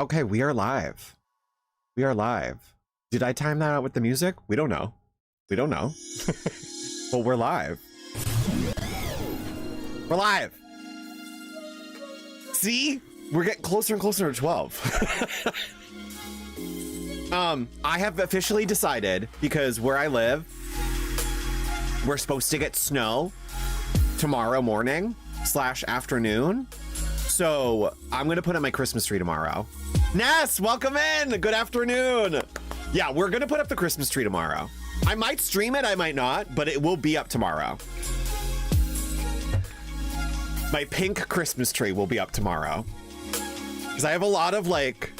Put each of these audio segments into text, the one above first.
Okay, we are live. We are live. Did I time that out with the music? We don't know. We don't know. But we're live. We're live. See? We're getting closer and closer to 12. I have officially decided, because where I live, we're supposed to get snow tomorrow morning / afternoon. So I'm going to put up my Christmas tree tomorrow. Ness, welcome in. Good afternoon. Yeah, we're going to put up the Christmas tree tomorrow. I might stream it, I might not, but it will be up tomorrow. My pink Christmas tree will be up tomorrow. Because I have a lot of like,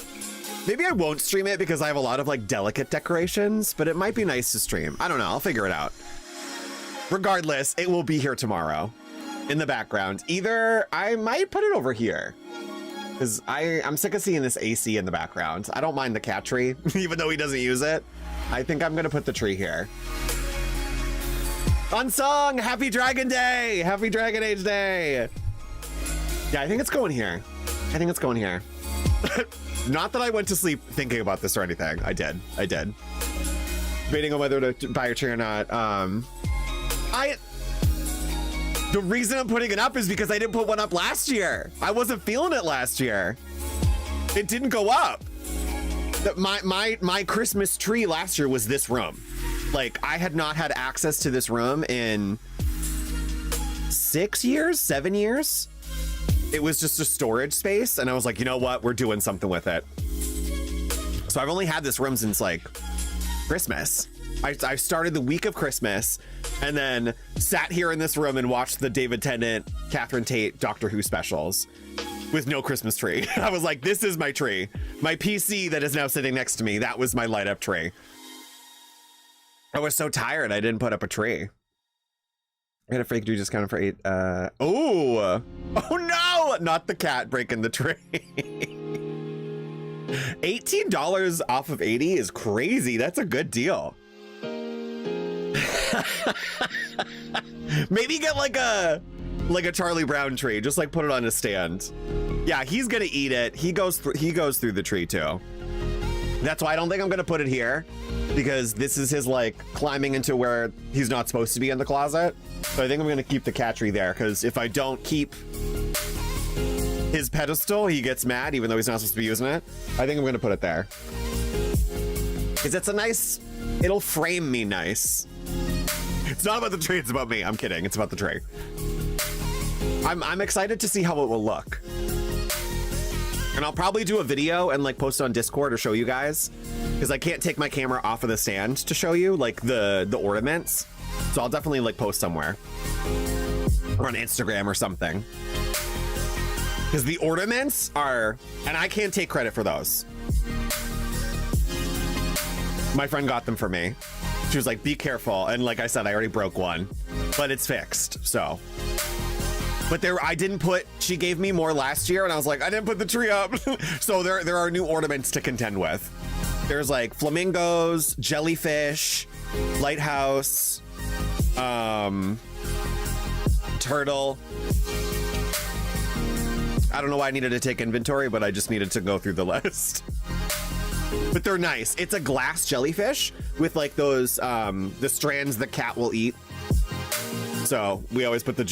maybe I won't stream it because I have a lot of like delicate decorations, but it might be nice to stream. I don't know, I'll figure it out. Regardless, it will be here tomorrow in the background. Either I might put it over here because I'm sick of seeing this AC in the background. I don't mind the cat tree, even though he doesn't use it. I think I'm gonna put the tree here. Unsung, happy Dragon Day! Happy Dragon Age Day! Yeah, I think it's going here. I think it's going here. Not that I went to sleep thinking about this or anything. I did. Debating on whether to buy a tree or not. The reason I'm putting it up is because I didn't put one up last year. I wasn't feeling it last year. It didn't go up. My Christmas tree last year was this room. Like, I had not had access to this room in 6 years, 7 years. It was just a storage space, and I was like, you know what? We're doing something with it. So I've only had this room since like Christmas. I started the week of Christmas and then sat here in this room and watched the David Tennant, Catherine Tate, Doctor Who specials with no Christmas tree. I was like, this is my tree. My PC that is now sitting next to me, that was my light up tree. I was so tired I didn't put up a tree. I had a fake do discount for 8. Oh no, not the cat breaking the tree. $18 off of 80 is crazy. That's a good deal. Maybe get like a Charlie Brown tree, just like put it on a stand. Yeah, he's gonna eat it. He goes through the tree too. That's why I don't think I'm gonna put it here, because this is his like climbing into where he's not supposed to be in the closet. So I think I'm gonna keep the cat tree there, because if I don't keep his pedestal, he gets mad even though he's not supposed to be using it. I think I'm gonna put it there, because it's a nice, it'll frame me nice. It's not about the tree, it's about me. I'm kidding, it's about the tree. I'm excited to see how it will look. And I'll probably do a video and like post it on Discord or show you guys, because I can't take my camera off of the stand to show you like the ornaments. So I'll definitely like post somewhere or on Instagram or something, because the ornaments are, and I can't take credit for those. My friend got them for me. She was like, be careful. And like I said, I already broke one, but it's fixed. So, but I didn't put, she gave me more last year and I was like, I didn't put the tree up. So there are new ornaments to contend with. There's like flamingos, jellyfish, lighthouse, turtle. I don't know why I needed to take inventory, but I just needed to go through the list. But they're nice. It's a glass jellyfish with like those the strands the cat will eat. So I always put the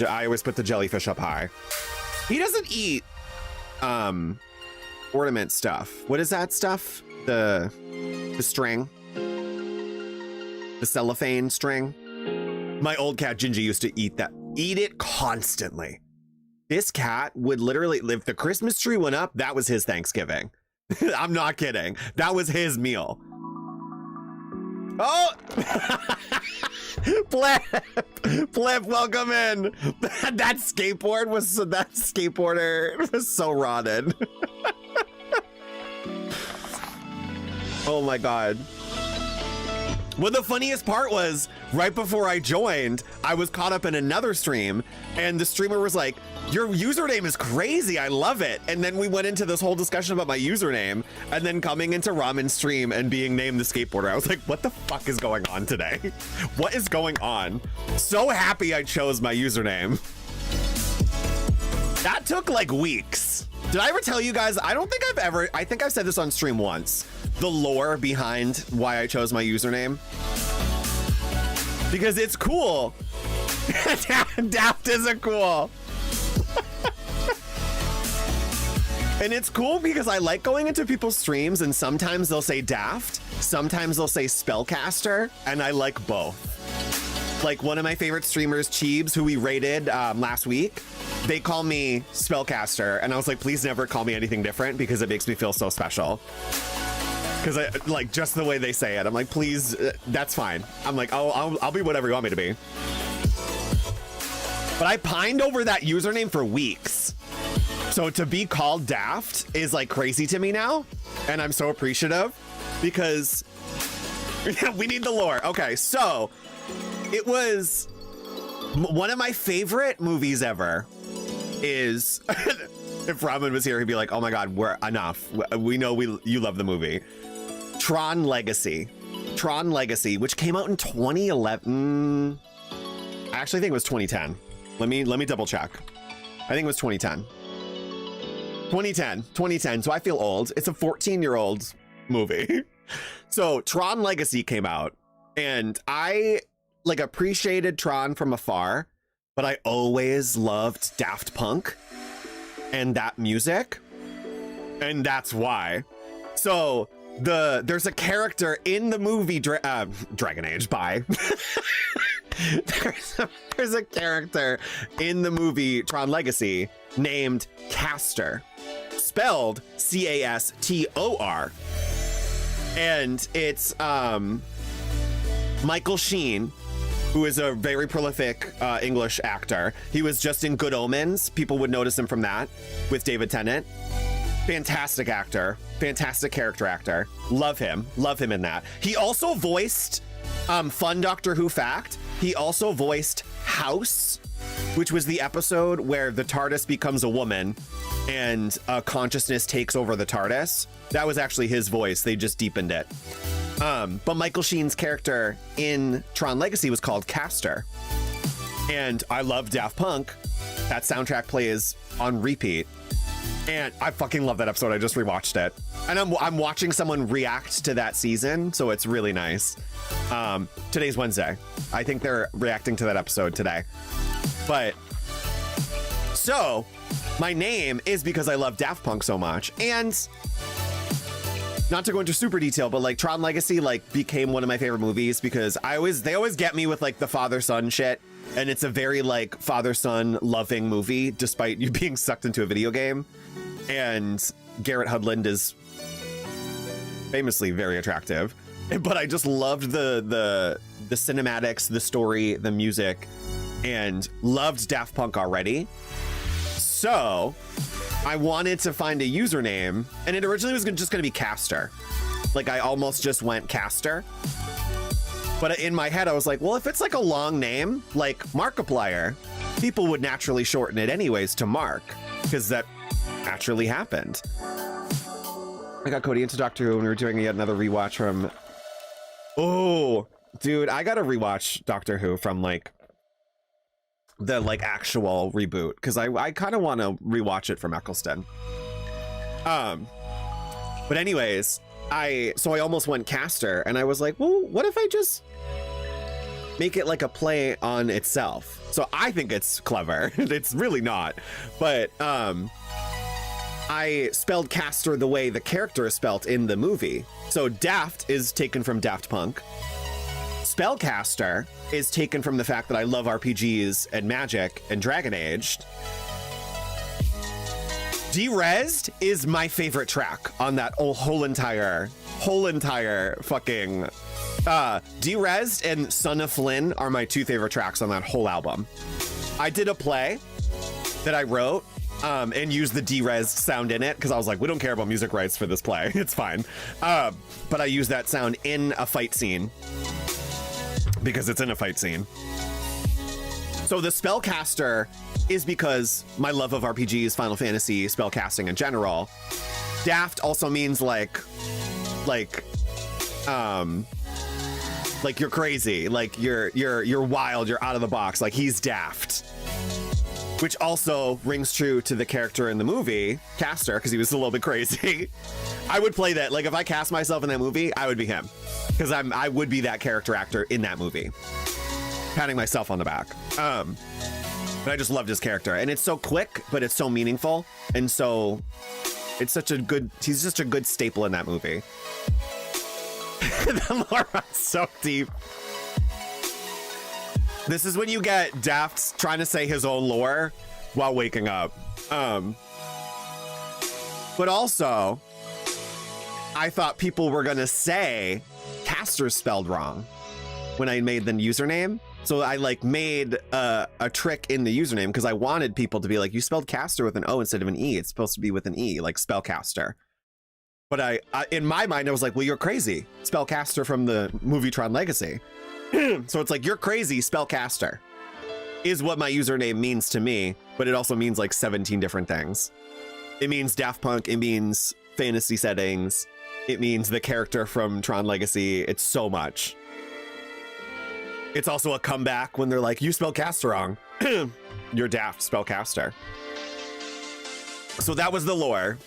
jellyfish up high. He doesn't eat ornament stuff. What is that stuff? The string, the cellophane string. My old cat Gingy used to eat it constantly. This cat would literally, if the Christmas tree went up, that was his Thanksgiving. I'm not kidding. That was his meal. Oh! Flip, welcome in. That skateboarder was so rotted. Oh my God. Well, the funniest part was right before I joined, I was caught up in another stream and the streamer was like, your username is crazy. I love it. And then we went into this whole discussion about my username, and then coming into Ramen's stream and being named the skateboarder, I was like, what the fuck is going on today? What is going on? So happy I chose my username. That took like weeks. Did I ever tell you guys? I don't think I think I've said this on stream once. The lore behind why I chose my username. Because it's cool. Daft isn't cool. And it's cool because I like going into people's streams and sometimes they'll say daft, sometimes they'll say spellcaster, and I like both. Like one of my favorite streamers, Cheebs, who we rated last week, they call me spellcaster, and I was like, please never call me anything different because it makes me feel so special. Because I like just the way they say it. I'm like, please, that's fine. I'm like, I'll be whatever you want me to be. But I pined over that username for weeks. So to be called daft is like crazy to me now. And I'm so appreciative because we need the lore. Okay, so it was one of my favorite movies ever is, if Ramen was here, he'd be like, oh my God, we're enough. We know you love the movie. Tron Legacy. Tron Legacy, which came out in 2011. I actually think it was 2010. Let me double check. I think it was 2010. 2010. So I feel old. It's a 14-year-old movie. So Tron Legacy came out and I like appreciated Tron from afar, but I always loved Daft Punk and that music. And that's why. So there's a character in the movie Dragon Age, bye. There's a character in the movie Tron Legacy named Castor, spelled C-A-S-T-O-R. And it's Michael Sheen, who is a very prolific English actor. He was just in Good Omens. People would notice him from that with David Tennant. Fantastic actor, fantastic character actor. Love him in that. He also voiced, fun Doctor Who fact, he also voiced House, which was the episode where the TARDIS becomes a woman and consciousness takes over the TARDIS. That was actually his voice. They just deepened it. But Michael Sheen's character in Tron Legacy was called Castor. And I love Daft Punk. That soundtrack plays on repeat. And I fucking love that episode. I just rewatched it. And I'm watching someone react to that season, so it's really nice. Today's Wednesday. I think they're reacting to that episode today. But so my name is because I love Daft Punk so much. And not to go into super detail, but like Tron Legacy like became one of my favorite movies because they always get me with like the father-son shit. And it's a very like father-son loving movie, despite you being sucked into a video game. And Garrett Hedlund is famously very attractive, but I just loved the cinematics, the story, the music, and loved Daft Punk already. So I wanted to find a username, and it originally was just going to be Castor. Like I almost just went Castor. But in my head, I was like, well, if it's like a long name, like Markiplier, people would naturally shorten it anyways to Mark, because that naturally happened. I got Cody into Doctor Who when we were doing yet another rewatch from... Oh, dude, I got to rewatch Doctor Who from like the like actual reboot, because I kind of want to rewatch it from Eccleston. But anyways, I almost went Castor, and I was like, well, what if I just make it like a play on itself? So I think it's clever. It's really not, but I spelled Castor the way the character is spelt in the movie. So Daft is taken from Daft Punk. Spellcaster is taken from the fact that I love RPGs and magic and Dragon Age. Derezzed is my favorite track on that whole entire fucking Derezzed and Son of Flynn are my two favorite tracks on that whole album. I did a play that I wrote and used the Derezzed sound in it because I was like, we don't care about music rights for this play. It's fine. But I used that sound in a fight scene because it's in a fight scene. So the spellcaster is because my love of RPGs, Final Fantasy, spellcasting in general. Daft also means like you're crazy, like you're wild, you're out of the box, like he's daft. which also rings true to the character in the movie, Caster, because he was a little bit crazy. I would play that. Like, if I cast myself in that movie, I would be him, because I would be that character actor in that movie. Patting myself on the back. But I just loved his character, and it's so quick, but it's so meaningful, and so it's such a good. He's just a good staple in that movie. The lore runs so deep. This is when you get Daft trying to say his own lore while waking up. But also, I thought people were gonna say Caster spelled wrong when I made the username. So I like made a trick in the username because I wanted people to be like, you spelled caster with an O instead of an E. It's supposed to be with an E, like spellcaster. But I in my mind, I was like, well, you're crazy. Spellcaster from the movie Tron Legacy. So it's like, you're crazy, spellcaster is what my username means to me, but it also means like 17 different things. It means Daft Punk, it means fantasy settings, it means the character from Tron Legacy. It's so much. It's also a comeback when they're like, you spell caster wrong. You're Daft, spellcaster. So that was the lore.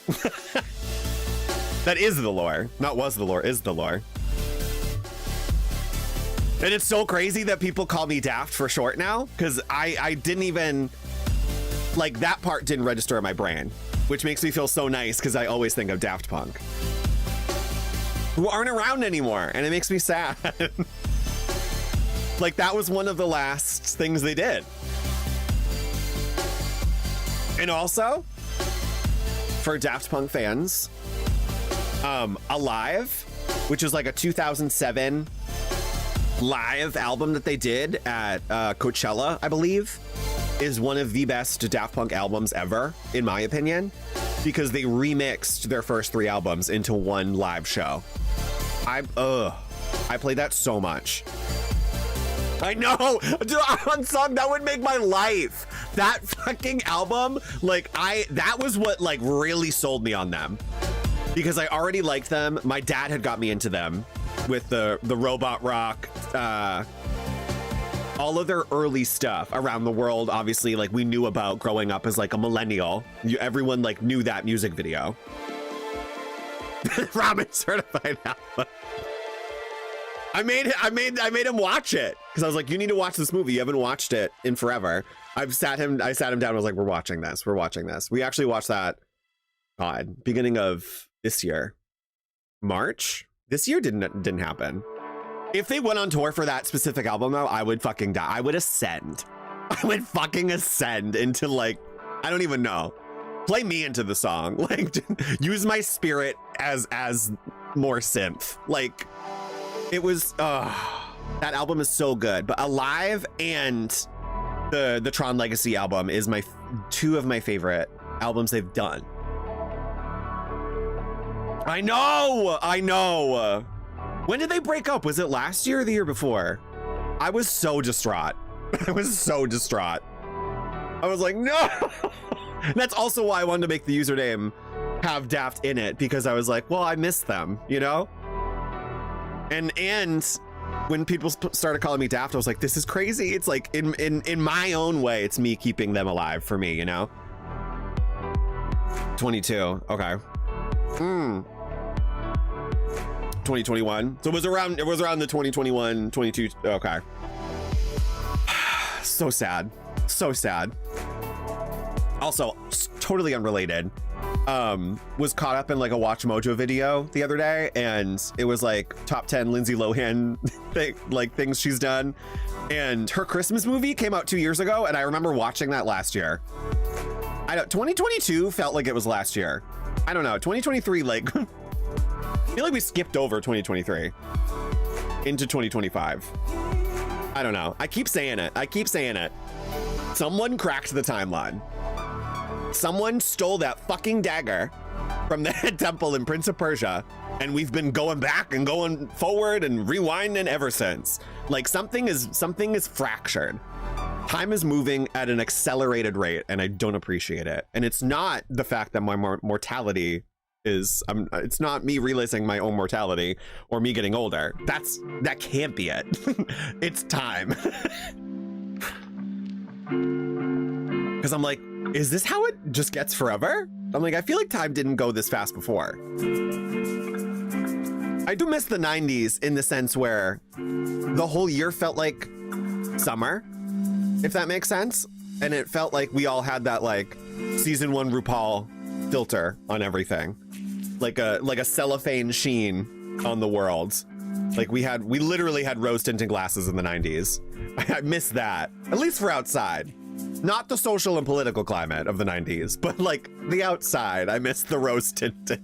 That is the lore. Not was the lore, is the lore. And it's so crazy that people call me Daft for short now, because I didn't even, like, that part didn't register in my brain, which makes me feel so nice because I always think of Daft Punk, who aren't around anymore, and it makes me sad. Like, that was one of the last things they did. And also, for Daft Punk fans, Alive, which is like a 2007 live album that they did at Coachella, I believe, is one of the best Daft Punk albums ever, in my opinion, because they remixed their first 3 albums into one live show. I played that so much. I know, dude, on song that would make my life. That fucking album, like, that was what like really sold me on them, because I already liked them. My dad had got me into them with the robot rock, all of their early stuff around the world. Obviously, like, we knew about growing up as like a millennial. Everyone like knew that music video. Robin certified album. I made him watch it because I was like, you need to watch this movie. You haven't watched it in forever. I sat him down. I was like, we're watching this. We actually watched that, God, beginning of this year, March. This year didn't happen. If they went on tour for that specific album, though, I would fucking die. I would ascend. I would fucking ascend into, like, I don't even know. Play me into the song. Like, use my spirit as more synth. Like, it was, that album is so good. But Alive and the Tron Legacy album is two of my favorite albums they've done. I know. When did they break up? Was it last year or the year before? I was so distraught. I was like, no. That's also why I wanted to make the username have Daft in it, because I was like, well, I miss them, you know? And when people started calling me Daft, I was like, this is crazy. It's like, in my own way, it's me keeping them alive for me, you know? 22, okay. 2021. So it was around the 2021, 22, okay. So sad. Also, totally unrelated. Was caught up in like a Watch Mojo video the other day, and it was like top 10 Lindsay Lohan things she's done. And her Christmas movie came out 2 years ago, and I remember watching that last year. 2022 felt like it was last year. I don't know. 2023, like, I feel like we skipped over 2023 into 2025. I don't know. I keep saying it. Someone cracked the timeline. Someone stole that fucking dagger from the head temple in Prince of Persia, and we've been going back and going forward and rewinding ever since. Like, something is fractured. Time is moving at an accelerated rate, and I don't appreciate it. And it's not the fact that my mortality is, it's not me realizing my own mortality or me getting older. That can't be it. It's time. Because I'm like, is this how it just gets forever? I'm like, I feel like time didn't go this fast before. I do miss the 90s in the sense where the whole year felt like summer, if that makes sense. And it felt like we all had that like season 1 RuPaul filter on everything. Like a cellophane sheen on the world. Like we literally had rose tinted glasses in the 90s. I miss that, at least for outside. Not the social and political climate of the 90s, but like the outside. I miss the rose tinted.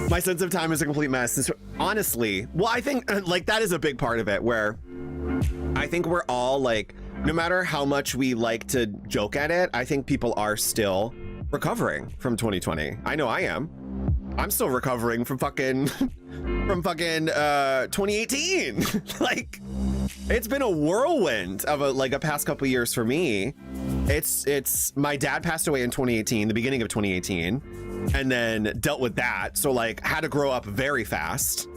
My sense of time is a complete mess. Honestly, well, I think like that is a big part of it, where I think we're all like, no matter how much we like to joke at it, I think people are still recovering from 2020. I know I am. I'm still recovering from fucking 2018. Like, it's been a whirlwind of a past couple years for me. It's my dad passed away in 2018, the beginning of 2018, and then dealt with that. So like had to grow up very fast.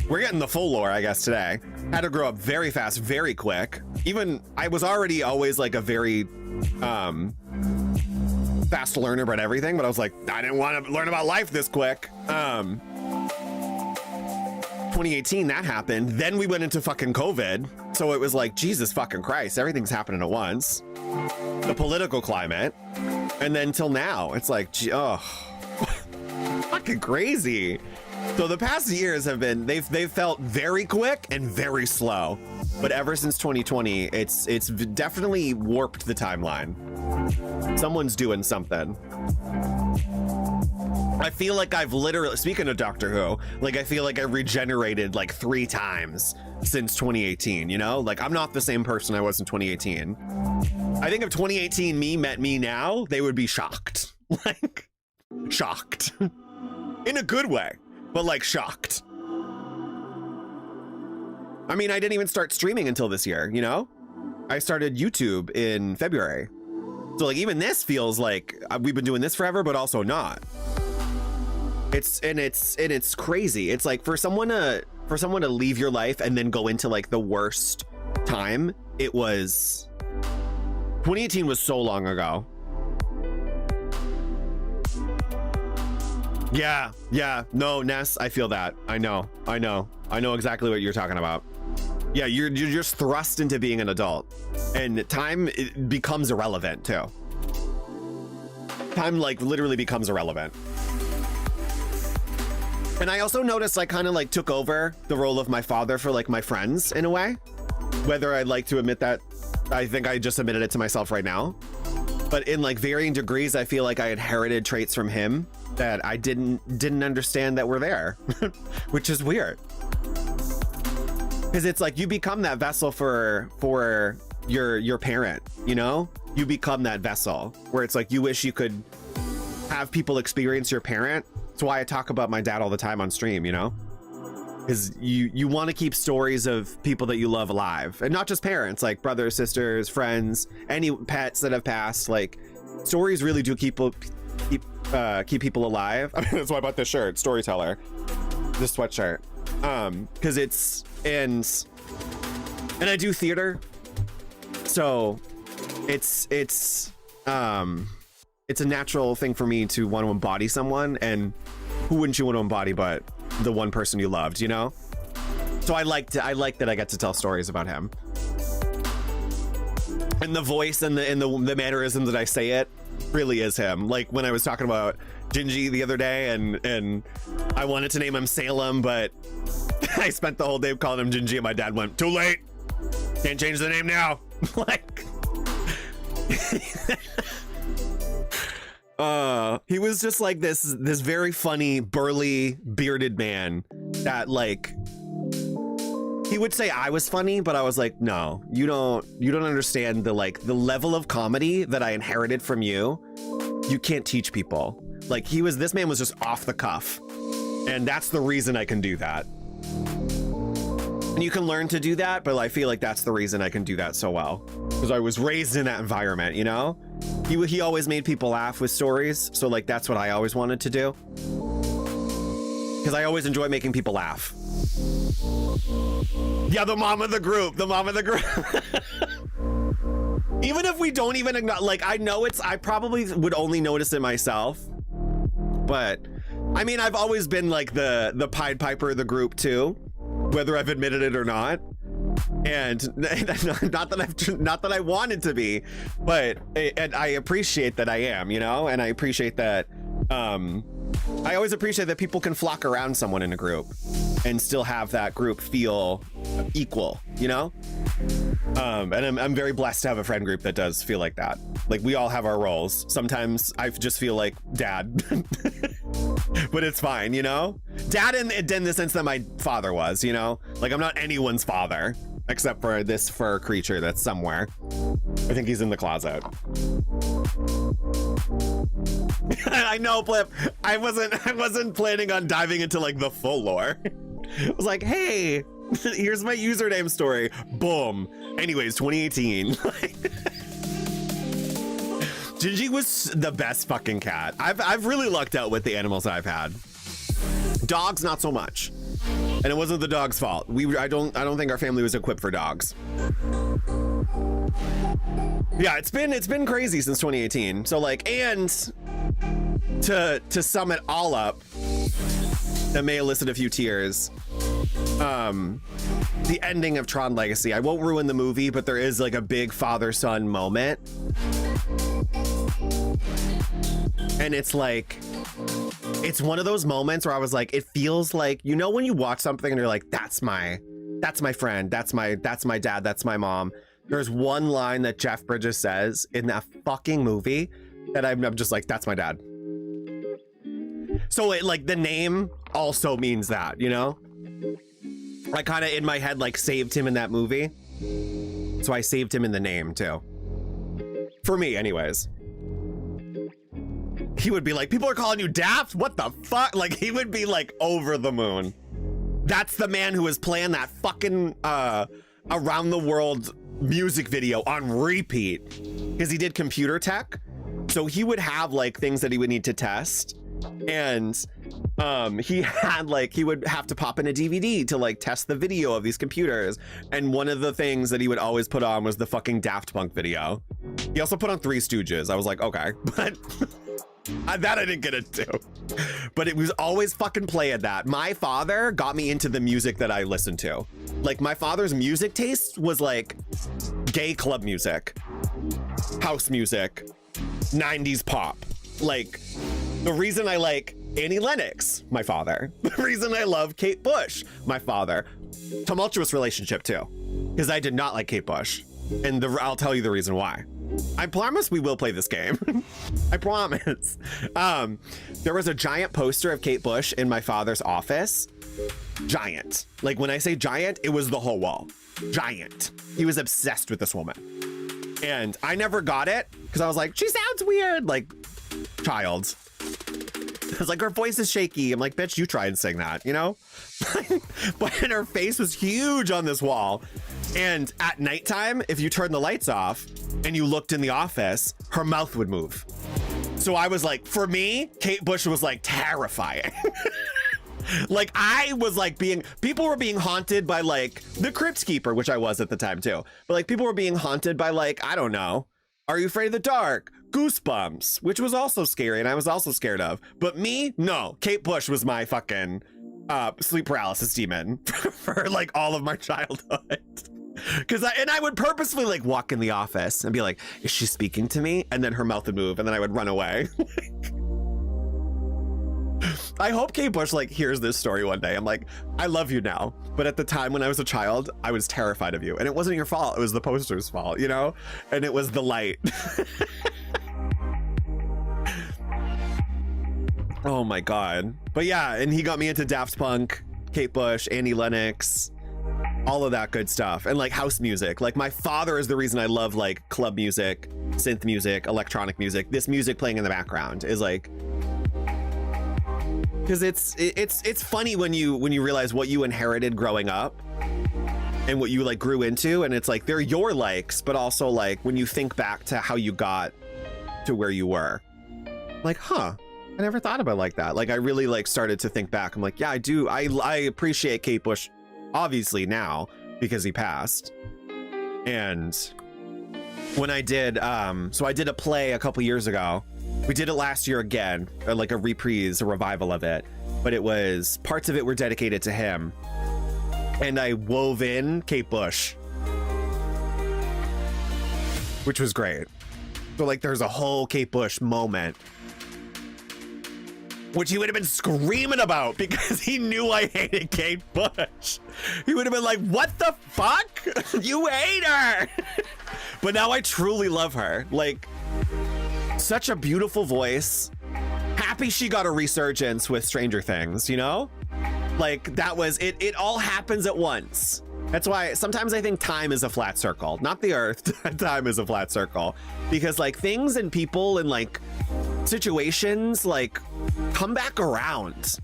We're getting the full lore, I guess, today. Had to grow up very fast, very quick. Even I was already always like a very fast learner about everything, but I was like, I didn't want to learn about life this quick. 2018, that happened. Then we went into fucking COVID. So it was like, Jesus fucking Christ, everything's happening at once. The political climate. And then till now, it's like, oh, fucking crazy. So the past years have been, they've felt very quick and very slow. But ever since 2020, it's definitely warped the timeline. Someone's doing something. I feel like I've literally, speaking of Doctor Who, like I feel like I regenerated like 3 times since 2018, you know? Like I'm not the same person I was in 2018. I think if 2018 me met me now, they would be shocked. Like, shocked. In a good way, but like shocked. I mean, I didn't even start streaming until this year, you know? I started YouTube in February. So like even this feels like we've been doing this forever, but also not. It's crazy. It's like for someone to leave your life and then go into like the worst time. It was 2018 was so long ago. Yeah. No, Ness, I feel that. I know exactly what you're talking about. Yeah, you're just thrust into being an adult, and time becomes irrelevant too. Time like literally becomes irrelevant. And I also noticed I kind of like took over the role of my father for like my friends in a way. Whether I'd like to admit that, I think I just admitted it to myself right now. But in like varying degrees, I feel like I inherited traits from him that I didn't understand that were there, which is weird. Because it's like you become that vessel for your parent, you know? You become that vessel where it's like you wish you could have people experience your parent. That's why I talk about my dad all the time on stream, you know? Because you want to keep stories of people that you love alive, and not just parents, like brothers, sisters, friends, any pets that have passed. Like stories really do keep people alive. I mean, that's why I bought this shirt, Storyteller, this sweatshirt, because it's and I do theater, so it's a natural thing for me to want to embody someone, and who wouldn't you want to embody but the one person you loved, you know? So I like that I get to tell stories about him, and the voice and the mannerism that I say it really is him. Like when I was talking about Gingy the other day, and I wanted to name him Salem, but I spent the whole day calling him Gingy, and my dad went, "Too late, can't change the name now." Like he was just like this very funny, burly, bearded man that like he would say I was funny, but I was like, no, you don't understand the level of comedy that I inherited from you. You can't teach people. Like this man was just off the cuff, and that's the reason I can do that. And you can learn to do that, but I feel like that's the reason I can do that so well, because I was raised in that environment, you know? He always made people laugh with stories, so like that's what I always wanted to do, because I always enjoy making people laugh. Yeah, the mom of the group. Even if we don't even acknowledge, like, I probably would only notice it myself, but I mean, I've always been like the Pied Piper of the group too, whether I've admitted it or not. And not that I wanted to be, but and I appreciate that I am, you know, and I appreciate that. I always appreciate that people can flock around someone in a group and still have that group feel equal, you know? And I'm very blessed to have a friend group that does feel like that. Like, we all have our roles. Sometimes I just feel like dad, but it's fine, you know? Dad in the sense that my father was, you know? Like, I'm not anyone's father, except for this fur creature that's somewhere. I think he's in the closet. I know, Flip. I wasn't planning on diving into like the full lore. I was like, hey, here's my username story. Boom. Anyways, 2018. Gingy was the best fucking cat. I've really lucked out with the animals that I've had. Dogs, not so much. And it wasn't the dog's fault. I don't think our family was equipped for dogs. Yeah, it's been crazy since 2018. So like, and to sum it all up, that may elicit a few tears. The ending of Tron Legacy. I won't ruin the movie, but there is like a big father-son moment. And it's like, it's one of those moments where I was like, it feels like, you know, when you watch something and you're like, that's my friend, that's my dad, that's my mom. There's one line that Jeff Bridges says in that fucking movie that I'm just like, that's my dad. So it, like, the name also means that, you know? I kind of in my head like saved him in that movie. So I saved him in the name too. For me, anyways. He would be like, people are calling you daft? What the fuck? Like, he would be like over the moon. That's the man who was playing that fucking around the world music video on repeat, because he did computer tech. So he would have like things that he would need to test. And he would have to pop in a DVD to like test the video of these computers. And one of the things that he would always put on was the fucking Daft Punk video. He also put on Three Stooges. I was like, okay, but that I didn't get into, but it was always fucking playing that. My father got me into the music that I listened to. Like, my father's music taste was like gay club music, house music, 90s pop. Like, the reason I like Annie Lennox, my father. The reason I love Kate Bush, my father. Tumultuous relationship too, because I did not like Kate Bush, and I'll tell you the reason why. I promise we will play this game. I promise. There was a giant poster of Kate Bush in my father's office. Giant. Like, when I say giant, it was the whole wall. Giant. He was obsessed with this woman. And I never got it because I was like, she sounds weird. Like, child. I was like, her voice is shaky. I'm like, bitch, you try and sing that, you know? But her face was huge on this wall. And at nighttime, if you turned the lights off and you looked in the office, her mouth would move. So I was like, for me, Kate Bush was like terrifying. Like, I was like people were being haunted by like the Crypt Keeper, which I was at the time too. But like, people were being haunted by like, I don't know, Are You Afraid of the Dark? Goosebumps, which was also scary and I was also scared of. But me, no, Kate Bush was my fucking sleep paralysis demon for like all of my childhood. Because I would purposefully like walk in the office and be like, is she speaking to me? And then her mouth would move and then I would run away. I hope Kate Bush like hears this story one day. I'm like, I love you now. But at the time when I was a child, I was terrified of you. And it wasn't your fault. It was the poster's fault, you know? And it was the light. Oh my God. But yeah, and he got me into Daft Punk, Kate Bush, Annie Lennox, all of that good stuff. And like house music. Like, my father is the reason I love like club music, synth music, electronic music. This music playing in the background is like, because it's funny when you realize what you inherited growing up and what you like grew into, and it's like they're your likes, but also like when you think back to how you got to where you were, like, huh, I never thought about it like that. Like, I really like started to think back. I'm like, yeah, I do. I appreciate Kate Bush obviously now because he passed, and when I did, so I did a play a couple years ago. We did it last year again, like a reprise, a revival of it. But it was, parts of it were dedicated to him. And I wove in Kate Bush, which was great. So like there's a whole Kate Bush moment, which he would have been screaming about because he knew I hated Kate Bush. He would have been like, what the fuck? You hate her. But now I truly love her. Like, such a beautiful voice. Happy she got a resurgence with Stranger Things, you know? Like, that was it. It all happens at once. That's why sometimes I think time is a flat circle, not the earth. Time is a flat circle, because like things and people and like situations like come back around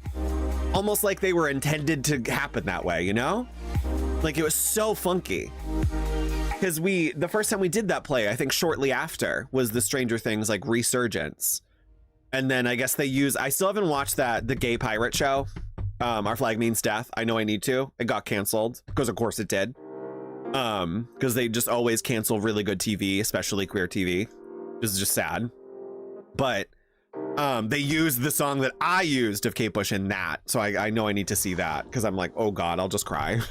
almost like they were intended to happen that way, you know? Like it was so funky. Because the first time we did that play, I think shortly after was the Stranger Things like resurgence. And then I guess I still haven't watched the gay pirate show. Our Flag Means Death. I know I need to. It got canceled because of course it did. Because they just always cancel really good TV, especially queer TV. This is just sad. But they used the song that I used of Kate Bush in that. So I know I need to see that because I'm like, oh God, I'll just cry.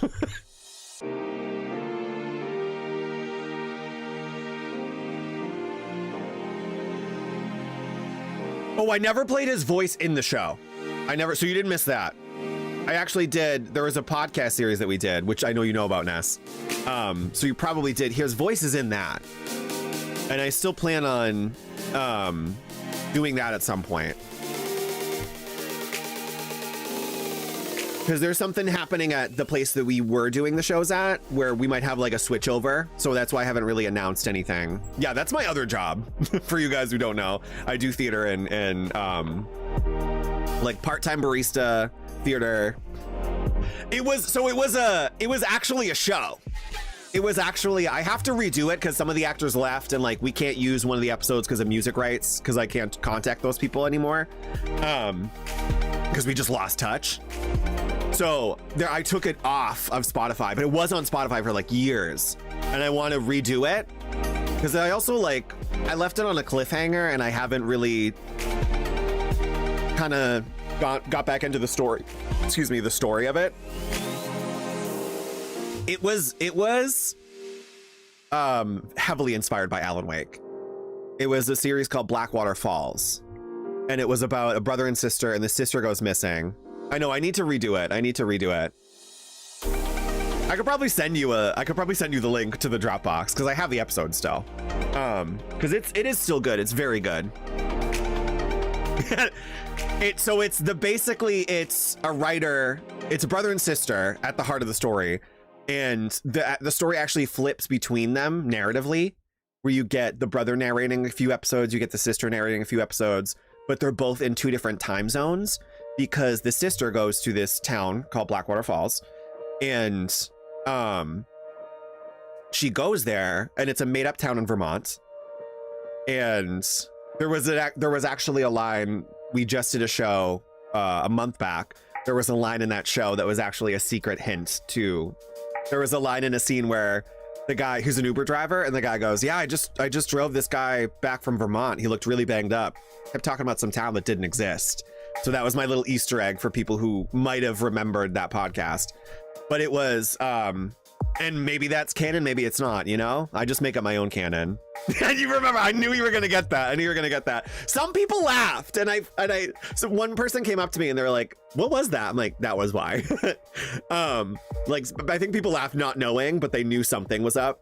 Oh, I never played his voice in the show. So you didn't miss that. I actually did. There was a podcast series that we did, which I know you know about, Ness. So you probably did. His voice is in that. And I still plan on doing that at some point. Because there's something happening at the place that we were doing the shows at where we might have like a switch over. So that's why I haven't really announced anything. Yeah, that's my other job. For you guys who don't know, I do theater and like part-time barista theater. It was actually a show. It was actually, I have to redo it because some of the actors left and like we can't use one of the episodes because of music rights because I can't contact those people anymore. Because we just lost touch. So I took it off of Spotify, but it was on Spotify for like years. And I want to redo it because I also I left it on a cliffhanger and I haven't really kind of got back into the story. Excuse me, the story of it. It was heavily inspired by Alan Wake. It was a series called Blackwater Falls. And it was about a brother and sister, and the sister goes missing. I know, I need to redo it. I could probably send you the link to the Dropbox because I have the episode still. Because it is still good. It's very good. It's a writer, it's a brother and sister at the heart of the story. And the story actually flips between them narratively, where you get the brother narrating a few episodes, you get the sister narrating a few episodes, but they're both in two different time zones because the sister goes to this town called Blackwater Falls and she goes there and it's a made up town in Vermont. And there was actually a line, we just did a show a month back. There was a line in that show that was actually a secret hint to, there was a line in a scene where the guy who's an Uber driver and the guy goes, yeah, I just drove this guy back from Vermont. He looked really banged up. Kept talking about some town that didn't exist. So that was my little Easter egg for people who might have remembered that podcast. But it was, and maybe that's canon, maybe it's not, you know? I just make up my own canon. And you remember, I knew you were gonna get that. Some people laughed, and so one person came up to me and they were like, what was that? I'm like, that was why. I think people laughed not knowing, but they knew something was up.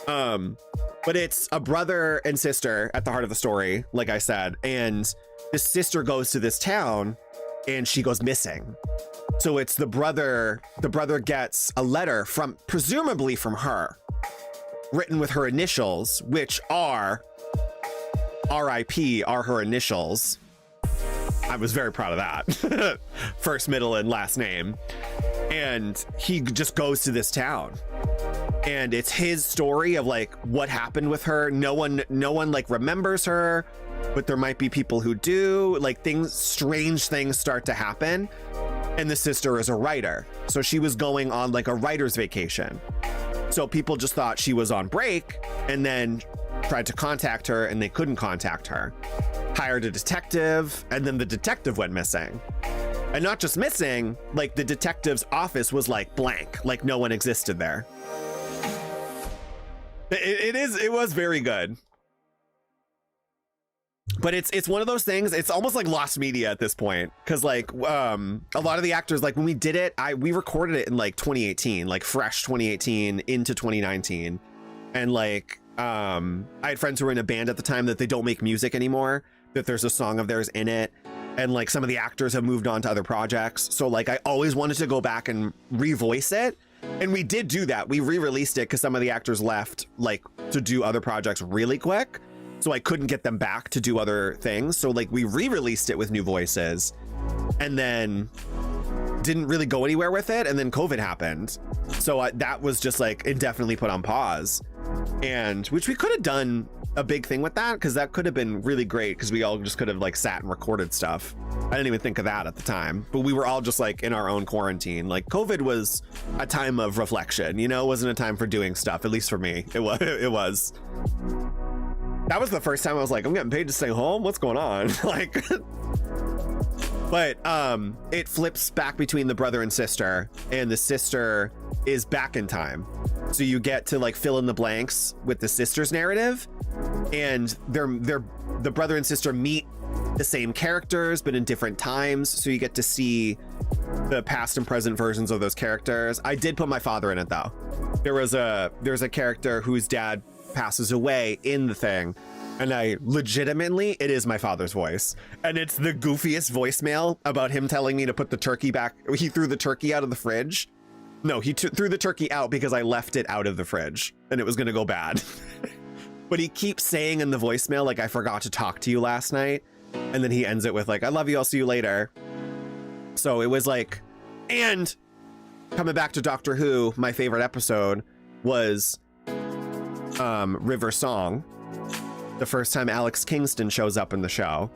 But it's a brother and sister at the heart of the story, like I said, and the sister goes to this town and she goes missing. So it's the brother gets a letter presumably from her, written with her initials, which are RIP, are her initials. I was very proud of that. First, middle, and last name. And he just goes to this town. And it's his story of like what happened with her. No one like remembers her, but there might be people who do. Like strange things start to happen. And the sister is a writer. So she was going on like a writer's vacation. So people just thought she was on break, and then tried to contact her and they couldn't contact her. Hired a detective, and then the detective went missing. And not just missing, like the detective's office was like blank, like no one existed there. It was very good. But it's one of those things, it's almost like lost media at this point, because like a lot of the actors, like when we did it, we recorded it in like 2018, like fresh 2018 into 2019. And like I had friends who were in a band at the time that they don't make music anymore, that there's a song of theirs in it, and like some of the actors have moved on to other projects. So like I always wanted to go back and revoice it, and we did do that. We re-released it because some of the actors left like to do other projects really quick, so I couldn't get them back to do other things. So like we re-released it with new voices, and then didn't really go anywhere with it, and then COVID happened, so that was just like indefinitely put on pause. And which we could have done a big thing with that, because that could have been really great, because we all just could have like sat and recorded stuff. I didn't even think of that at the time, but we were all just like in our own quarantine. Like COVID was a time of reflection, you know, it wasn't a time for doing stuff, at least for me. It was that was the first time I was like, I'm getting paid to stay home, what's going on? Like but it flips back between the brother and sister, and the sister is back in time, so you get to like fill in the blanks with the sister's narrative. And the brother and sister meet the same characters but in different times, so you get to see the past and present versions of those characters. I did put my father in it though. There's a character whose dad passes away in the thing, and it is my father's voice, and it's the goofiest voicemail about him telling me to put the turkey back. He threw the turkey out of the fridge. No, he threw the turkey out because I left it out of the fridge and it was gonna go bad. But he keeps saying in the voicemail, like, I forgot to talk to you last night, and then he ends it with like, I love you, I'll see you later. So it was like, and coming back to Doctor Who, my favorite episode was River Song, the first time Alex Kingston shows up in the show.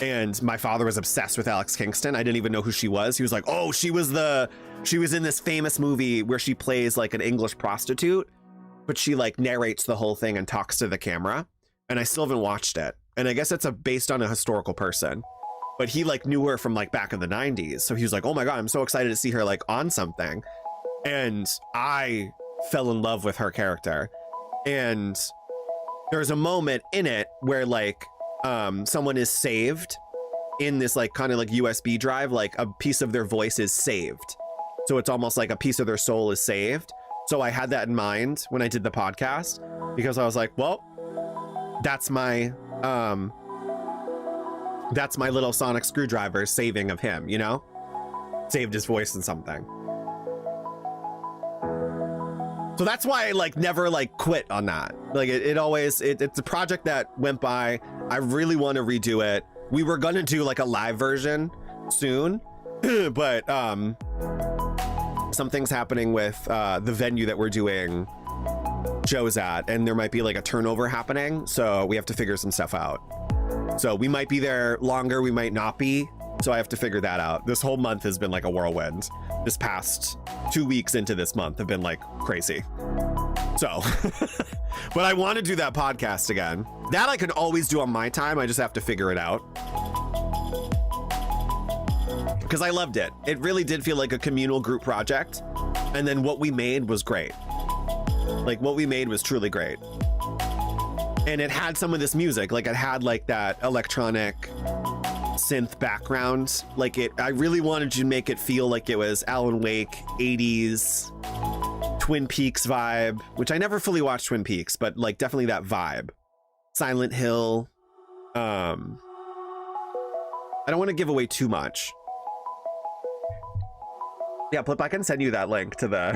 And my father was obsessed with Alex Kingston. I didn't even know who she was. He was like, oh, she was in this famous movie where she plays like an English prostitute, but she like narrates the whole thing and talks to the camera. And I still haven't watched it. And I guess it's based on a historical person, but he like knew her from like back in the 90s. So he was like, oh my God, I'm so excited to see her like on something. And I fell in love with her character. And there's a moment in it where like someone is saved in this like kind of like USB drive, like a piece of their voice is saved. So it's almost like a piece of their soul is saved. So I had that in mind when I did the podcast, because I was like, well, that's my little sonic screwdriver saving of him, you know, saved his voice in something. So that's why I like never like quit on that. Like it's a project that went by. I really want to redo it. We were gonna do like a live version soon, but something's happening with the venue that we're doing shows at, and there might be like a turnover happening. So we have to figure some stuff out. So we might be there longer, we might not be. So I have to figure that out. This whole month has been like a whirlwind. This past 2 weeks into this month have been like crazy. So, but I want to do that podcast again. That I can always do on my time. I just have to figure it out. Because I loved it. It really did feel like a communal group project. And then what we made was great. Like what we made was truly great. And it had some of this music. Like it had like that electronic synth background. Like I really wanted to make it feel like it was Alan Wake 80s Twin Peaks vibe, which I never fully watched Twin Peaks, but like definitely that vibe. Silent Hill. I don't want to give away too much. Yeah, Plip, I can send you that link to the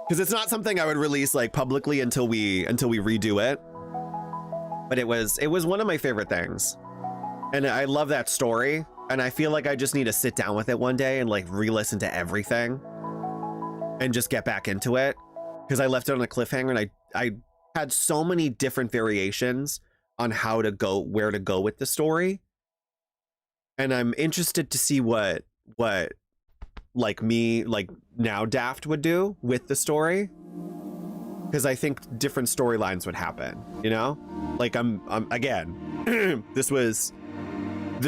because it's not something I would release like publicly until we redo it. But it was one of my favorite things. And I love that story. And I feel like I just need to sit down with it one day and like re-listen to everything and just get back into it. Because I left it on a cliffhanger, and I had so many different variations on where to go with the story. And I'm interested to see what like me, like now Daft would do with the story. because I think different storylines would happen, you know? Like I'm again, the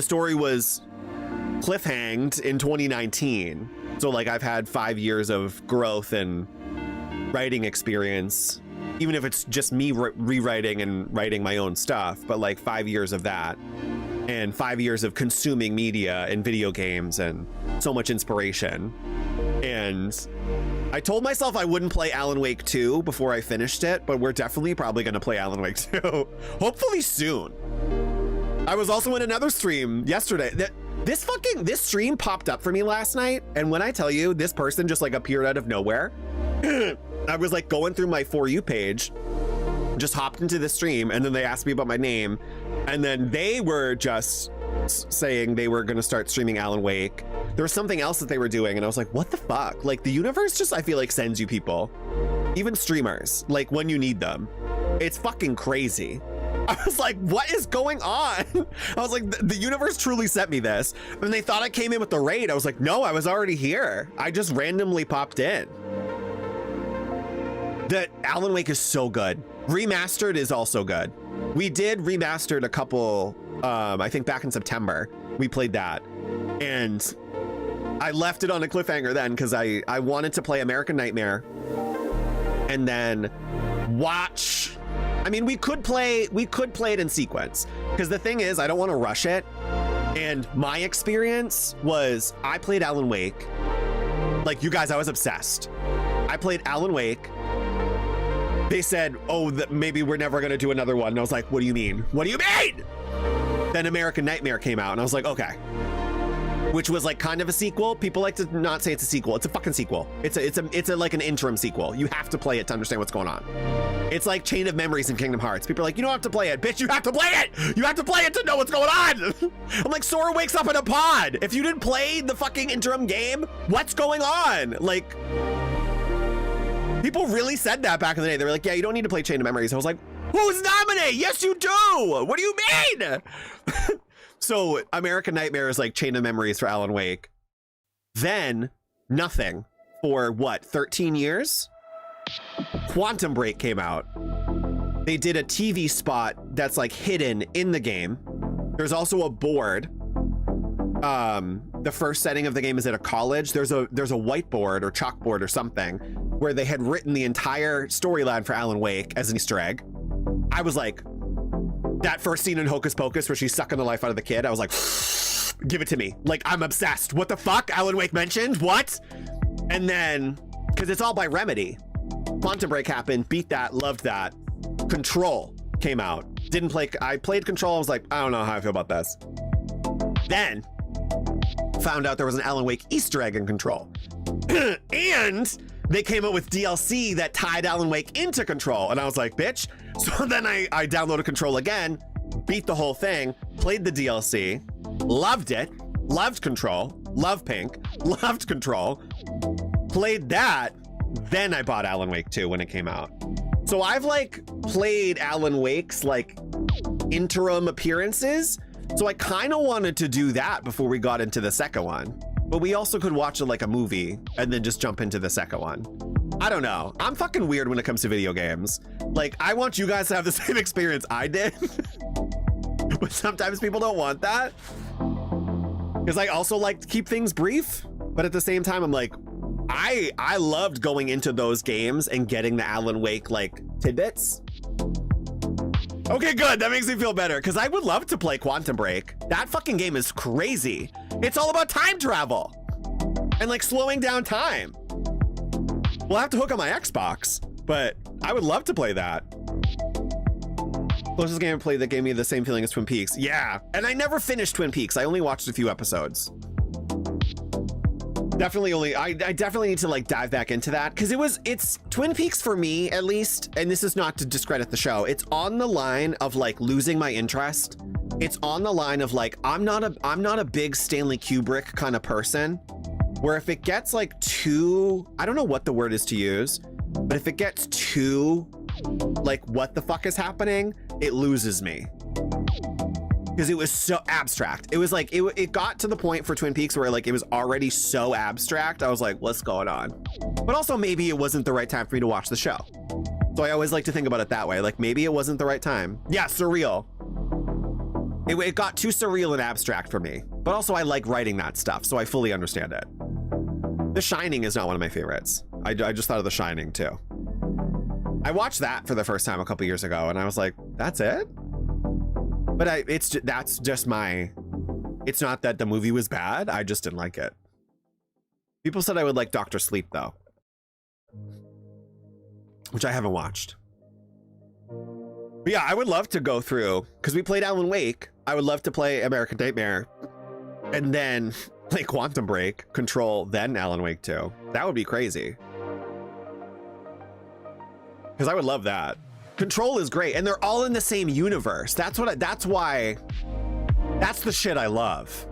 story was cliffhanged in 2019. So like I've had 5 years of growth and writing experience, even if it's just me rewriting and writing my own stuff, but like 5 years of that and 5 years of consuming media and video games and so much inspiration. And I told myself I wouldn't play Alan Wake 2 before I finished it, but we're definitely probably going to play Alan Wake 2 hopefully soon. I was also in another stream yesterday. This stream popped up for me last night, and when I tell you this person just like appeared out of nowhere, I was like going through my For You page, just hopped into the stream, and then they asked me about my name, and then they were just saying they were going to start streaming Alan Wake. There was something else that they were doing, and I was like, what the fuck? Like, the universe just, I feel like, sends you people, even streamers, like when you need them. It's fucking crazy. I was like, what is going on? I was like, the universe truly sent me this. And they thought I came in with the raid. I was like, no, I was already here. I just randomly popped in. The Alan Wake is so good. Remastered is also good. We did remastered a couple, I think back in September, we played that. And I left it on a cliffhanger then because I wanted to play American Nightmare and then watch. I mean, we could play it in sequence, because the thing is, I don't want to rush it. And my experience was I played Alan Wake. Like, you guys, I was obsessed. I played Alan Wake. They said, oh, maybe we're never going to do another one. And I was like, what do you mean? What do you mean? Then American Nightmare came out, and I was like, okay. Which was like kind of a sequel. People like to not say it's a sequel. It's a fucking sequel. It's a like an interim sequel. You have to play it to understand what's going on. It's like Chain of Memories in Kingdom Hearts. People are like, you don't have to play it. Bitch, you have to play it. You have to play it to know what's going on. I'm like, Sora wakes up in a pod. If you didn't play the fucking interim game, what's going on? Like, people really said that back in the day. They were like, yeah, you don't need to play Chain of Memories. I was like, who's nominated? Yes, you do. What do you mean? So American Nightmare is like Chain of Memories for Alan Wake. Then nothing for what, 13 years? Quantum Break came out. They did a TV spot that's like hidden in the game. There's also a board. The first setting of the game is at a college. There's a whiteboard or chalkboard or something where they had written the entire storyline for Alan Wake as an Easter egg. I was like, that first scene in Hocus Pocus where she's sucking the life out of the kid, I was like, give it to me. Like, I'm obsessed. What the fuck? Alan Wake mentioned? What? And then, because it's all by Remedy. Quantum Break happened, beat that, loved that. Control came out. Didn't play, I played Control, I was like, I don't know how I feel about this. Then, found out there was an Alan Wake Easter egg in Control. And they came out with DLC that tied Alan Wake into Control. And I was like, bitch. So then I downloaded Control again, beat the whole thing, played the DLC, loved it, loved Control, loved Pink, loved Control, played that, then I bought Alan Wake 2 when it came out. So I've like played Alan Wake's like interim appearances. So I kind of wanted to do that before we got into the second one. But we also could watch it like a movie and then just jump into the second one. I don't know. I'm fucking weird when it comes to video games. Like, I want you guys to have the same experience I did. But sometimes people don't want that. Because I also like to keep things brief. But at the same time, I'm like, I loved going into those games and getting the Alan Wake, like, tidbits. Okay, good. That makes me feel better. Because I would love to play Quantum Break. That fucking game is crazy. It's all about time travel. And, like, slowing down time. We'll have to hook on my Xbox, but I would love to play that. Closest game I played that gave me the same feeling as Twin Peaks. Yeah, and I never finished Twin Peaks. I only watched a few episodes. I definitely need to like dive back into that because it's Twin Peaks for me at least, and this is not to discredit the show. It's on the line of like losing my interest. It's on the line of like, I'm not a big Stanley Kubrick kind of person. Where if it gets like too, I don't know what the word is to use, but if it gets too like what the fuck is happening, it loses me. Because it was so abstract. It was like, it got to the point for Twin Peaks where like it was already so abstract. I was like, what's going on? But also maybe it wasn't the right time for me to watch the show. So I always like to think about it that way. Like maybe it wasn't the right time. Yeah, surreal. It got too surreal and abstract for me. But also I like writing that stuff, so I fully understand it. The Shining is not one of my favorites. I just thought of The Shining too. I watched that for the first time a couple years ago and I was like, that's it? But that's just my, it's not that the movie was bad, I just didn't like it. People said I would like Dr. Sleep though, which I haven't watched. But yeah, I would love to go through, because we played Alan Wake, I would love to play American Nightmare and then play Quantum Break, Control, then Alan Wake 2. That would be crazy. Because I would love that. Control is great, and they're all in the same universe. That's why, that's the shit I love.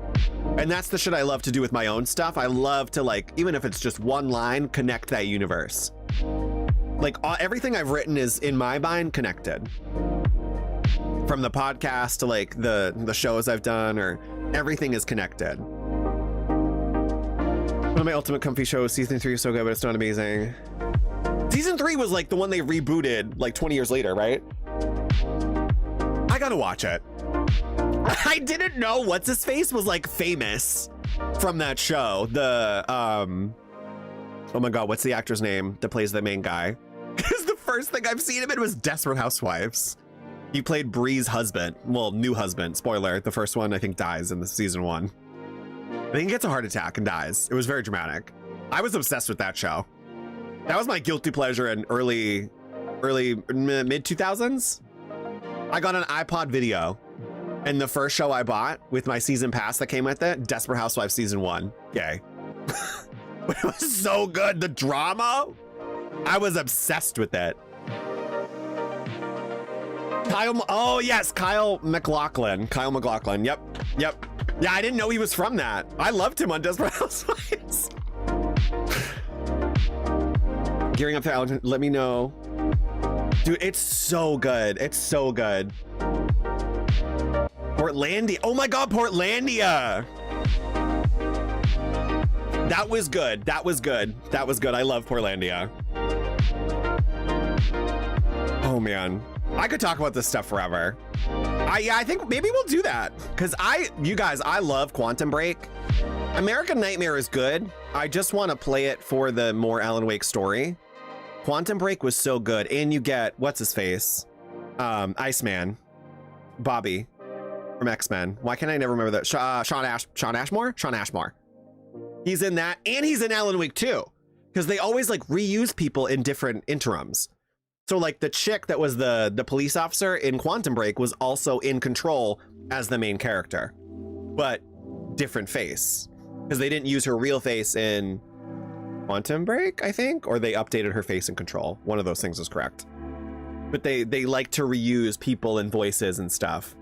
And that's the shit I love to do with my own stuff. I love to, like, even if it's just one line, connect that universe. Like everything I've written is in my mind connected. From the podcast to like the shows I've done, or everything is connected. One of my ultimate comfy shows, season 3 is so good, but it's not amazing. Season 3 was like the one they rebooted like 20 years later, right? I gotta watch it. I didn't know what's his face was like famous from that show. The oh my god, what's the actor's name that plays the main guy? Because the first thing I've seen him in was Desperate Housewives. He played Bree's husband, well, new husband. Spoiler: the first one I think dies in the season 1. I think he gets a heart attack and dies. It was very dramatic. I was obsessed with that show. That was my guilty pleasure in early mid 2000s. I got an iPod video, and the first show I bought with my season pass that came with it, Desperate Housewives season 1. Yay. But it was so good. The drama, I was obsessed with it. Oh yes, Kyle MacLachlan. Yep. Yeah, I didn't know he was from that. I loved him on Desperate Housewives. Gearing up to let me know. Dude, it's so good. It's so good. Portlandia. Oh my god, Portlandia. That was good. That was good. That was good. I love Portlandia. Oh man, I could talk about this stuff forever. Yeah, I think maybe we'll do that, because you guys, I love Quantum Break. American Nightmare is good. I just want to play it for the more Alan Wake story. Quantum Break was so good, and you get what's his face, Iceman, Bobby from X-Men. Why can't I never remember that? Sean Ashmore. He's in that, and he's in Alan Wake 2, because they always like reuse people in different interims. So like the chick that was the police officer in Quantum Break was also in Control as the main character, but different face, because they didn't use her real face in Quantum Break, I think, or they updated her face in Control. One of those things is correct. But they like to reuse people and voices and stuff.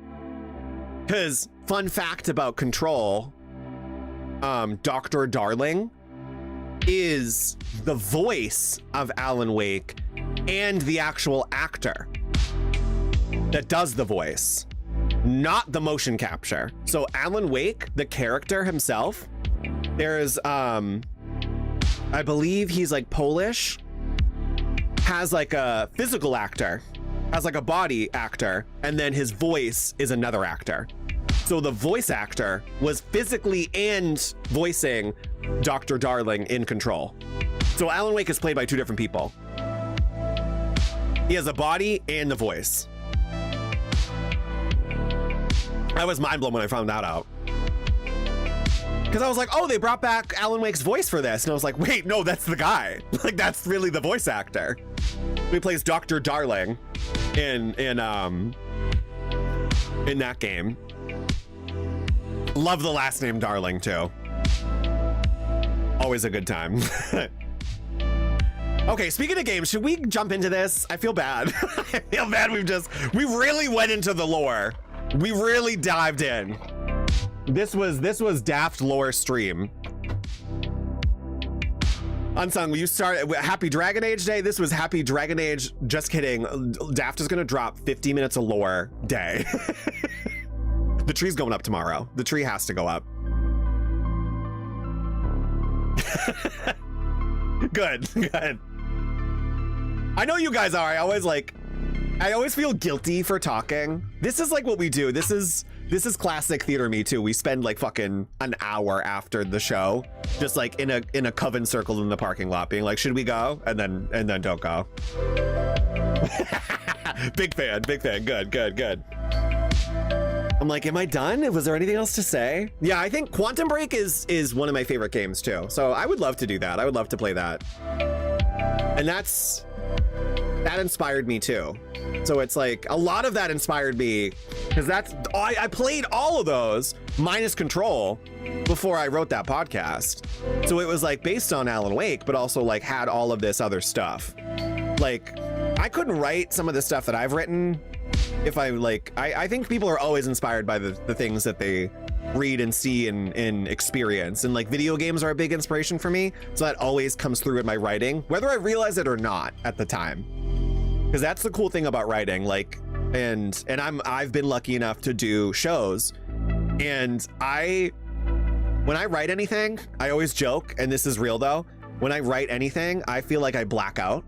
Because fun fact about Control, Dr. Darling is the voice of Alan Wake and the actual actor that does the voice, not the motion capture. So Alan Wake, the character himself, there's I believe he's like Polish, has like a physical actor, has like a body actor, and then his voice is another actor. So the voice actor was physically and voicing Dr. Darling in Control. So Alan Wake is played by two different people. He has a body and the voice. I was mind blown when I found that out. Because I was like, oh, they brought back Alan Wake's voice for this. And I was like, wait, no, that's the guy. Like, that's really the voice actor. He plays Dr. Darling in that game. Love the last name Darling too. Always a good time. Okay, speaking of games, should we jump into this? I feel bad. I feel bad we really went into the lore. We really dived in. This was Daft lore stream. Unsung, you start Happy Dragon Age Day. This was Happy Dragon Age. Just kidding. Daft is gonna drop 50 minutes of lore day. The tree's going up tomorrow. The tree has to go up. Good, good. I know you guys are. I always feel guilty for talking. This is like what we do. This is classic theater me too. We spend like fucking an hour after the show, just like in a coven circle in the parking lot, being like, should we go? And then don't go. Big fan. Good. I'm like, am I done? Was there anything else to say? Yeah, I think Quantum Break is one of my favorite games too. So I would love to do that. I would love to play that. And that inspired me too. So it's like a lot of that inspired me because I played all of those minus Control before I wrote that podcast. So it was like based on Alan Wake, but also like had all of this other stuff. Like I couldn't write some of the stuff that I've written if I think people are always inspired by the things that they read and see and experience, and like video games are a big inspiration for me, so that always comes through in my writing, whether I realize it or not at the time, because that's the cool thing about writing. Like and I've been lucky enough to do shows, and when I write anything, I always joke, and this is real though, when I write anything I feel like I black out,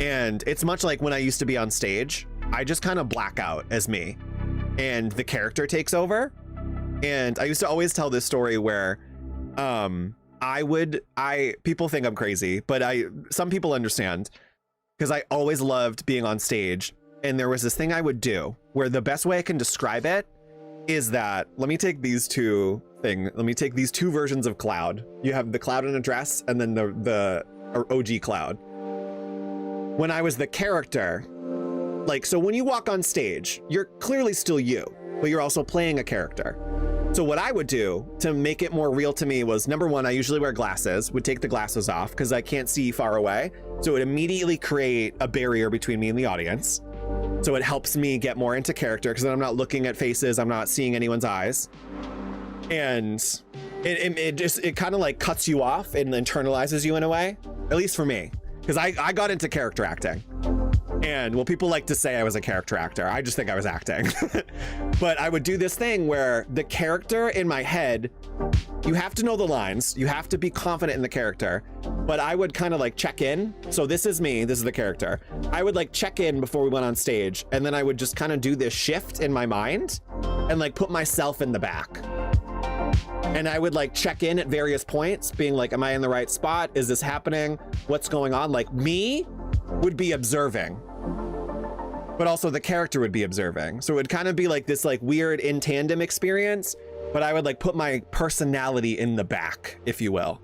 and it's much like when I used to be on stage. I just kind of black out as me and the character takes over. And I used to always tell this story where people think I'm crazy, but some people understand, because I always loved being on stage. And there was this thing I would do where the best way I can describe it is that, let me take these two versions of Cloud. You have the Cloud in a dress and then the OG Cloud. When I was the character, like, so when you walk on stage, you're clearly still you, but you're also playing a character. So what I would do to make it more real to me was, number one, I usually wear glasses, would take the glasses off because I can't see far away. So it would immediately create a barrier between me and the audience. So it helps me get more into character because then I'm not looking at faces, I'm not seeing anyone's eyes. And it kind of like cuts you off and internalizes you in a way, at least for me, because I got into character acting. And well, people like to say I was a character actor. I just think I was acting. But I would do this thing where the character in my head, you have to know the lines, you have to be confident in the character, but I would kind of like check in. So this is me, this is the character. I would like check in before we went on stage, and then I would just kind of do this shift in my mind and like put myself in the back. And I would like check in at various points, being like, am I in the right spot? Is this happening? What's going on? Like me would be observing, but also the character would be observing. So it would kind of be like this like weird in tandem experience, but I would like put my personality in the back, if you will.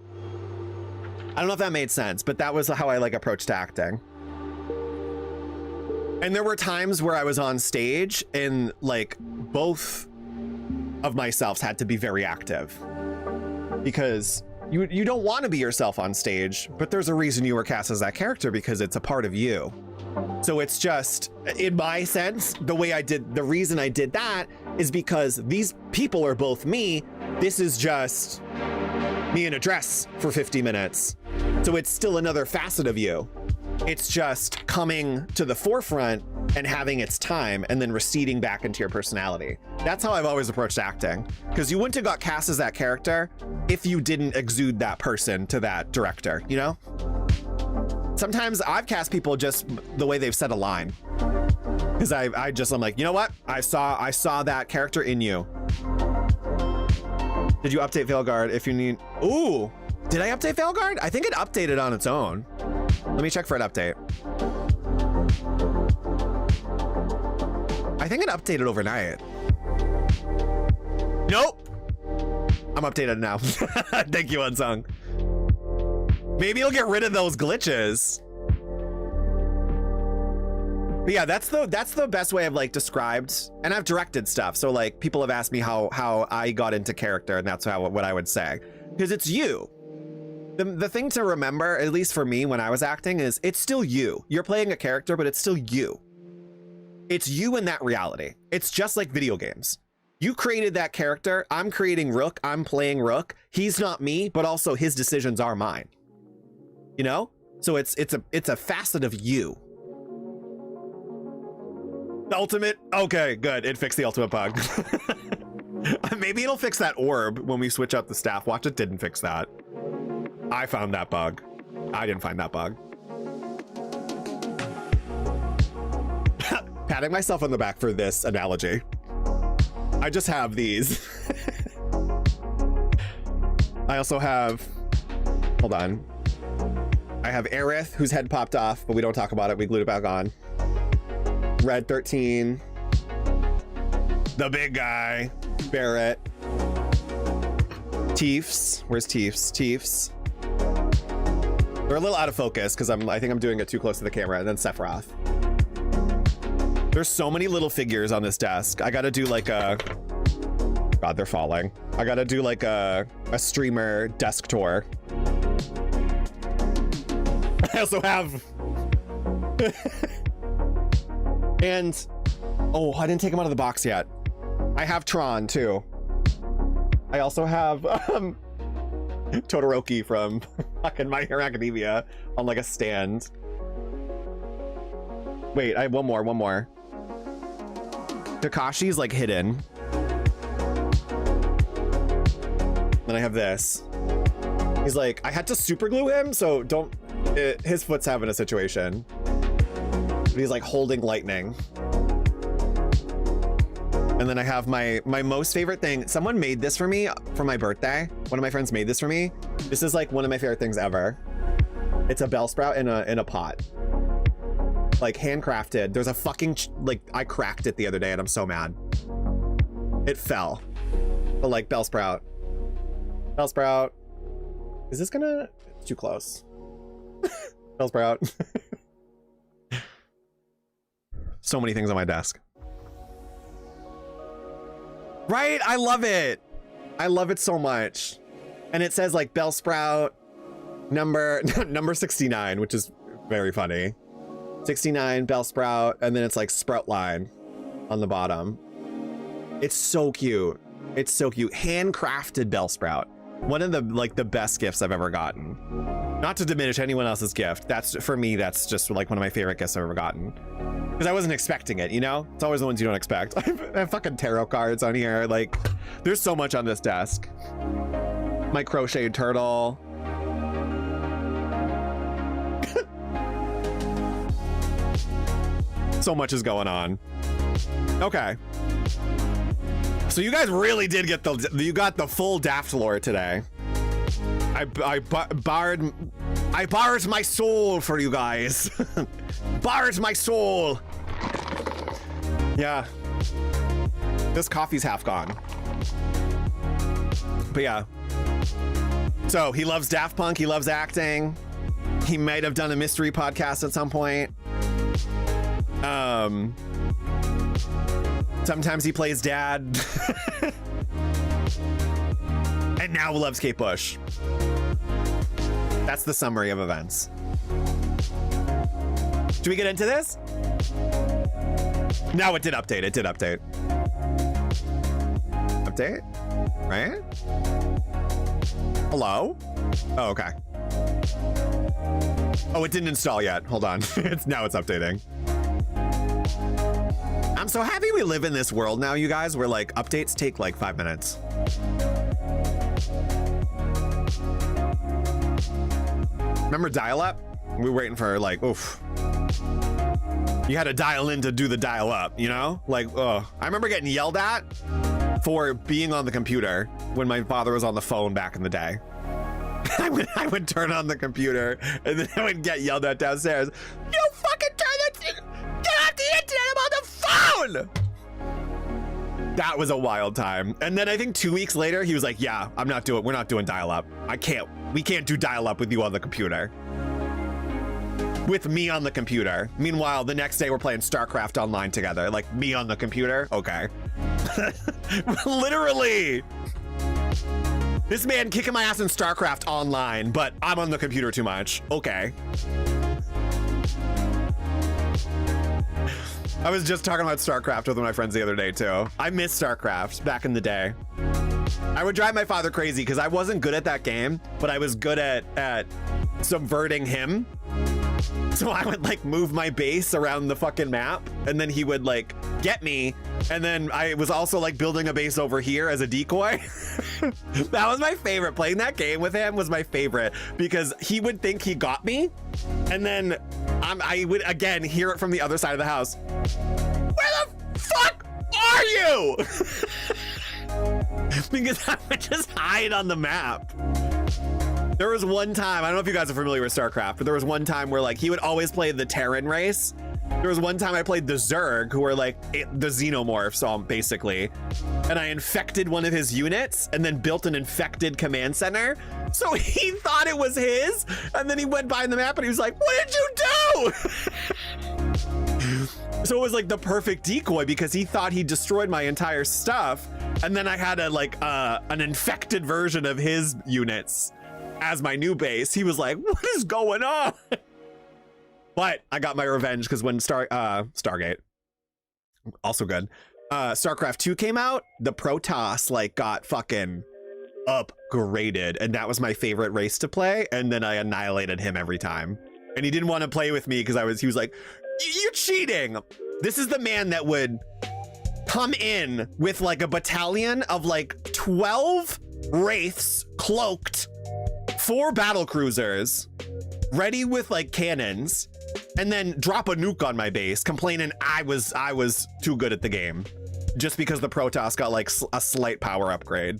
I don't know if that made sense, but that was how I like approached acting. And there were times where I was on stage and like both of myselves had to be very active, because you don't want to be yourself on stage, but there's a reason you were cast as that character, because it's a part of you. So it's just, in my sense, the reason I did that is because these people are both me. This is just me in a dress for 50 minutes. So it's still another facet of you. It's just coming to the forefront and having its time and then receding back into your personality. That's how I've always approached acting, because you wouldn't have got cast as that character if you didn't exude that person to that director, you know? Sometimes I've cast people just the way they've said a line, because I'm like, you know what? I saw that character in you. Did you update Veilguard if you need? Ooh, did I update Veilguard? I think it updated on its own. Let me check for an update. I think it updated overnight. Nope. I'm updated now. Thank you, Unsung. Maybe it'll get rid of those glitches. But yeah, that's the best way I've like described, and I've directed stuff. So like people have asked me how I got into character, and that's what I would say, because it's you. The thing to remember, at least for me when I was acting, is it's still you. You're playing a character, but it's still you. It's you in that reality. It's just like video games. You created that character. I'm creating Rook. I'm playing Rook. He's not me, but also his decisions are mine. You know? So it's a facet of you. The ultimate. Okay, good. It fixed the ultimate bug. Maybe it'll fix that orb when we switch out the staff watch. It didn't fix that. I found that bug. I didn't find that bug. patting myself on the back for this analogy. I just have these. I also have, hold on. I have Aerith, whose head popped off, but we don't talk about it. We glued it back on. Red 13. The big guy. Barrett. Teefs. Where's Teefs? Teefs. They're a little out of focus because I think I'm doing it too close to the camera. And then Sephiroth. There's so many little figures on this desk. I gotta do like a... God, they're falling. I gotta do like a streamer desk tour. I also have... and... Oh, I didn't take him out of the box yet. I have Tron, too. I also have Todoroki from fucking My Hero Academia on like a stand. Wait, I have one more. Kakashi's like hidden. Then I have this. He's like, I had to super glue him, so don't... his foot's having a situation. But he's like holding lightning. And then I have my most favorite thing. Someone made this for me for my birthday. One of my friends made this for me. This is like one of my favorite things ever. It's a Bellsprout in a pot. Like handcrafted. There's a fucking, like I cracked it the other day and I'm so mad. It fell. But like Bellsprout. Bellsprout. Is this gonna, it's too close. Bellsprout. So many things on my desk. Right? I love it. I love it so much. And it says like Bellsprout number 69, which is very funny. 69 Bellsprout, and then it's like Sproutline on the bottom. It's so cute. It's so cute. Handcrafted Bellsprout. One of the like the best gifts I've ever gotten. Not to diminish anyone else's gift. That's for me, that's just like one of my favorite gifts I've ever gotten. Because I wasn't expecting it, you know? It's always the ones you don't expect. I have fucking tarot cards on here. Like, there's so much on this desk. My crocheted turtle. So much is going on. Okay. So you guys really did get you got the full Daft lore today. I borrowed my soul for you guys. Borrowed my soul. Yeah. This coffee's half gone. But yeah. So he loves Daft Punk. He loves acting. He might have done a mystery podcast at some point. Sometimes he plays dad. And now loves Kate Bush. That's the summary of events. Should we get into this? No, it did update. It did update. Update? Right? Hello? Oh, okay. Oh, it didn't install yet. Hold on. Now it's updating. I'm so happy we live in this world now, you guys, where like updates take like 5 minutes. Remember dial-up? We were waiting for like, oof. You had to dial in to do the dial-up, you know? Like, I remember getting yelled at for being on the computer when my father was on the phone back in the day. I would turn on the computer and then I would get yelled at downstairs. You fucking turn the thing, get off the internet, I'm on the phone! That was a wild time. And then I think 2 weeks later, he was like, yeah, we're not doing dial-up. We can't do dial-up with you on the computer. With me on the computer. Meanwhile, the next day we're playing StarCraft online together. Like me on the computer, okay. Literally. This man kicking my ass in StarCraft online, but I'm on the computer too much. Okay. I was just talking about StarCraft with my friends the other day too. I miss StarCraft back in the day. I would drive my father crazy because I wasn't good at that game, but I was good at subverting him. So I would like move my base around the fucking map and then he would like get me. And then I was also like building a base over here as a decoy. That was my favorite. Playing that game with him was my favorite because he would think he got me. And then I would again hear it from the other side of the house. are you? Because I would just hide on the map. There was one time, I don't know if you guys are familiar with StarCraft, but there was one time where like he would always play the Terran race. There was one time I played the Zerg, who were like the xenomorphs, basically. And I infected one of his units and then built an infected command center. So he thought it was his. And then he went by the map and he was like, what did you do? So it was like the perfect decoy because he thought he destroyed my entire stuff. And then I had an infected version of his units as my new base. He was like, what is going on? But I got my revenge because when Stargate, also good, StarCraft 2 came out, the Protoss like got fucking upgraded, and that was my favorite race to play. And then I annihilated him every time, and he didn't want to play with me because he was like, you're cheating. This is the man that would come in with like a battalion of like 12 wraiths cloaked, 4 battle cruisers ready with like cannons, and then drop a nuke on my base, complaining I was too good at the game just because the Protoss got like a slight power upgrade.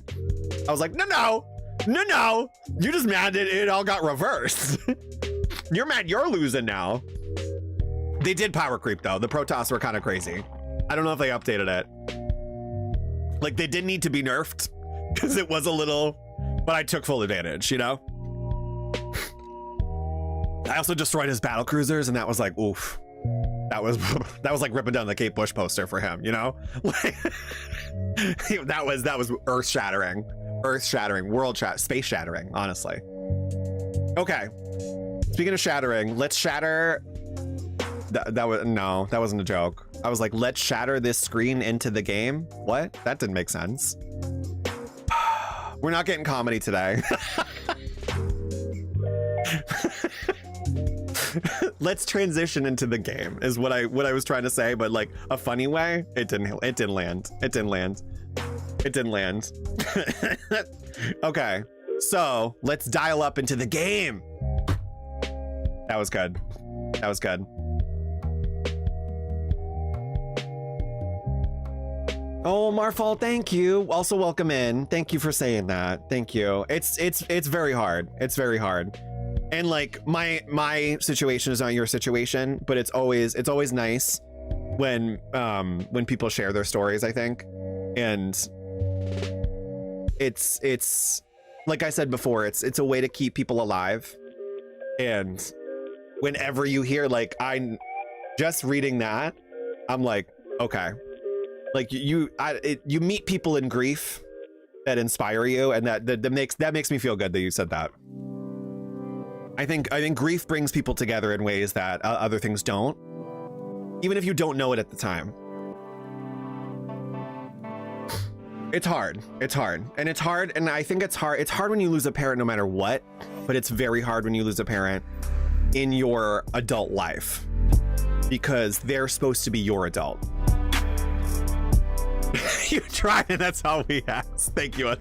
I was like, no, you're just mad that it all got reversed. You're mad you're losing now. They did power creep though. The Protoss were kind of crazy. I don't know if they updated it. Like they did need to be nerfed because it was a little, but I took full advantage, you know? I also destroyed his battle cruisers, and that was like, oof. That was like ripping down the Kate Bush poster for him, you know? Like, that was earth shattering, space shattering, honestly. Okay. Speaking of shattering, let's shatter. That wasn't a joke. I was like, let's shatter this screen into the game. What? That didn't make sense. We're not getting comedy today. Let's transition into the game is what I was trying to say, but like a funny way. It didn't land. Okay, so let's dial up into the game. That was good. Oh, Marfall, thank you. Also, welcome in. Thank you for saying that. Thank you. It's very hard. It's very hard. And like my situation is not your situation, but it's always nice when people share their stories, I think. And it's like I said before, it's a way to keep people alive. And whenever you hear like just reading that, I'm like, okay. Like you meet people in grief that inspire you, and that makes me feel good that you said that. I think grief brings people together in ways that other things don't, even if you don't know it at the time. It's hard, and I think it's hard when you lose a parent no matter what, but it's very hard when you lose a parent in your adult life because they're supposed to be your adult. You tried, and that's all we asked. Thank you.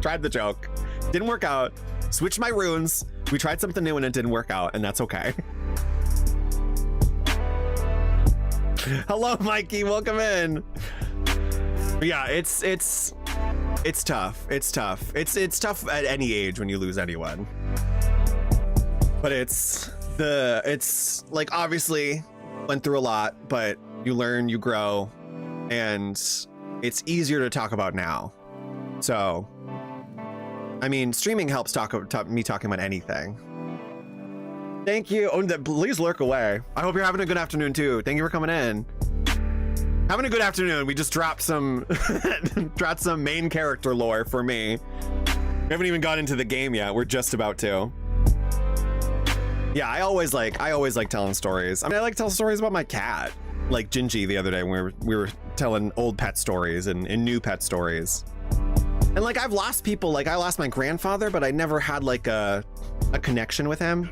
Tried the joke, didn't work out. Switched my runes. We tried something new and it didn't work out, and that's okay. Hello, Mikey. Welcome in. Yeah, it's tough. It's tough at any age when you lose anyone. But it's like obviously went through a lot, but you learn, you grow, and it's easier to talk about now. So, I mean, streaming helps me talking about anything. Thank you. Oh, please lurk away. I hope you're having a good afternoon too. Thank you for coming in. Having a good afternoon. We just dropped some main character lore for me. We haven't even got into the game yet. We're just about to. Yeah, I always like telling stories. I mean, I like telling stories about my cat. Like Gingy the other day when we were telling old pet stories and new pet stories. And like I've lost people, like I lost my grandfather, but I never had like a connection with him.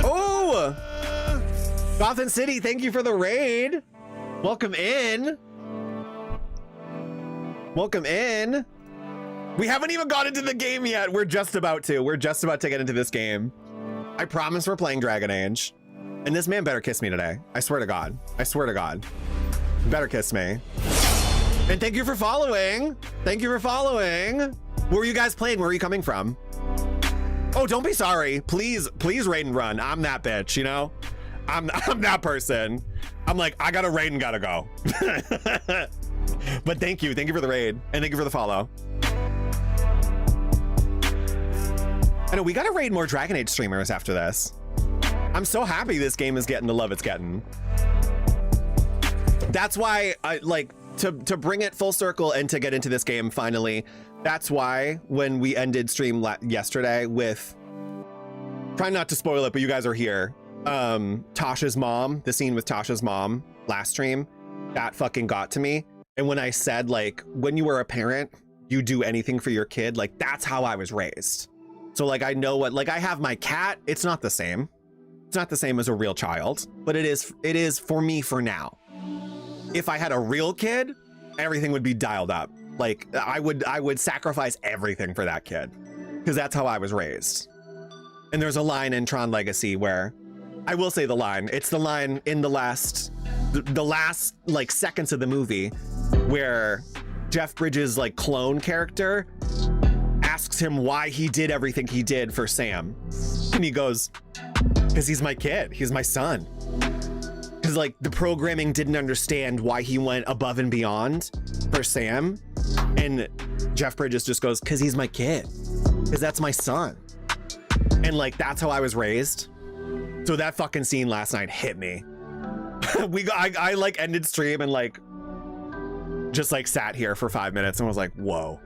Oh, Gotham City, thank you for the raid. Welcome in. We haven't even got into the game yet. We're just about to get into this game. I promise we're playing Dragon Age. And this man better kiss me today. I swear to God. Better kiss me. And thank you for following. Thank you for following. Where were you guys playing? Where are you coming from? Oh, don't be sorry. Please raid and run. I'm that bitch, you know? I'm that person. I'm like, I gotta raid and gotta go. But thank you for the raid, and thank you for the follow. I know we gotta raid more Dragon Age streamers after this. I'm so happy this game is getting the love it's getting. That's why I like to bring it full circle and to get into this game finally. That's why when we ended stream yesterday with, trying not to spoil it, but you guys are here. Tasha's mom, the scene with Tasha's mom last stream, that fucking got to me. And when I said, like, when you were a parent, you do anything for your kid, like, that's how I was raised. So like, I know what, like, I have my cat. It's not the same. It's not the same as a real child, but it is for me for now. If I had a real kid, everything would be dialed up. Like, I would sacrifice everything for that kid, because that's how I was raised. And there's a line in Tron Legacy where, I will say the line, it's the line in the last like seconds of the movie where Jeff Bridges' like clone character asks him why he did everything he did for Sam. And he goes, because he's my kid, he's my son. Because like the programming didn't understand why he went above and beyond for Sam. And Jeff Bridges just goes, because he's my kid, because that's my son. And like, that's how I was raised. So that fucking scene last night hit me. I like ended stream and like, just like sat here for 5 minutes and was like, whoa,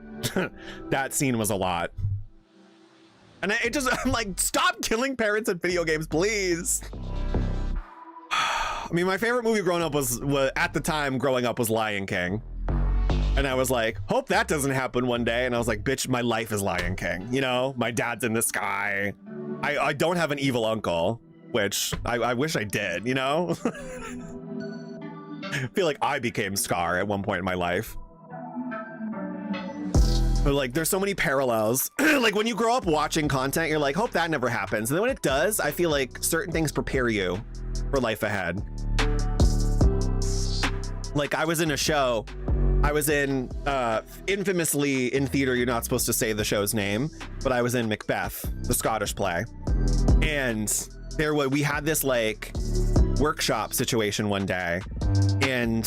that scene was a lot. And I'm like, stop killing parents in video games, please. I mean, my favorite movie growing up was at the time growing up was Lion King. And I was like, hope that doesn't happen one day. And I was like, bitch, my life is Lion King. You know, my dad's in the sky. I don't have an evil uncle, which I wish I did, you know? I feel like I became Scar at one point in my life. But like, there's so many parallels. Like when you grow up watching content, you're like, hope that never happens. And then when it does, I feel like certain things prepare you for life ahead. Like I was in a show, I was in, infamously in theater, you're not supposed to say the show's name, but I was in Macbeth, the Scottish play. And we had this like workshop situation one day, and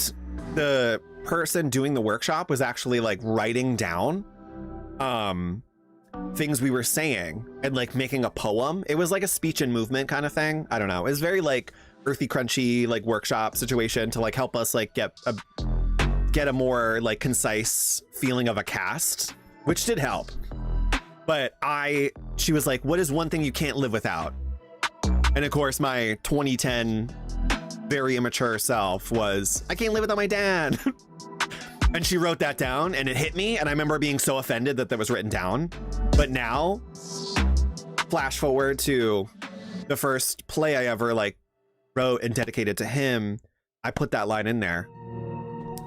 the person doing the workshop was actually like writing down things we were saying and like making a poem. It was like a speech and movement kind of thing. I don't know. It was very like earthy, crunchy, like workshop situation to like help us like get a more like concise feeling of a cast, which did help. But she was like, what is one thing you can't live without? And of course, my 2010 very immature self was, I can't live without my dad. And she wrote that down and it hit me. And I remember being so offended that was written down. But now, flash forward to the first play I ever like wrote and dedicated to him. I put that line in there.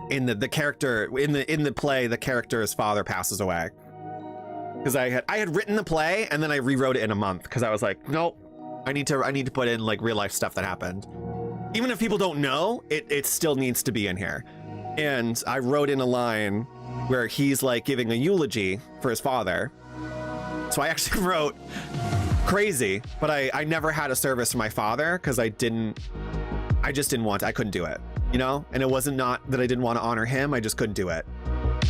In the character, in the play, the character's father passes away. Because I had written the play and then I rewrote it in a month because I was like, nope, I need to put in like real life stuff that happened. Even if people don't know, it still needs to be in here. And I wrote in a line where he's like giving a eulogy for his father. So I actually wrote, crazy, but I never had a service for my father because I just didn't want to, I couldn't do it, you know? And it wasn't not that I didn't want to honor him, I just couldn't do it.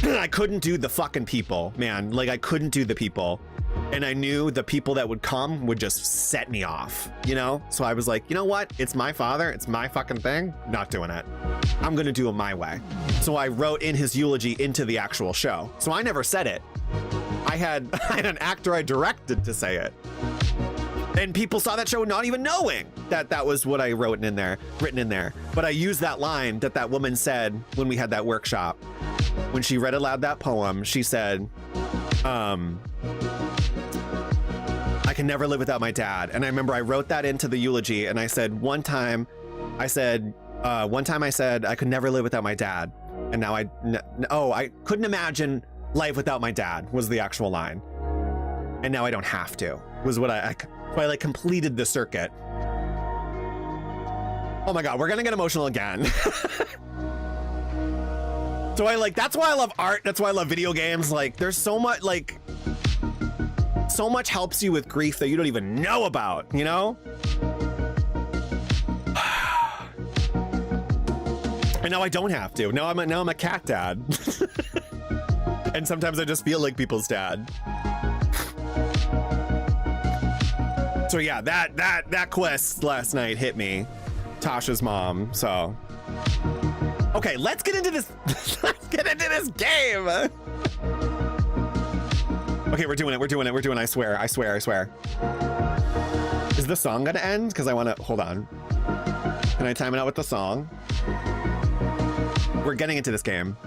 I couldn't do the fucking people, man. Like I couldn't do the people. And I knew the people that would come would just set me off, you know? So I was like, you know what? It's my father. It's my fucking thing. Not doing it. I'm going to do it my way. So I wrote in his eulogy into the actual show. So I never said it. I had an actor I directed to say it. And people saw that show not even knowing that was what I wrote in there, written in there. But I used that line that woman said when we had that workshop. When she read aloud that poem, she said, I can never live without my dad. And I remember I wrote that into the eulogy and I said, one time I said I could never live without my dad. And now I couldn't imagine life without my dad was the actual line. And now I don't have to, was what I like completed the circuit. Oh my God, we're gonna get emotional again. So that's why I love art. That's why I love video games. Like, there's so much, like, so much helps you with grief that you don't even know about, you know? And now I don't have to. Now I'm a cat dad. And sometimes I just feel like people's dad. So yeah, that quest last night hit me. Tasha's mom, so. Okay, let's get into this. Let's get into this game. Okay, we're doing it. I swear. Is the song gonna end? Because I want to, hold on. Can I time it out with the song? We're getting into this game.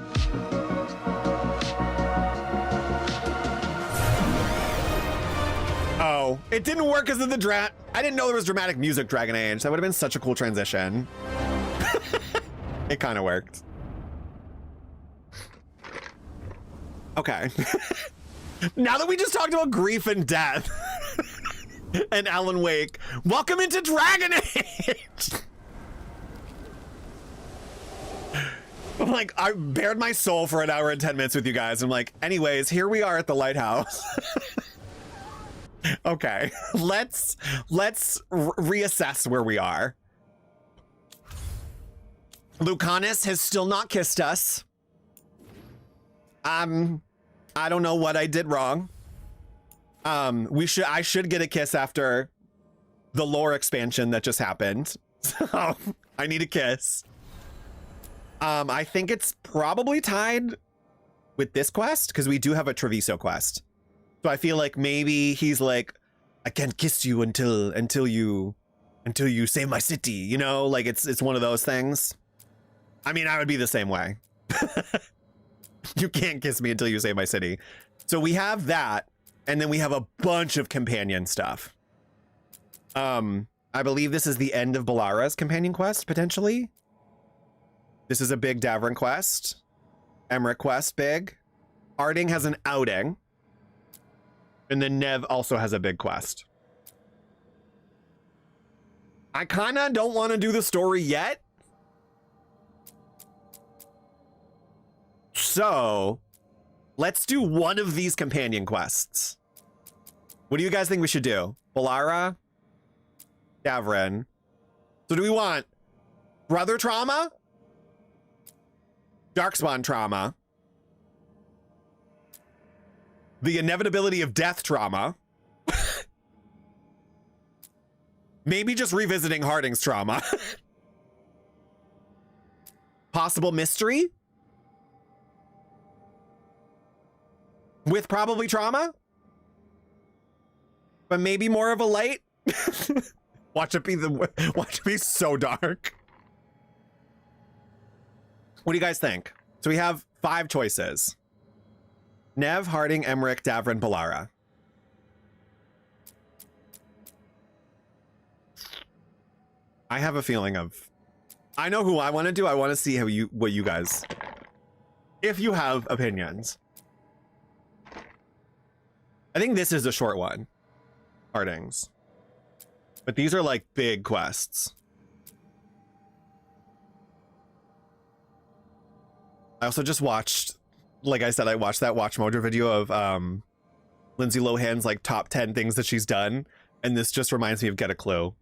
Oh, it didn't work because of the I didn't know there was dramatic music, Dragon Age. That would have been such a cool transition. It kind of worked. Okay. Now that we just talked about grief and death and Alan Wake, welcome into Dragon Age. I'm like, I bared my soul for an hour and 10 minutes with you guys. I'm like, anyways, here we are at the Lighthouse. Okay, let's reassess where we are. Lucanus has still not kissed us. I don't know what I did wrong. I should get a kiss after the lore expansion that just happened. So I need a kiss. I think it's probably tied with this quest because we do have a Treviso quest. So I feel like maybe he's like, I can't kiss you until you save my city, you know? Like it's one of those things. I mean, I would be the same way. You can't kiss me until you save my city. So we have that, and then we have a bunch of companion stuff. I believe this is the end of Balara's companion quest, potentially. This is a big Davrin quest. Emmrich quest, big. Arding has an outing. And then Neve also has a big quest. I kind of don't want to do the story yet. So let's do one of these companion quests. What do you guys think we should do? Balara? Davrin? So do we want brother trauma? Darkspawn trauma? The inevitability of death trauma? Maybe just revisiting Harding's trauma. Possible mystery? With probably trauma? But maybe more of a light? Watch it be so dark. What do you guys think? So we have 5 choices. Neve, Harding, Emmrich, Davrin, Balara. I have a feeling of, I know who I want to do. I want to see what you guys, if you have opinions. I think this is a short one, Harding's. But these are like big quests. I also just watched, like I said, I watched that Watch Mojo video of Lindsay Lohan's like top 10 things that she's done. And this just reminds me of Get a Clue.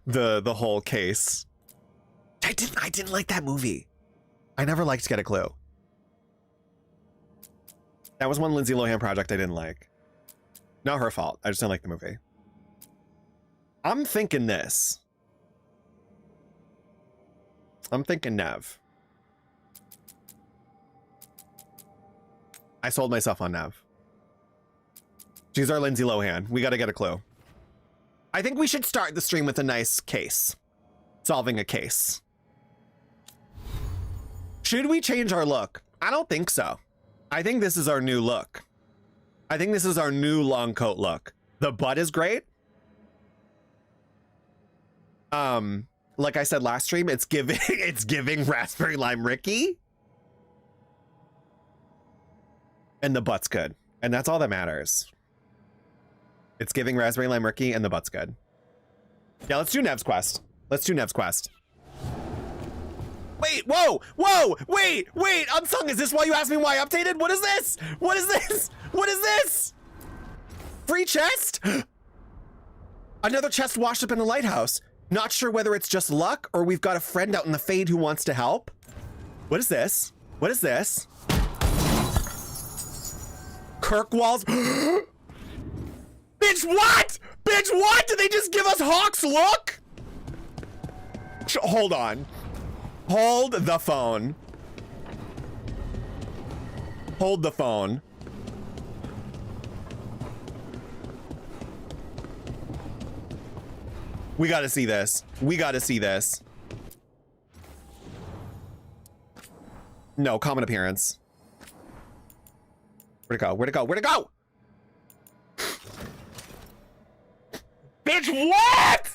the whole case. I didn't like that movie. I never liked Get a Clue. That was one Lindsay Lohan project I didn't like. Not her fault. I just didn't like the movie. I'm thinking this. I'm thinking Neve. I sold myself on Neve. She's our Lindsay Lohan. We got to Get a Clue. I think we should start the stream with a nice case. Solving a case. Should we change our look? I don't think so. I think this is our new look. I think this is our new long coat look. The butt is great. Like I said last stream, it's giving Raspberry Lime Ricky. And the butt's good. And that's all that matters. It's giving Raspberry Lime Ricky and the butt's good. Yeah, let's do Neve's quest. Let's do Neve's quest. Wait, whoa, whoa, wait, Unsung, is this why you asked me why I updated? What is this? What is this? What is this? Free chest? Another chest washed up in the lighthouse. Not sure whether it's just luck or we've got a friend out in the Fade who wants to help. What is this? What is this? Kirkwall's. Bitch, what? Bitch, what? Did they just give us Hawk's look? Hold on. Hold the phone. Hold the phone. We gotta see this. We gotta see this. No, common appearance. Where'd it go? Where'd it go? Where'd it go? Bitch, what?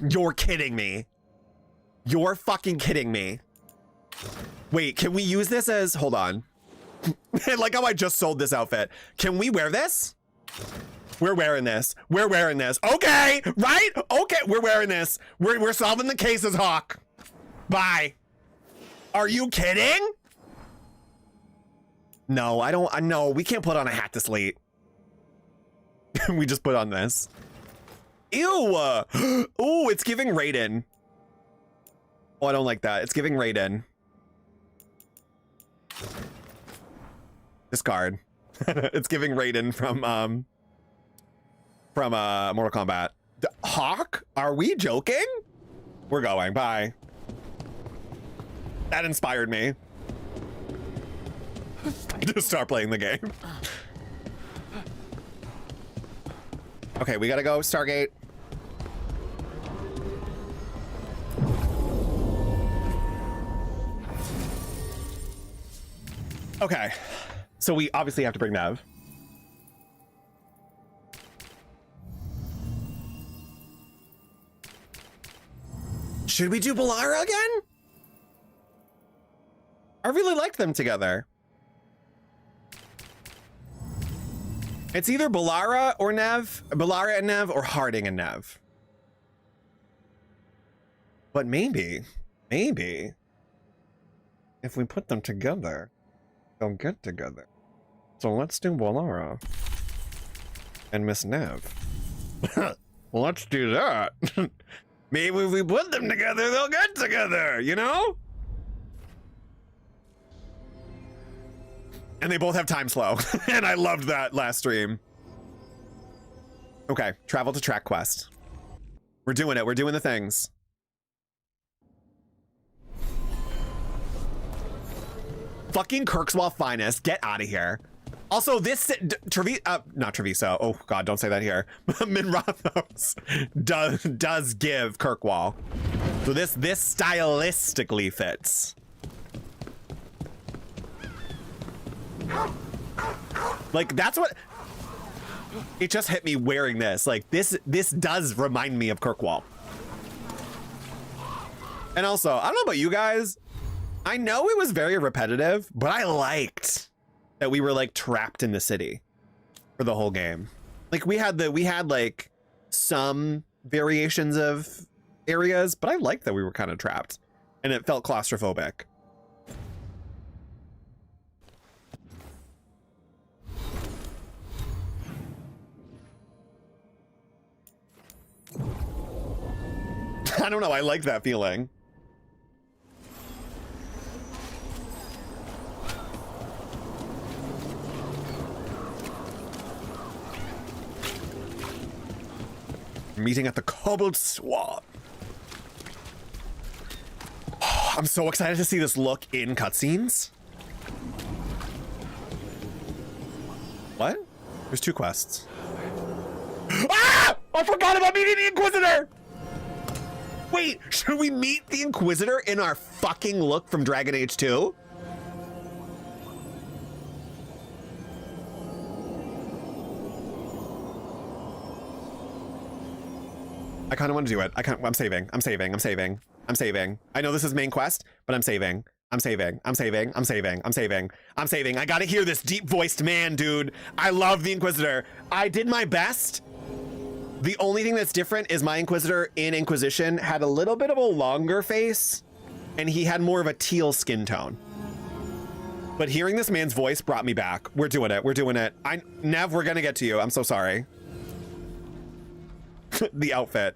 You're kidding me. You're fucking kidding me. Wait, can we use this as... Hold on. Like how I just sold this outfit. Can we wear this? We're wearing this. We're wearing this. Okay, right? Okay, we're wearing this. We're solving the cases, Hawk. Bye. Are you kidding? No, I don't. No, we can't put on a hat this late. We just put on this. Ew. Ooh, it's giving Raiden. Oh, I don't like that. It's giving Raiden. Discard. It's giving Raiden from Mortal Kombat. Hawk? Are we joking? We're going. Bye. That inspired me to start playing the game. Okay, we gotta go. Stargate. Okay. So we obviously have to bring Neve. Should we do Balara again? I really liked them together. It's either Balara or Neve, Balara and Neve, or Harding and Neve. But maybe, if we put them together, they'll get together. So let's do Balara and Miss Neve. Let's do that. Maybe if we put them together, they'll get together, you know? And they both have time slow. And I loved that last stream. Okay, travel to track quest. We're doing it. We're doing the things. Fucking Kirkswall finest. Get out of here. Also, this not Treviso. Oh God, don't say that here. Minrathos does give Kirkwall. So this stylistically fits. Like that's what it just hit me wearing this. Like this does remind me of Kirkwall. And also, I don't know about you guys. I know it was very repetitive, but I liked that we were like trapped in the city for the whole game. Like we had like some variations of areas, but I liked that we were kind of trapped and it felt claustrophobic. I don't know. I like that feeling. Meeting at the Cobbled Swamp. Oh, I'm so excited to see this look in cutscenes. What? There's 2 quests. Ah! I forgot about meeting the Inquisitor! Wait, should we meet the Inquisitor in our fucking look from Dragon Age 2? I kind of want to do it. I'm saving. I know this is main quest, but I'm saving. I gotta hear this deep-voiced man, dude. I love the Inquisitor. I did my best The only thing that's different is my Inquisitor in Inquisition had a little bit of a longer face and he had more of a teal skin tone. But hearing this man's voice brought me back. We're doing it. We're doing it. Nev, we're gonna get to you. I'm so sorry. The outfit.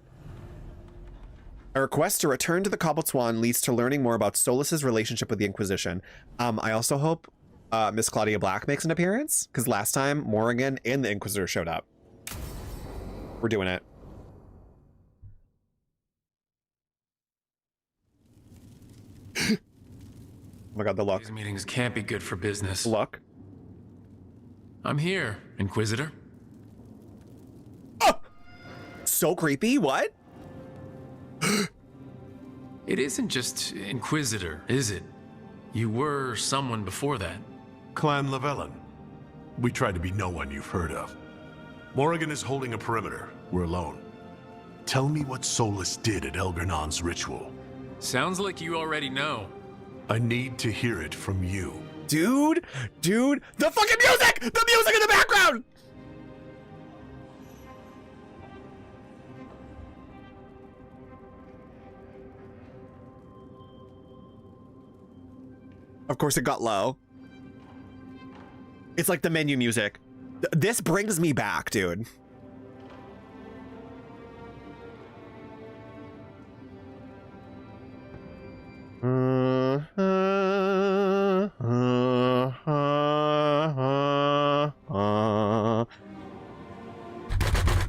A request to return to the Cobbled Swan leads to learning more about Solas's relationship with the Inquisition. I also hope Miss Claudia Black makes an appearance, because last time Morrigan and the Inquisitor showed up. We're doing it. Oh my god, the look. These meetings can't be good for business. Look. I'm here, Inquisitor. Oh! So creepy, what? It isn't just Inquisitor, is it? You were someone before that. Clan Llewellyn. We try to be no one you've heard of. Morrigan is holding a perimeter. We're alone. Tell me what Solas did at Elgernon's ritual. Sounds like you already know. I need to hear it from you. Dude, the fucking music! The music in the background! Of course it got low. It's like the menu music. This brings me back, dude.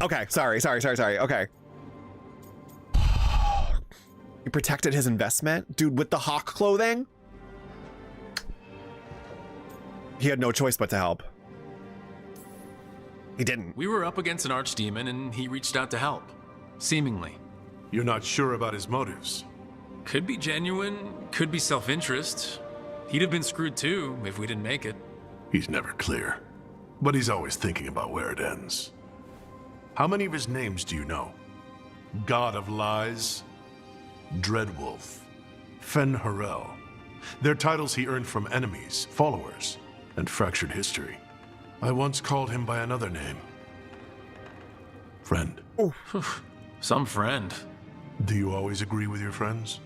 Okay, sorry. Okay. He protected his investment? Dude, with the hawk clothing? He had no choice but to help. He didn't. We were up against an archdemon and he reached out to help. Seemingly. You're not sure about his motives? Could be genuine, could be self-interest. He'd have been screwed too if we didn't make it. He's never clear. But he's always thinking about where it ends. How many of his names do you know? God of Lies, Dreadwolf, Fen-Harel. They're titles he earned from enemies, followers, and fractured history. I once called him by another name. Friend. Some friend. Do you always agree with your friends?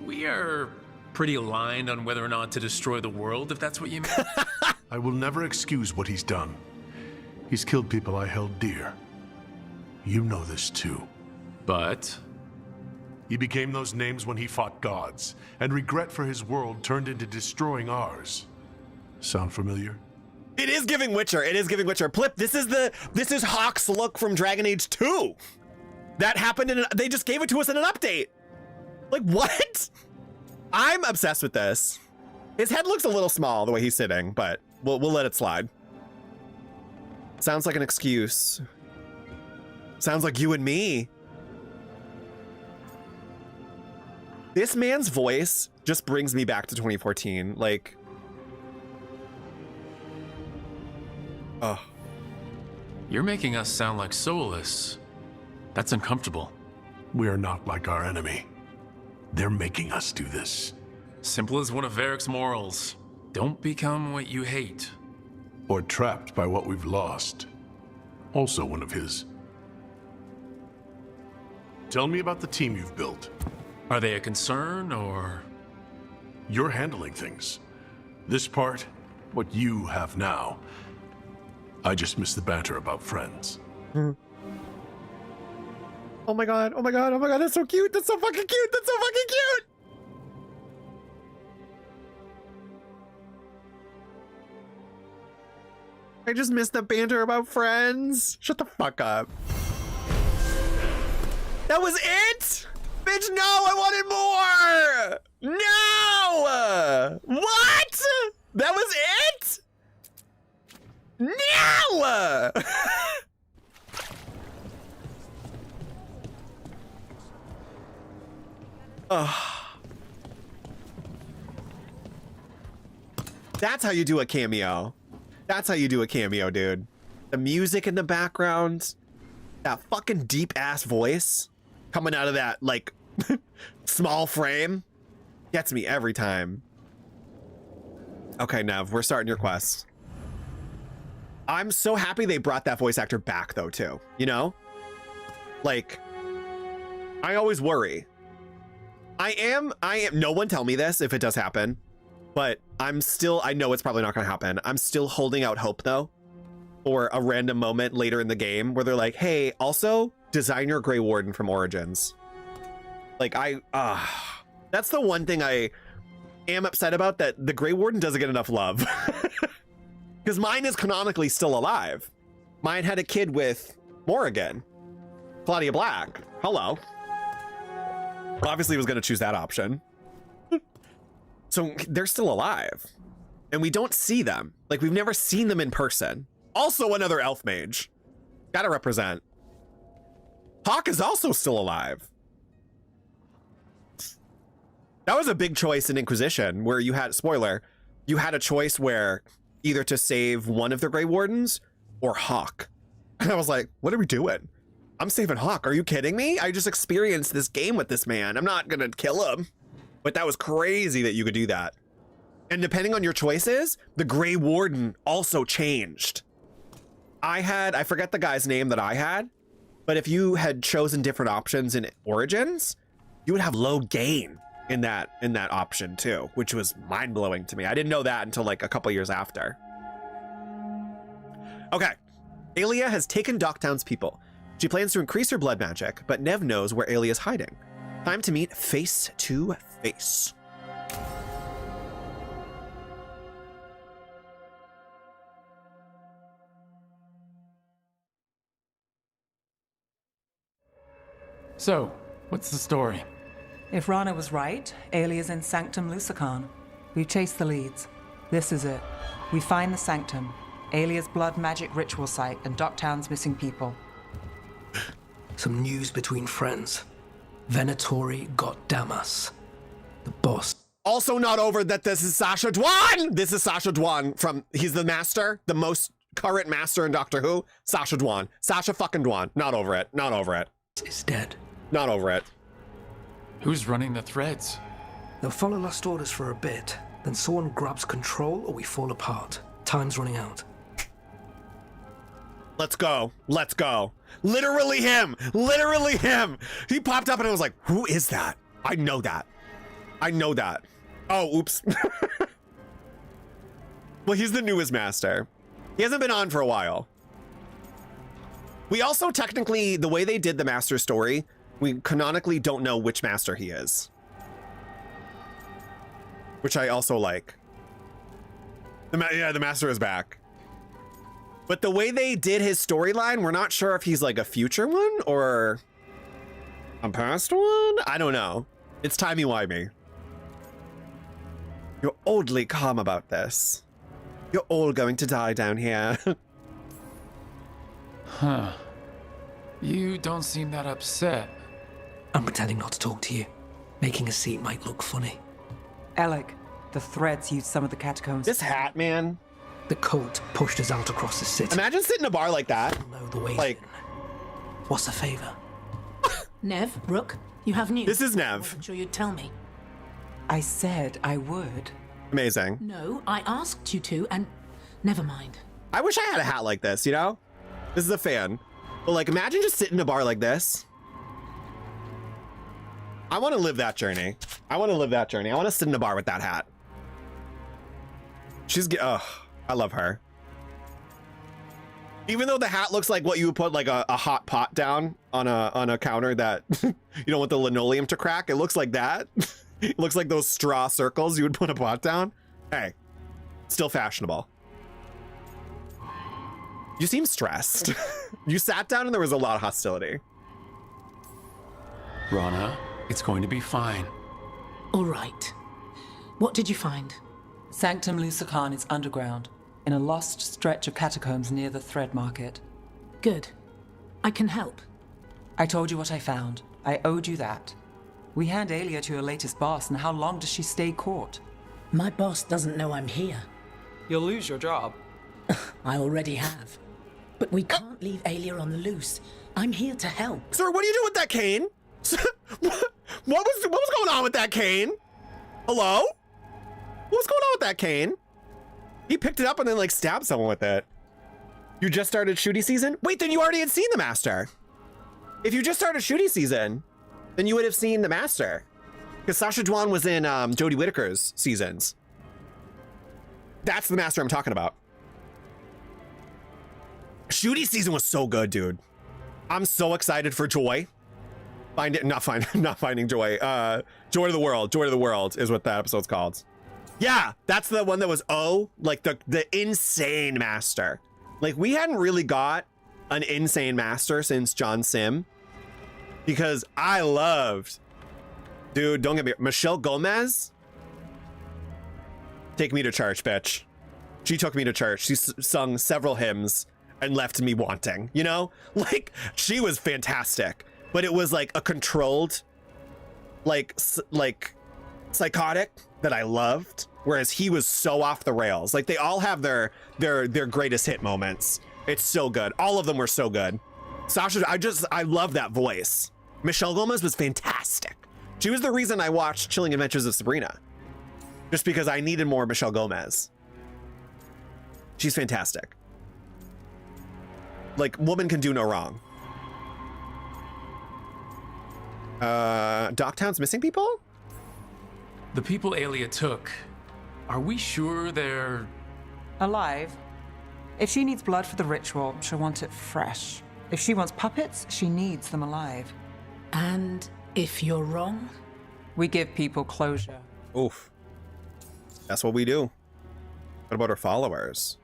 We are pretty aligned on whether or not to destroy the world, if that's what you mean. I will never excuse what he's done. He's killed people I held dear. You know this too. But? He became those names when he fought gods, and regret for his world turned into destroying ours. Sound familiar? It is giving Witcher. It is giving Witcher. Plip, this is Hawk's look from Dragon Age 2. That happened they just gave it to us in an update. Like, what? I'm obsessed with this. His head looks a little small the way he's sitting, but we'll let it slide. Sounds like an excuse. Sounds like you and me. This man's voice just brings me back to 2014. Like, oh. You're making us sound like Solas. That's uncomfortable. We are not like our enemy. They're making us do this. Simple as one of Varric's morals. Don't become what you hate. Or trapped by what we've lost. Also one of his. Tell me about the team you've built. Are they a concern, or? You're handling things. This part, what you have now. I just miss the banter about friends. Oh my god, oh my god, oh my god, that's so cute. That's so fucking cute. That's so fucking cute. I just missed the banter about friends. Shut the fuck up. That was it? Bitch, no, I wanted more. No. What? That was it? No. That's how you do a cameo. That's how you do a cameo, dude. The music in the background, that fucking deep ass voice coming out of that like small frame gets me every time. Okay, Nev, we're starting your quest. I'm so happy they brought that voice actor back though, too, you know? Like, I always worry. I am, no one tell me this if it does happen, but I know it's probably not going to happen. I'm still holding out hope though, for a random moment later in the game where they're like, hey, also design your Grey Warden from Origins. Like that's the one thing I am upset about, that the Grey Warden doesn't get enough love. Because mine is canonically still alive. Mine had a kid with Morrigan, Claudia Black. Hello. Obviously was going to choose that option. So they're still alive and we don't see them. Like, we've never seen them in person. Also another elf mage. Gotta represent. Hawk is also still alive. That was a big choice in Inquisition where you had, spoiler, you had a choice where either to save one of the Grey Wardens or Hawk. And I was like, what are we doing? I'm saving Hawk. Are you kidding me? I just experienced this game with this man. I'm not gonna kill him. But that was crazy that you could do that. And depending on your choices, the Grey Warden also changed. I forget the guy's name that I had, but if you had chosen different options in Origins, you would have low gain in that option too, which was mind-blowing to me. I didn't know that until like a couple years after. Okay, Aelia has taken Docktown's people. She plans to increase her blood magic, but Neve knows where Aelia's hiding. Time to meet face to face. So, what's the story? If Rana was right, Aelia's in Sanctum Lucican. We've chased the leads. This is it. We find the Sanctum, Aelia's blood magic ritual site, and Docktown's missing people. Some news between friends. Venatori got Damas. The boss. Also not over that this is Sasha Dwan! This is Sasha Dwan from, he's the master, the most current master in Doctor Who. Sasha Dwan. Sasha fucking Dwan. Not over it. Not over it. Is dead. Not over it. Who's running the threads? They'll follow last orders for a bit, then someone grabs control or we fall apart. Time's running out. Let's go. Let's go. Literally him. Literally him. He popped up and I was like, who is that? I know that. I know that. Oh, oops. Well, he's the newest master. He hasn't been on for a while. We also technically, the way they did the master story, we canonically don't know which master he is. Which I also like. Yeah, the master is back. But the way they did his storyline, we're not sure if he's like a future one or a past one. I don't know. It's timey-wimey. You're oddly calm about this. You're all going to die down here. Huh. You don't seem that upset. I'm pretending not to talk to you. Making a seat might look funny. Alec, the threads used some of the catacombs. This hat, man. The cult pushed us out across the city. Imagine sitting in a bar like that. Know the way Like, in. What's the favor? Nev, Rook, you have news. this is I Neve. wasn't sure you'd tell me. I said I would. Amazing. No, I asked you to, and never mind. I wish I had a hat like this, you know? This is a fan. But like, imagine just sitting in a bar like this. I want to live that journey. I want to live that journey. I want to sit in a bar with that hat. I love her. Even though the hat looks like what you would put like a hot pot down on a counter that you don't want the linoleum to crack. It looks like that. It looks like those straw circles you would put a pot down. Hey, still fashionable. You seem stressed. You sat down and there was a lot of hostility. Rana, it's going to be fine. All right. What did you find? Sanctum Lucican is underground, in a lost stretch of catacombs near the Thread Market. Good. I can help. I told you what I found. I owed you that. We hand Aelia to your latest boss, and how long does she stay caught? My boss doesn't know I'm here. You'll lose your job. I already have. But we can't leave Aelia on the loose. I'm here to help. Sir, what do you do with that cane? What was going on with that cane? Hello? What was going on with that cane? He picked it up and then like stabbed someone with it. You just started shooty season? Wait, then you already had seen the master. If you just started shooty season, then you would have seen the Master. Because Sasha Dwan was in Jodie Whittaker's seasons. That's the Master I'm talking about. Shooty season was so good, dude. I'm so excited for Joy. Not finding Joy. Joy to the World. Joy to the World is what that episode's called. Yeah, that's the one that was like the insane Master. Like, we hadn't really got an insane Master since John Sim. Because I loved, dude, don't get me, Michelle Gomez. Take me to church, bitch. She took me to church. She sung several hymns and left me wanting, you know? Like, she was fantastic, but it was like a controlled, like psychotic that I loved, whereas he was so off the rails. Like, they all have their greatest hit moments. It's so good. All of them were so good. Sasha, I love that voice. Michelle Gomez was fantastic. She was the reason I watched Chilling Adventures of Sabrina. Just because I needed more Michelle Gomez. She's fantastic. Like, woman can do no wrong. Docktown's missing people? The people Aelia took, are we sure they're... Alive. If she needs blood for the ritual, she'll want it fresh. If she wants puppets, she needs them alive. And if you're wrong? We give people closure. Oof. That's what we do. What about her followers?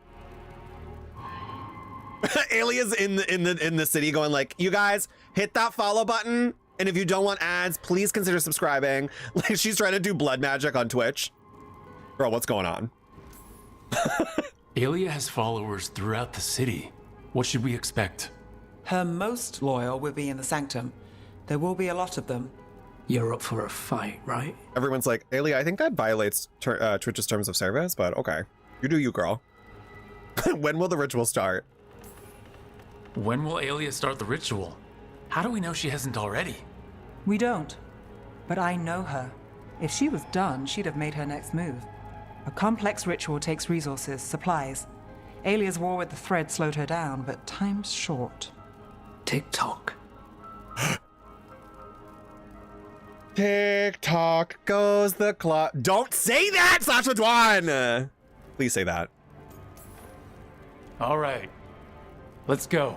Alia's in the city going like, you guys hit that follow button, and if you don't want ads, please consider subscribing. Like, she's trying to do blood magic on Twitch. Girl, what's going on? Aelia has followers throughout the city. What should we expect? Her most loyal will be in the Sanctum. There will be a lot of them. You're up for a fight, right? Everyone's like, Aelia, I think that violates Twitch's terms of service, but okay. You do you, girl. When will the ritual start? When will Aelia start the ritual? How do we know she hasn't already? We don't. But I know her. If she was done, she'd have made her next move. A complex ritual takes resources, supplies. Aelia's war with the thread slowed her down, but time's short. Tick-tock. Tick-tock goes the clock. Don't say that, Sasha Dwan! Please say that. All right, let's go.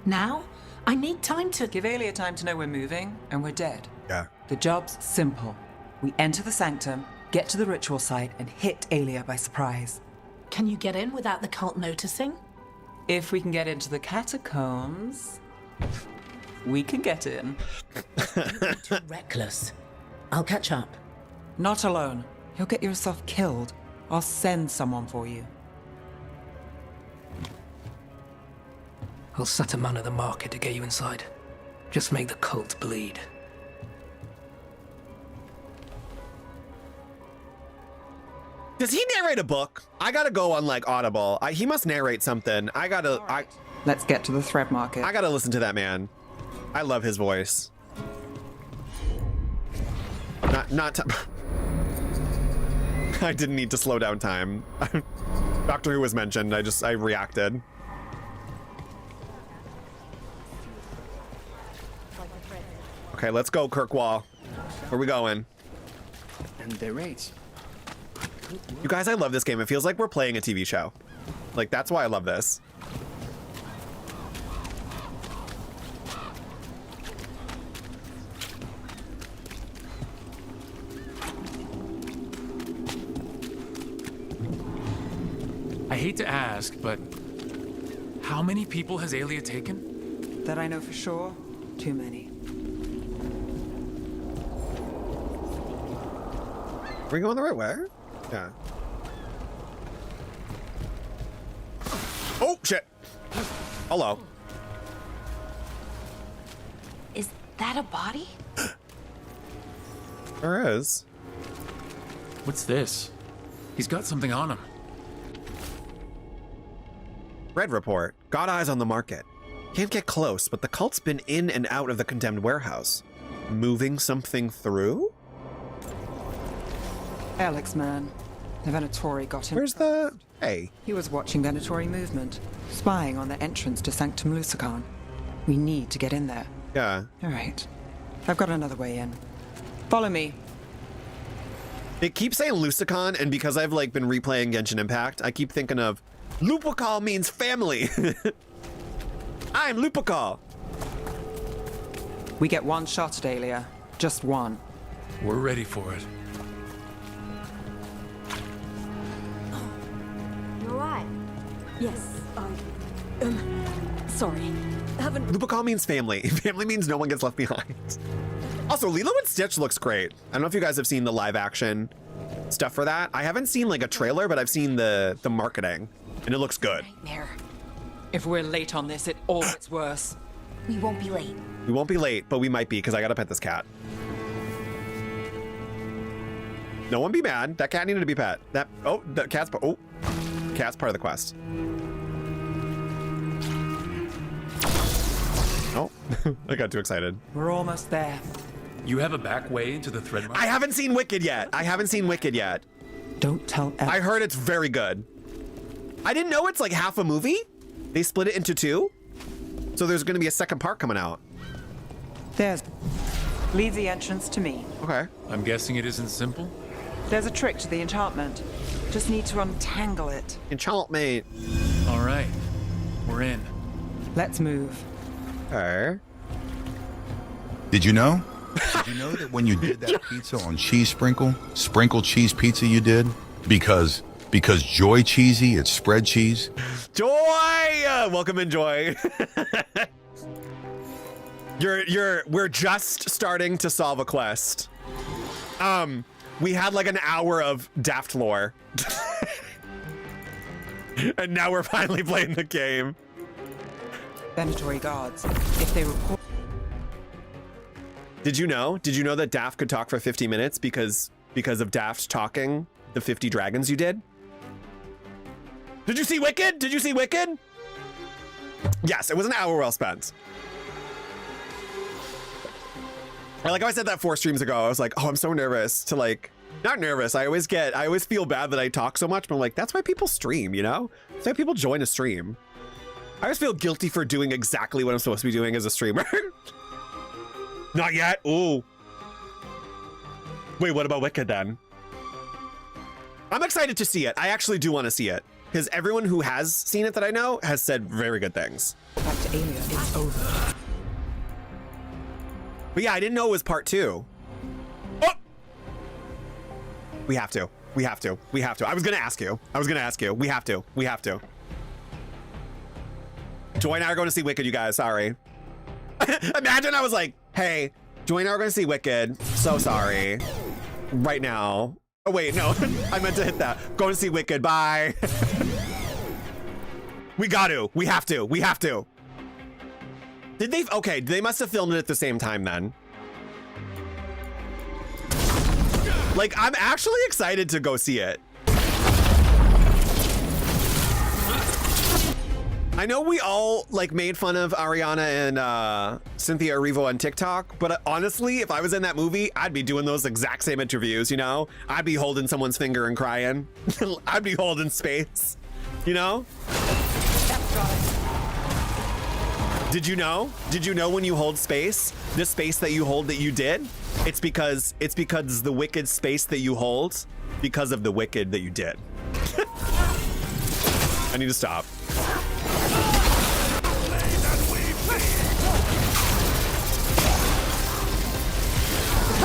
Now? I need time to... Give Aelia time to know we're moving, and we're dead. Yeah. The job's simple. We enter the Sanctum, get to the ritual site, and hit Aelia by surprise. Can you get in without the cult noticing? If we can get into the catacombs, we can get in. Too reckless. I'll catch up. Not alone. You'll get yourself killed. I'll send someone for you. I'll set a man at the market to get you inside. Just make the cult bleed. Does he narrate a book? I gotta go on like Audible. He must narrate something. Let's get to the thread market. I gotta listen to that man. I love his voice. I didn't need to slow down time. Doctor Who was mentioned. I reacted. Okay, let's go, Kirkwall. Where we going? And their rates. You guys, I love this game. It feels like we're playing a TV show. Like, that's why I love this. I hate to ask, but how many people has Aelia taken? That I know for sure, too many. Are we going the right way? Yeah. Oh, shit. Hello. Is that a body? There is. What's this? He's got something on him. Red report. Got eyes on the market. Can't get close, but the cult's been in and out of the condemned warehouse. Moving something through? Alex, man. The Venatori got him. Where's the... Hey. He was watching Venatori movement, spying on the entrance to Sanctum Lusican. We need to get in there. Yeah. All right. I've got another way in. Follow me. It keeps saying Lusicon, and because I've like been replaying Genshin Impact, I keep thinking of Lupakal means family. I'm Lupakal. We get one shot at Aelia. Just one. We're ready for it. You alright? Yes, sorry. Haven't... Lupakal means family. Family means no one gets left behind. Also, Lilo and Stitch looks great. I don't know if you guys have seen the live action stuff for that. I haven't seen like a trailer, but I've seen the marketing, and it looks good. Nightmare. If we're late on this, it all gets worse. We won't be late. We won't be late, but we might be because I gotta pet this cat. No one be mad. That cat needed to be pet. The cat's part of the quest. Oh, I got too excited. We're almost there. You have a back way into the thread market? I haven't seen Wicked yet. Don't tell I heard it's very good. I didn't know it's like half a movie. They split it into two. So there's gonna be a second part coming out. There's... Leave the entrance to me. Okay. I'm guessing it isn't simple? There's a trick to the enchantment. Just need to untangle it. Enchantment. All right. We're in. Let's move. Okay. Did you know? Did you know that when you did that pizza on cheese sprinkled cheese pizza you did? Because Joy Cheesy, it's spread cheese. Joy! Welcome in, Joy. We're just starting to solve a quest. We had like an hour of daft lore. And now we're finally playing the game. Mandatory guards. If they report... Did you know that Daft could talk for 50 minutes because of Daft talking the 50 dragons you did? Did you see Wicked? Yes, it was an hour well spent. Like I said that 4 streams ago, I was like, oh, I'm so nervous to like, not nervous. I always feel bad that I talk so much, but I'm like, that's why people stream, you know? That's why people join a stream. I always feel guilty for doing exactly what I'm supposed to be doing as a streamer. Not yet. Ooh. Wait, what about Wicked then? I'm excited to see it. I actually do want to see it because everyone who has seen it that I know has said very good things. Back to Aelia. It's over. But yeah, I didn't know it was part 2. Oh! We have to. I was going to ask you. We have to. Joy and I are going to see Wicked, you guys. Sorry. Imagine I was like, hey, Joy and I are going to see Wicked. So sorry. Right now. Oh, wait, no. I meant to hit that. Going to see Wicked. Bye. We have to. Did they? Okay, they must have filmed it at the same time then. Like, I'm actually excited to go see it. I know we all like made fun of Ariana and Cynthia Erivo on TikTok, but honestly, if I was in that movie, I'd be doing those exact same interviews, you know? I'd be holding someone's finger and crying. I'd be holding space, you know? Did you know when you hold space, the space that you hold that you did, it's because the wicked space that you hold because of the wicked that you did. I need to stop.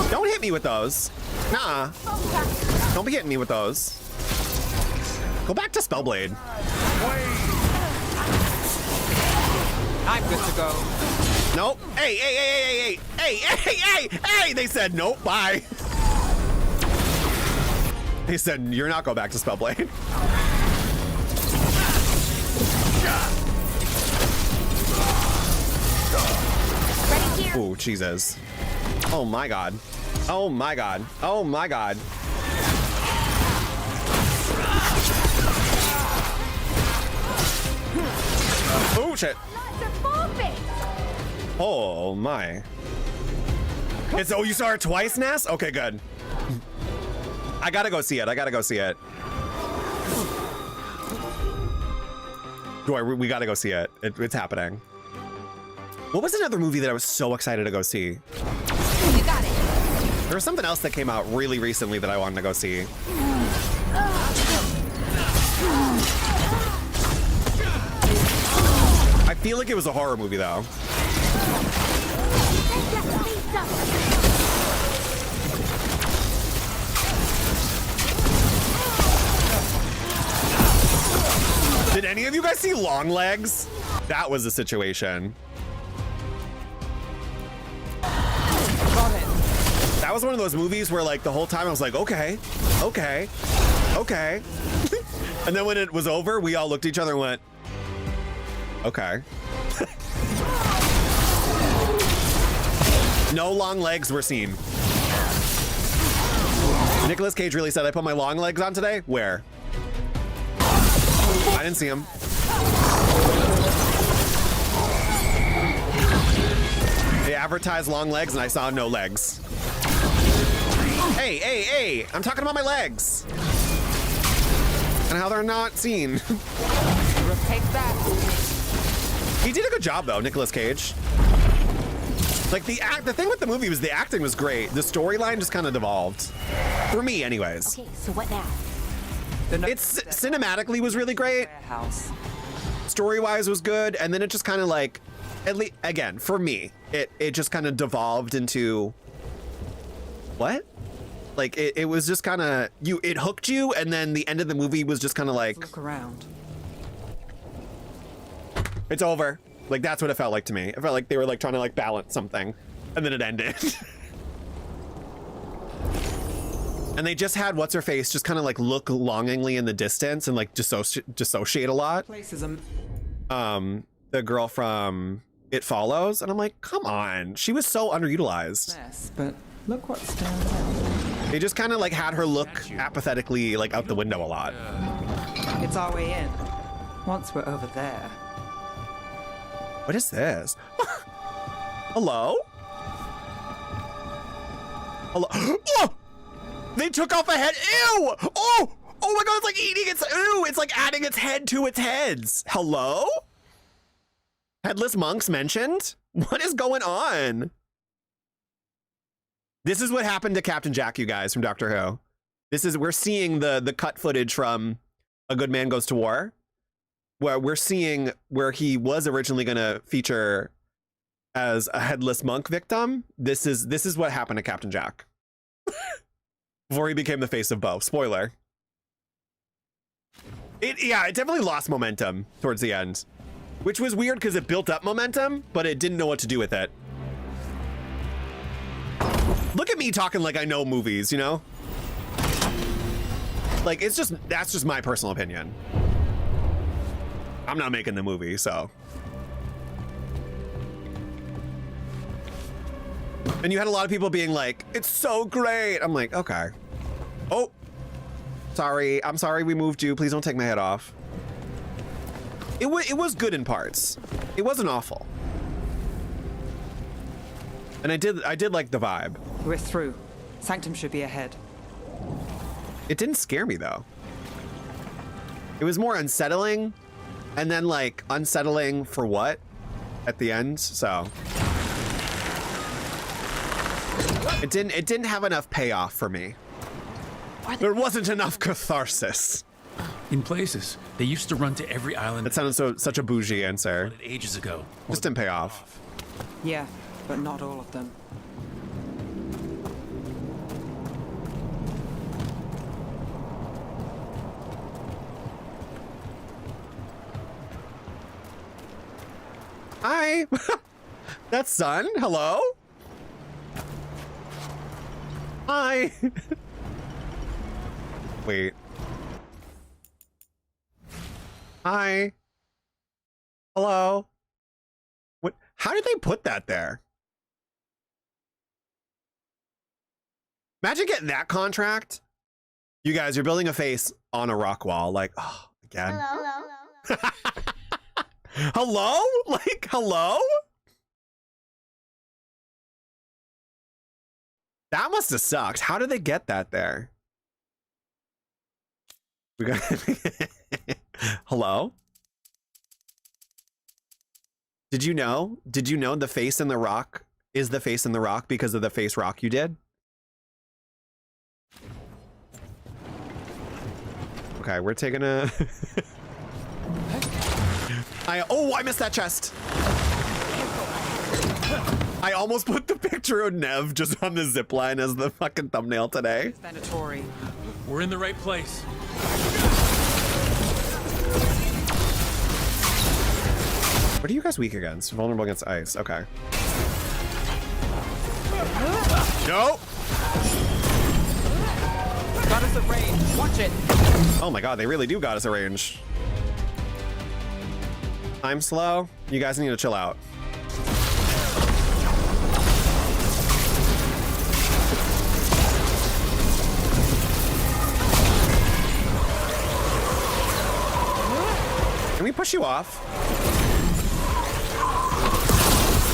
Don't hit me with those. Nah. Don't be hitting me with those. Go back to Spellblade. I'm good to go. Nope. Hey. They said nope, bye. They said you're not going back to Spellblade. Ready here. Ooh, Jesus. Oh my god. Oh my god. Oh my god. Oh shit. Oh my. It's, oh, you saw her twice, Ness? Okay, good. I gotta go see it. Joy, we gotta go see it. It's happening. What was another movie that I was so excited to go see? You got it. There was something else that came out really recently that I wanted to go see. I feel like it was a horror movie though. Did any of you guys see Long Legs? That was the situation. Got it. That was one of those movies where like the whole time I was like, okay. And then when it was over, we all looked at each other and went, okay. No long legs were seen. Nicolas Cage really said, I put my long legs on today? Where? I didn't see him. They advertised long legs and I saw no legs. Hey, I'm talking about my legs. And how they're not seen. Take that. He did a good job though, Nicolas Cage. Like the thing with the movie was the acting was great. The storyline just kind of devolved. For me anyways. Okay, so what now? It's cinematically was really great. House. Story-wise was good, and then it just kind of like, at least again for me, it just kind of devolved into what? Like it was just kind of it hooked you, and then the end of the movie was just kind of like Look around. it's over. Like that's what it felt like to me. It felt like they were like trying to like balance something, and then it ended. And they just had what's her face just kind of like look longingly in the distance and like dissociate a lot. Places The girl from It Follows, and I'm like, come on, she was so underutilized. mess, but look what stands out. They just kind of like had her look apathetically like out the window a lot. It's our way in. Once we're over there. What is this? Hello? Hello? Oh! They took off a head. Ew! Oh! Oh my god, it's like eating its. Ew! It's like adding its head to its heads. Hello? Headless monks mentioned? What is going on? This is what happened to Captain Jack, you guys, from Doctor Who. We're seeing the cut footage from A Good Man Goes to War, where we're seeing where he was originally going to feature as a headless monk victim. This is what happened to Captain Jack before he became the face of Bo. Spoiler. It definitely lost momentum towards the end, which was weird because it built up momentum, but it didn't know what to do with it. Look at me talking like I know movies, you know? Like, that's just my personal opinion. I'm not making the movie, so. And you had a lot of people being like, it's so great. I'm like, okay. Oh, sorry. I'm sorry we moved you. Please don't take my head off. It was good in parts. It wasn't awful. And I did like the vibe. We're through. Sanctum should be ahead. It didn't scare me though. It was more unsettling, and then like unsettling for what at the end, so. It didn't have enough payoff for me. There wasn't enough catharsis. In places, they used to run to every island. That sounded such a bougie answer. Ages ago. Just didn't pay off. Yeah, but not all of them. Hi. That's Sun. Hello. Hi. Wait. Hi. Hello. What? How did they put that there? Imagine getting that contract. You guys, you're building a face on a rock wall. Like, oh, again. Hello. Hello? Like, hello? That must have sucked. How did they get that there? We got hello? Did you know? Did you know the face in the rock is the face in the rock because of the face rock you did? Okay, we're taking a... I missed that chest. I almost put the picture of Neve just on the zipline as the fucking thumbnail today. Mandatory. We're in the right place. What are you guys weak against? Vulnerable against ice. Okay. No! Got us at range. Watch it. Oh my god, they really do got us at range. I'm slow. You guys need to chill out. Can we push you off?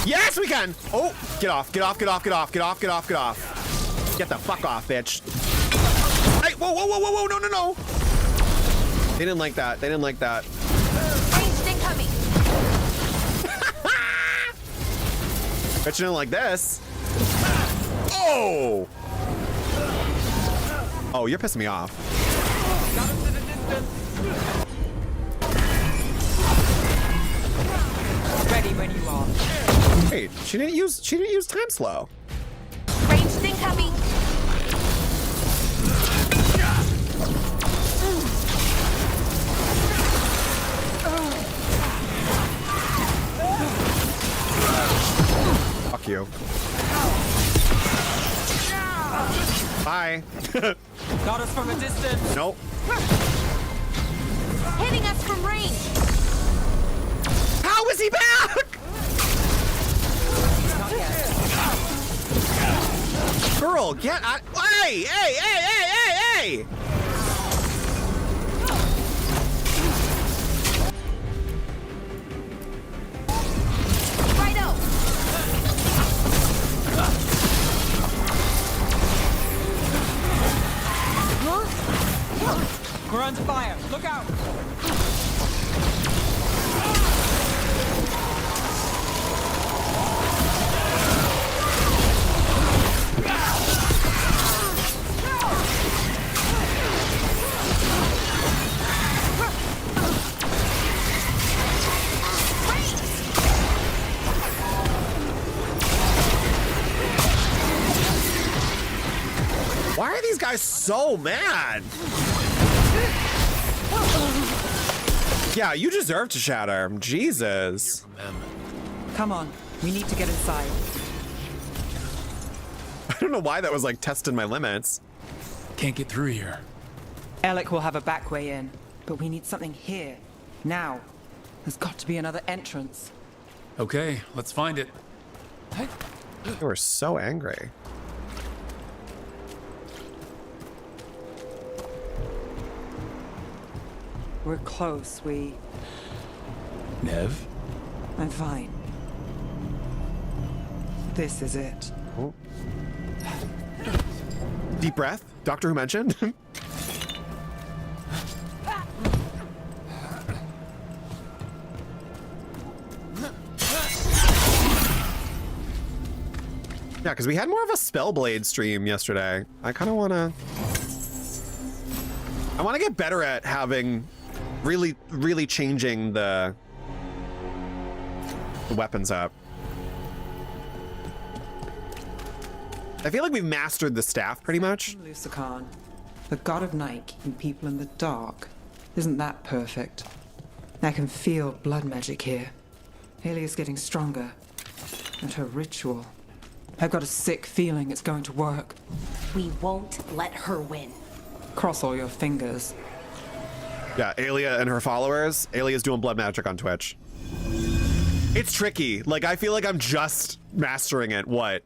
Yes, we can! Oh, get off, get off, get off, get off, get off, get off, get off. Get the fuck off, bitch. Hey, whoa, whoa, whoa, whoa, whoa, no, no, no. They didn't like that. They didn't like that. Ranged incoming. Bet you didn't like this. Oh! Oh, you're pissing me off. Got us at a distance. Ready when you are. Wait, she didn't use time slow. Ranged incoming. Fuck you. Bye. Got us from a distance. Nope. Hitting us from range. How is he back? Not yet. Girl, get out. Hey, hey, hey, hey, hey, hey! Righto. We're under fire. Look out. Why are these guys so mad? Yeah, you deserve to shatter. Jesus. Come on. We need to get inside. I don't know why that was like testing my limits. Can't get through here. Alec will have a back way in, but we need something here. Now. There's got to be another entrance. Okay, let's find it. You were so angry. We're close. Neve? I'm fine. This is it. Oh. Deep breath. Doctor Who mentioned. Yeah, because we had more of a Spellblade stream yesterday. I kind of want to get better at having really changing the weapons up. I feel like we've mastered the staff pretty much. Lucican, the god of night keeping people in the dark. Isn't that perfect? I can feel blood magic here. Alia's getting stronger. And her ritual. I've got a sick feeling it's going to work. We won't let her win. Cross all your fingers. Yeah, Alia and her followers. Alia's doing blood magic on Twitch. It's tricky. Like, I feel like I'm just mastering it. What?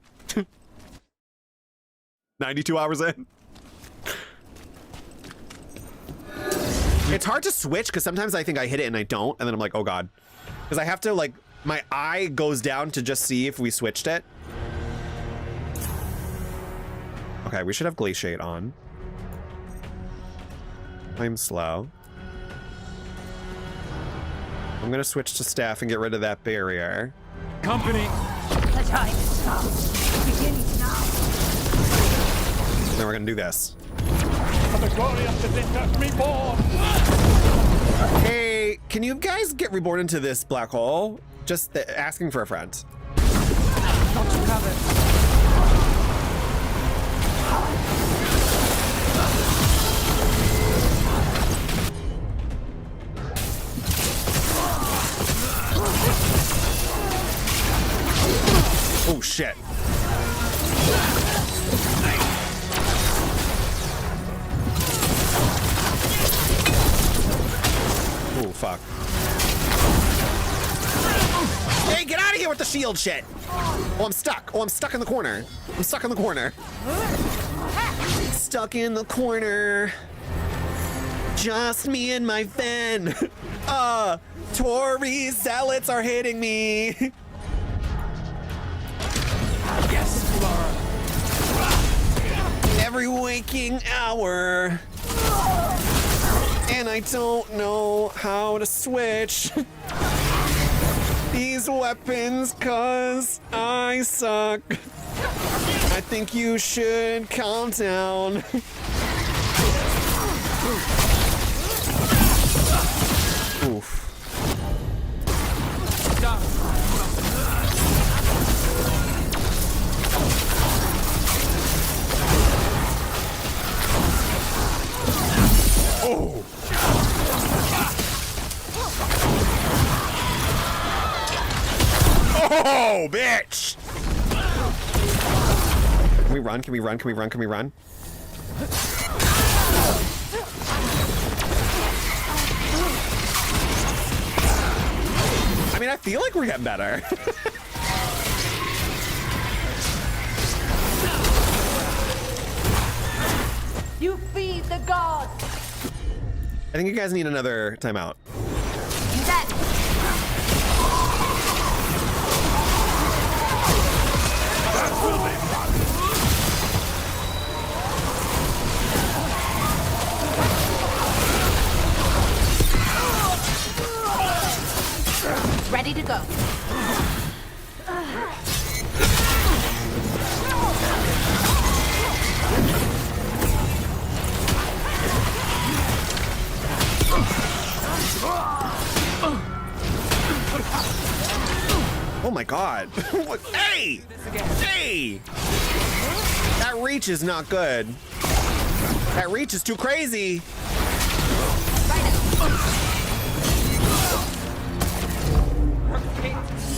92 hours in? It's hard to switch because sometimes I think I hit it and I don't. And then I'm like, oh God. Because I have to, like, my eye goes down to just see if we switched it. Okay, we should have Glaciate on. I'm slow. I'm gonna switch to staff and get rid of that barrier. Company. The time is come. Begins now. Then we're gonna do this. For the glory of the Victor reborn. Hey, can you guys get reborn into this black hole? Just asking for a friend. Got you covered. Oh shit. Oh fuck. Hey, get out of here with the shield shit. Oh, I'm stuck. Oh, I'm stuck in the corner. I'm stuck in the corner. Stuck in the corner. Just me and my Fen. Tory zealots are hitting me. Yes, Laura. Every waking hour. And I don't know how to switch these weapons 'cause I suck. I think you should calm down. Oof. Oh. Oh, bitch! Can we run? Can we run? Can we run? Can we run? I mean, I feel like we're getting better. You feed the gods. I think you guys need another timeout. That. Ready to go. Oh my god. Hey! Hey! That reach is not good. That reach is too crazy.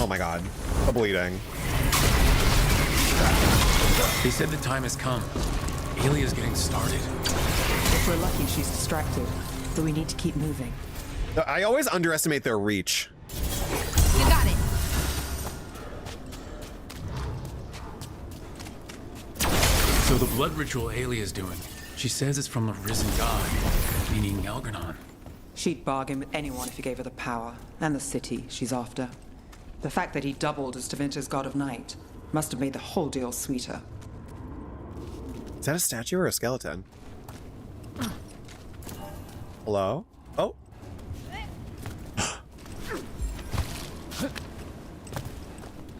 Oh my god. The bleeding. They said the time has come. Alia's getting started. If we're lucky, she's distracted. But we need to keep moving. I always underestimate their reach. You got it. So the blood ritual Alia's doing, she says it's from the risen god, meaning Algernon. She'd bargain with anyone if he gave her the power, and the city she's after. The fact that he doubled as Tevinter's god of night must have made the whole deal sweeter. Is that a statue or a skeleton? Hello? Oh.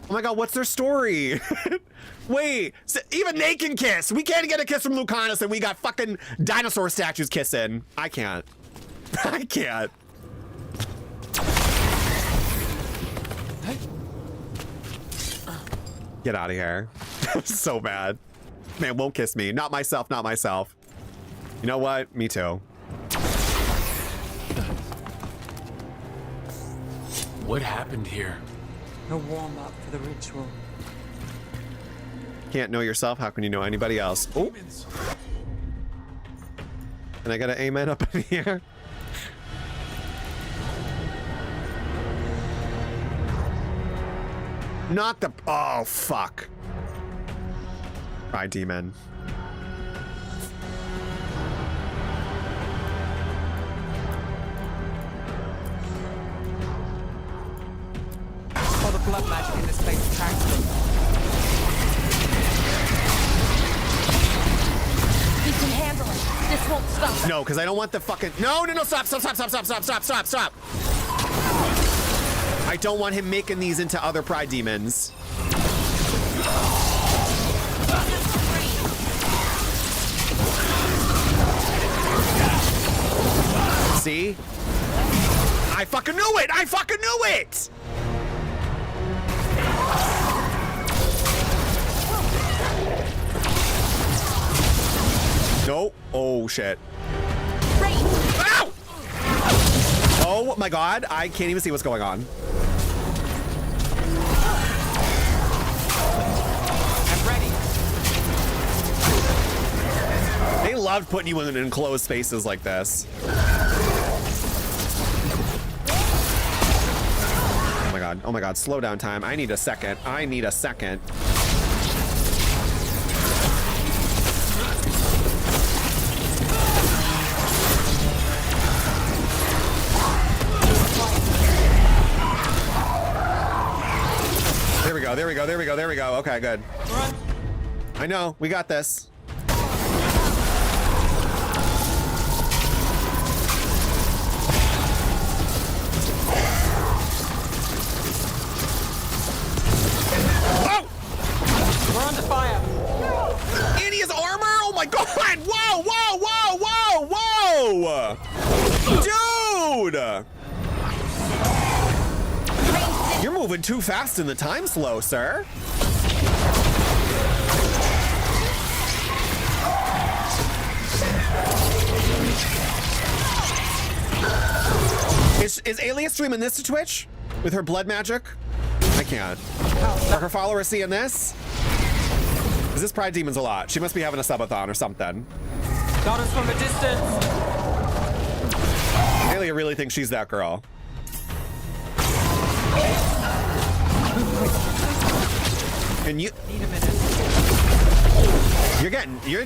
Oh my god, what's their story? Wait, so even they can kiss. We can't get a kiss from Lucanus and we got fucking dinosaur statues kissing. I can't. I can't. Get out of here. So bad. Man, won't kiss me. Not myself, not myself. You know what? Me too. What happened here? A warm-up for the ritual. Can't know yourself, how can you know anybody else? Oh. And I got an amen up in here. Not the... Oh, fuck. Cry demon. All the blood magic in this place attracts them. You can handle it. This won't stop. No, because I don't want the fucking... No, no, no, stop, stop, stop, stop, stop, stop, stop, stop, stop. I don't want him making these into other pride demons. See? I fucking knew it! I fucking knew it! No. Oh, shit. Ow! Oh my god, I can't even see what's going on. I'm ready. They loved putting you in enclosed spaces like this. Oh my god, slow down time. I need a second. I need a second. There we go, there we go, there we go, there we go. Okay, good. I know, we got this. my god! Whoa, whoa, whoa, whoa, whoa! Dude! You're moving too fast in the time slow, sir. Is Alias streaming this to Twitch? With her blood magic? I can't. Are her followers seeing this? Because this Pride Demon's a lot. She must be having a subathon or something. Got us from a distance. Alia really thinks she's that girl. And you need a minute.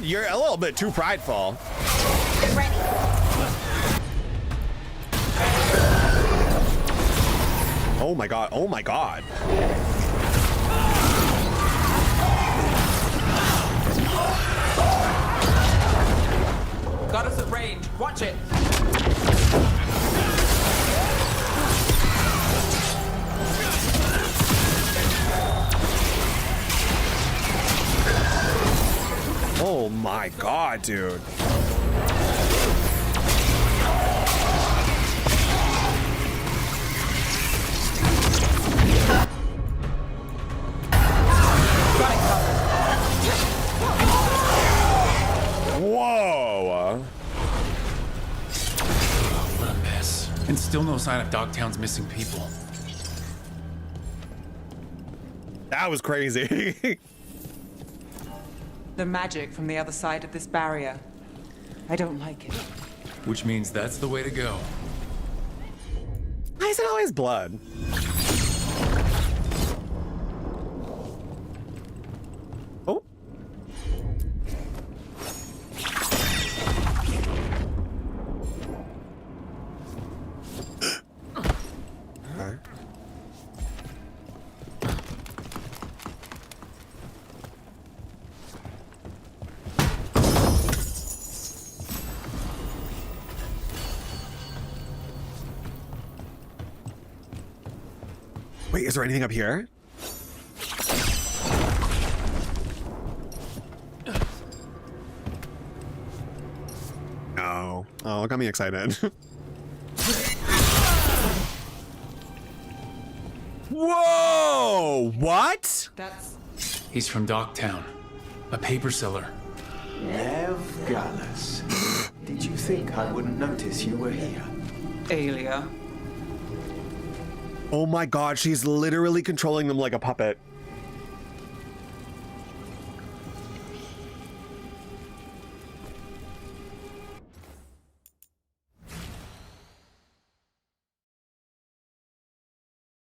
You're a little bit too prideful. Get ready. Oh my god, oh my god. Got us at range. Watch it. Oh my god, dude. Whoa! What a mess. And still no sign of Dogtown's missing people. That was crazy. The magic from the other side of this barrier. I don't like it. Which means that's the way to go. Why is it always blood? Oh. Okay. Wait, is there anything up here? No. Oh, it got me excited. Whoa! What? That's... He's from Dogtown, a paper seller. Neve Gallus. Did you think I wouldn't notice you were here? Alia. Oh my god, she's literally controlling them like a puppet.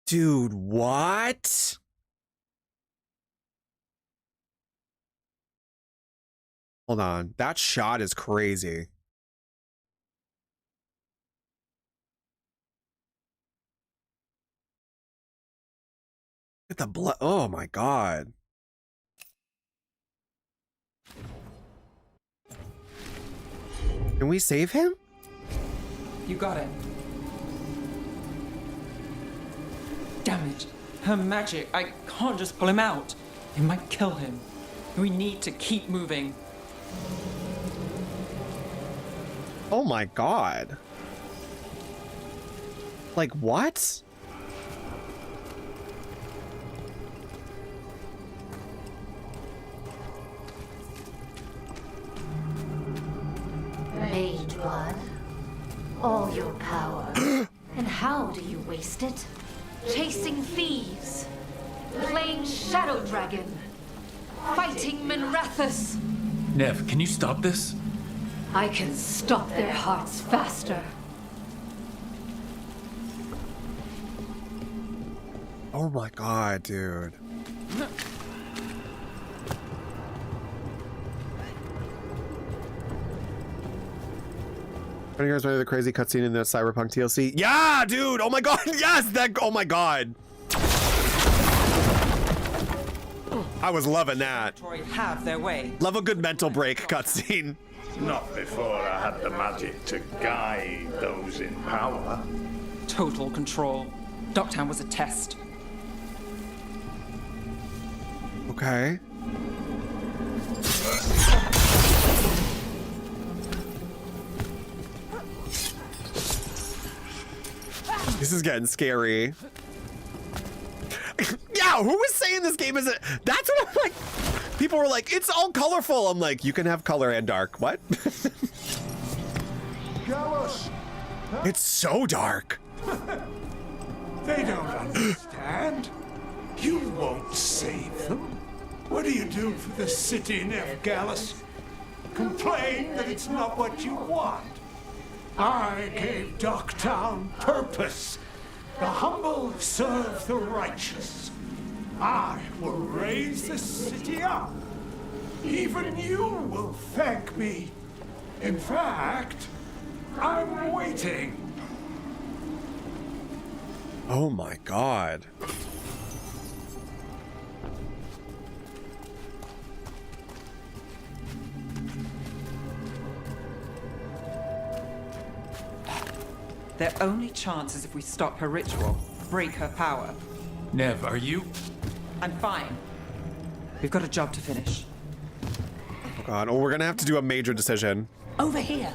Dude, what? Hold on, that shot is crazy. Look at the blood. Oh my god. Can we save him? You got it. Damn it. Her magic. I can't just pull him out. It might kill him. We need to keep moving. Oh my god. Like, what? Mage blood. All your power. And how do you waste it? Chasing thieves. Playing Shadow Dragon. Fighting Minrathus. Neve, can you stop this? I can stop their hearts faster. Oh my god, dude. Are you guys ready for the crazy cutscene in the Cyberpunk TLC? Yeah, dude! Oh my god, yes! Oh my god. I was loving that. Have their way. Love a good mental break cutscene. Not before I had the magic to guide those in power. Total control. Dogtown was a test. Okay. This is getting scary. Yeah, who was saying this game isn't? That's what I'm like. People were like, it's all colorful. I'm like, you can have color and dark. What? Gallus! It's so dark. They don't understand. You won't save them. What do you do for the city, Neve Gallus? Complain that it's not what you want. I gave Dogtown purpose. The humble serve the righteous. I will raise the city up. Even you will thank me. In fact, I'm waiting. Oh my god. Their only chance is if we stop her ritual, break her power. Neve, are you? I'm fine. We've got a job to finish. Oh god. Oh, we're gonna have to do a major decision. Over here.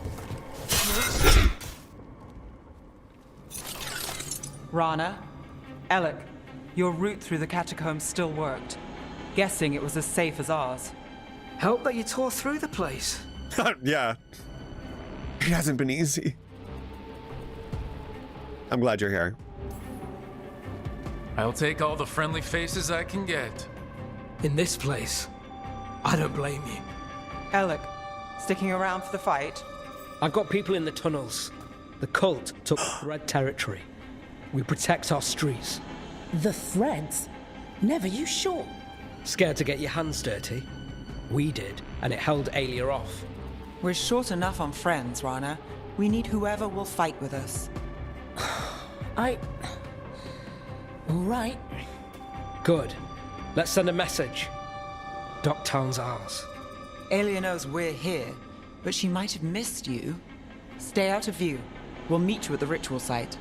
Rana, Alec, your route through the catacombs still worked. Guessing it was as safe as ours. Help that you tore through the place. Yeah. It hasn't been easy. I'm glad you're here. I'll take all the friendly faces I can get. In this place, I don't blame you. Alec, sticking around for the fight? I've got people in the tunnels. The cult took Thread territory. We protect our streets. The Threads? Neve, are you sure? Scared to get your hands dirty? We did, and it held Alia off. We're short enough on friends, Rana. We need whoever will fight with us. All right. Good. Let's send a message. Dogtown's ours. Alia knows we're here, but she might have missed you. Stay out of view. We'll meet you at the ritual site.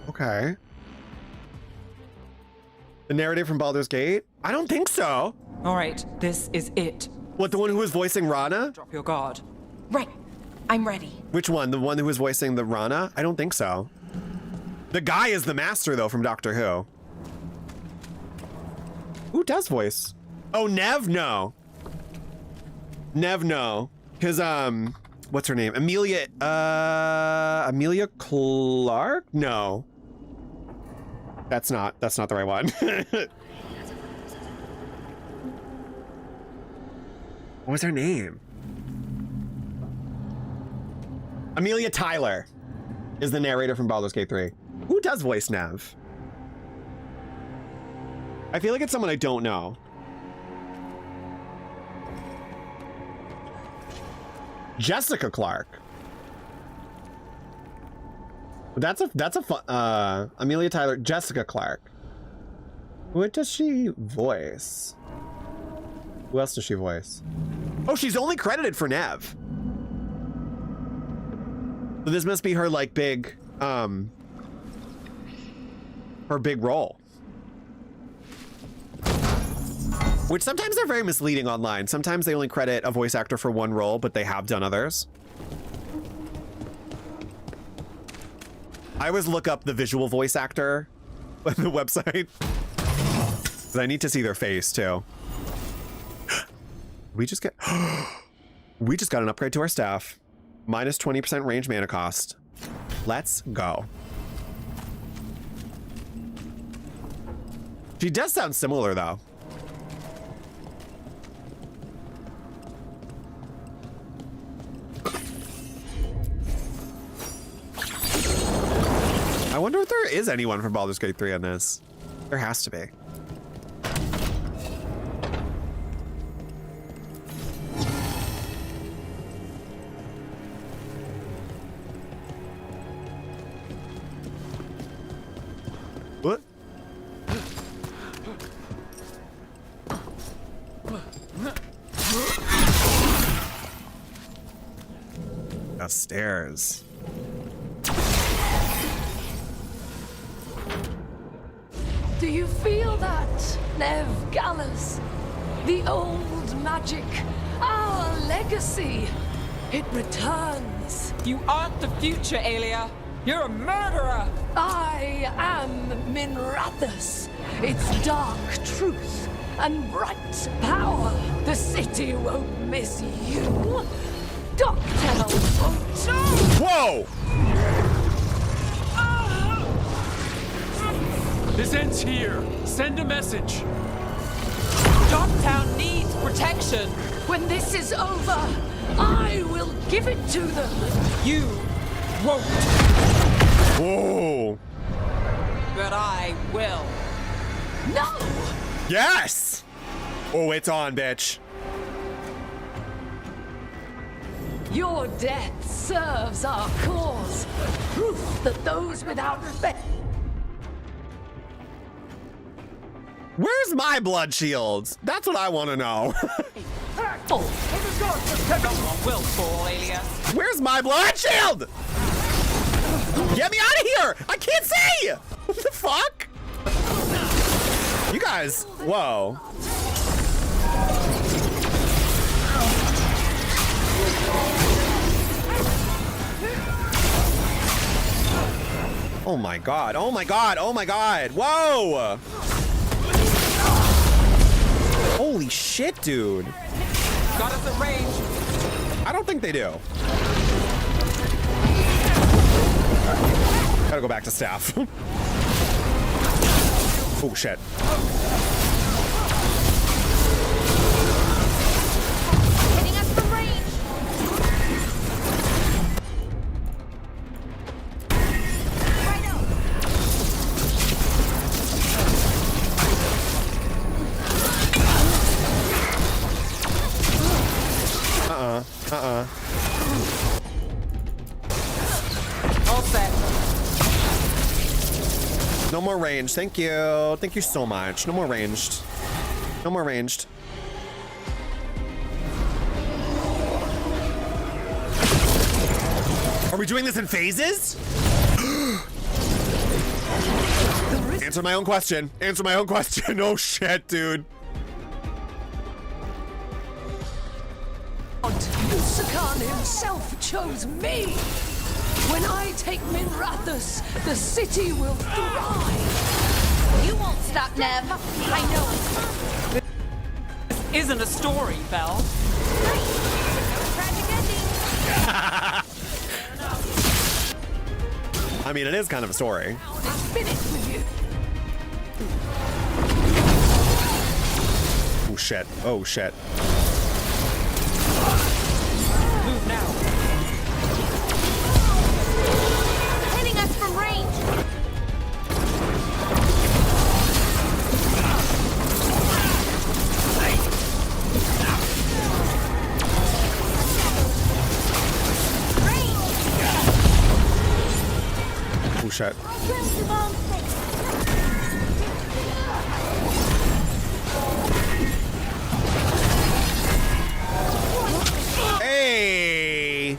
Okay. The narrative from Baldur's Gate? I don't think so. All right, this is it. What, the one who was voicing Rana? Drop your guard. Right. I'm ready. Which one? The one who was voicing the Rana? I don't think so. The guy is the master, though, from Doctor Who. Who does voice? Oh, Neve? No. Neve, no. Because, what's her name? Amelia Clark? No. That's not the right one. What was her name? Amelia Tyler is the narrator from Baldur's Gate 3. Who does voice Neve? I feel like it's someone I don't know. Jessica Clark. That's a fun, Amelia Tyler, Jessica Clark. What does she voice? Who else does she voice? Oh, she's only credited for Neve. So this must be her like big, her big role. Which sometimes they're very misleading online. Sometimes they only credit a voice actor for one role, but they have done others. I always look up the visual voice actor on the website. Because I need to see their face too. We just got an upgrade to our staff. Minus 20% range mana cost. Let's go. She does sound similar though. I wonder if there is anyone from Baldur's Gate 3 on this. There has to be. What? The stairs. Do you feel that, Neve Gallus? The old magic, our legacy. It returns. You aren't the future, Aelia. You're a murderer. I am Minrathus. It's dark truth and bright power. The city won't miss you. Doctor won't. Whoa! This ends here. Send a message. Dogtown needs protection. When this is over, I will give it to them. You won't. Whoa! But I will. No! Yes! Oh, it's on, bitch. Your death serves our cause. Proof that those without respect. Where's my blood shield? That's what I want to know. No one will fall, Aelia. Where's my blood shield? Get me out of here! I can't see! What the fuck? You guys, whoa. Oh my god, oh my god, oh my god, whoa! Holy shit, dude. Got us at range. I don't think they do. Gotta go back to staff. Oh shit. Hitting us from range. All set. No more range. Thank you. Thank you so much. No more ranged. No more ranged. Are we doing this in phases? Answer my own question. Answer my own question. Oh shit, dude. Lucican himself chose me. When I take Minrathus, the city will thrive. You won't stop, Neve. I know it. This isn't a story, Belle. Tragic ending. I mean, it is kind of a story. It's finished with you. Oh shit. Oh shit. Move now. Hitting us from range. Oh shit. Hey!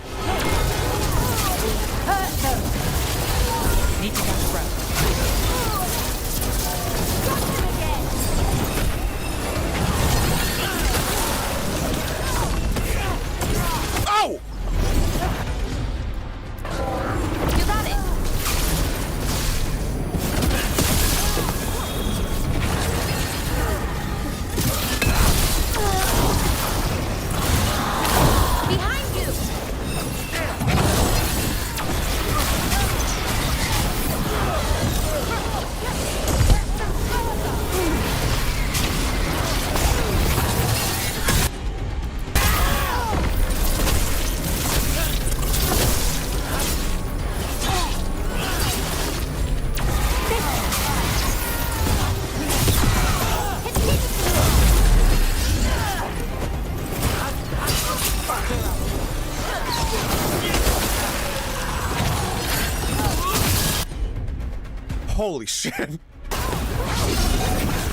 Holy shit.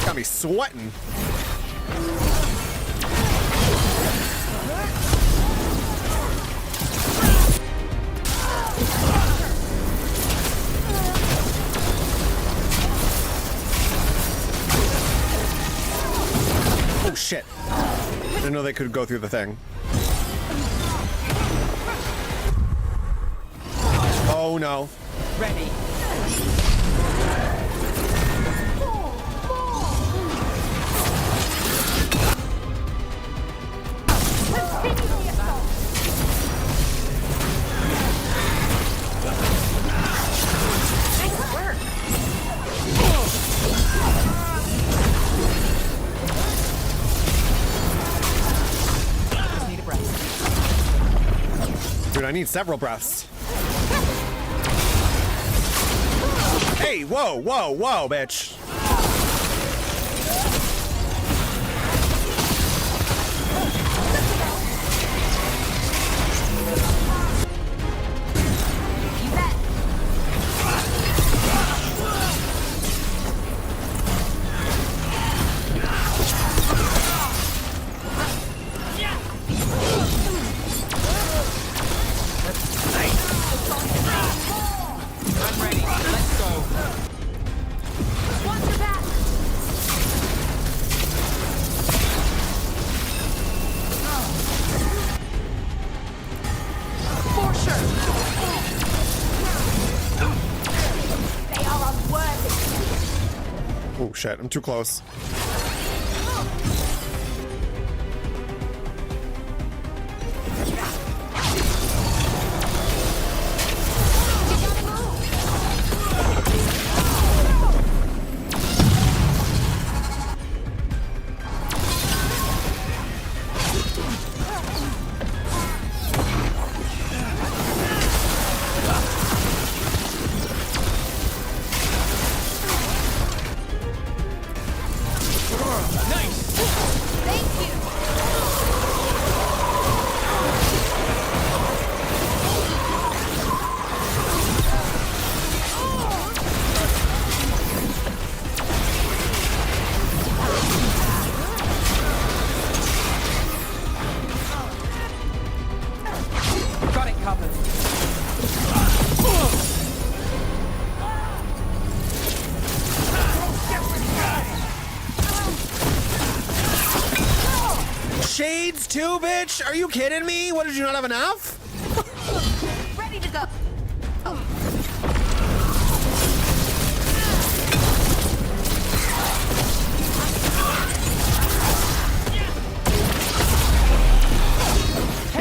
Got me sweating. Oh shit. I didn't know they could go through the thing. Oh no. Ready. Dude, I need several breaths. Hey, whoa, whoa, whoa, bitch. I'm ready. Let's go. Watch your back. For sure. They are unworthy. Oh shit, I'm too close. Got it covered. Shades too, bitch? Are you kidding me? What, did you not have enough? Ready to go.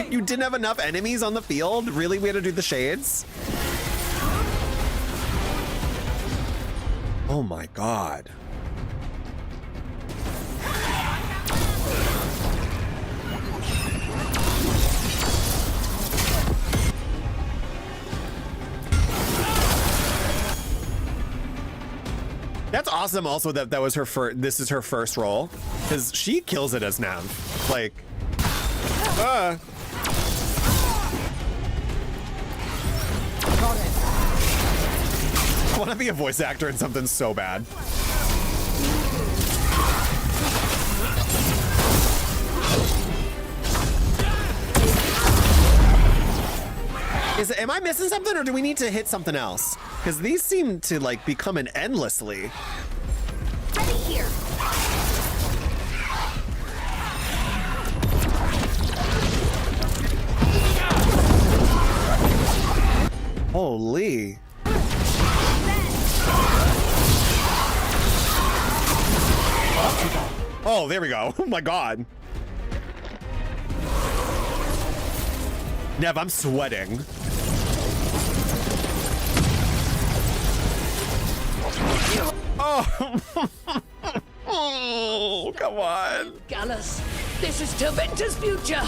You didn't have enough enemies on the field? Really? We had to do the shades? Oh my god. That's awesome also that that was her first, this is her first role. Because she kills it as Neve. Like, Got it. I want to be a voice actor in something so bad. Am I missing something, or do we need to hit something else? Because these seem to like be coming endlessly. Ready here. Holy. Oh, there we go. Oh my god. Neve, I'm sweating. Oh. Oh, come on. Gallus, this is Terventer's future.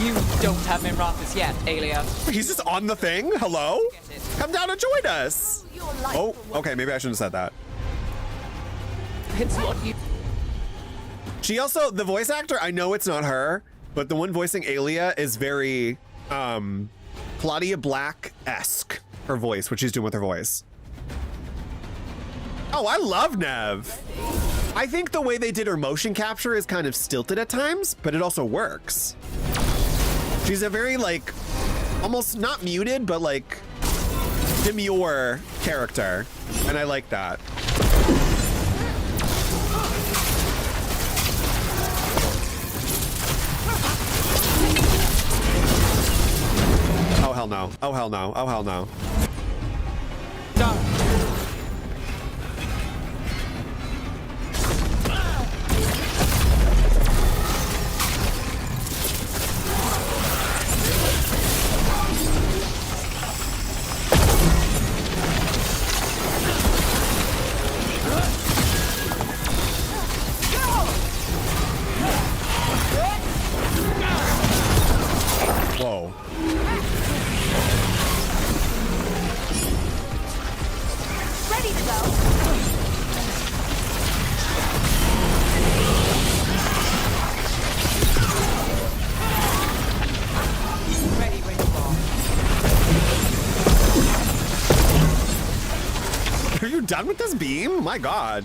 You don't have Mimrathus yet, Aelia. He's just on the thing? Hello? Come down and join us. Oh, okay, maybe I shouldn't have said that. It's what you... She also, the voice actor, I know it's not her, but the one voicing Aelia is very Claudia Black-esque, her voice, what she's doing with her voice. Oh, I love Neve. I think the way they did her motion capture is kind of stilted at times, but it also works. She's a very, like, almost not muted, but like demure character, and I like that. Oh hell no, oh hell no, oh hell no. Done. Whoa. Ready to go. Ready when you are. Are you done with this beam? My God.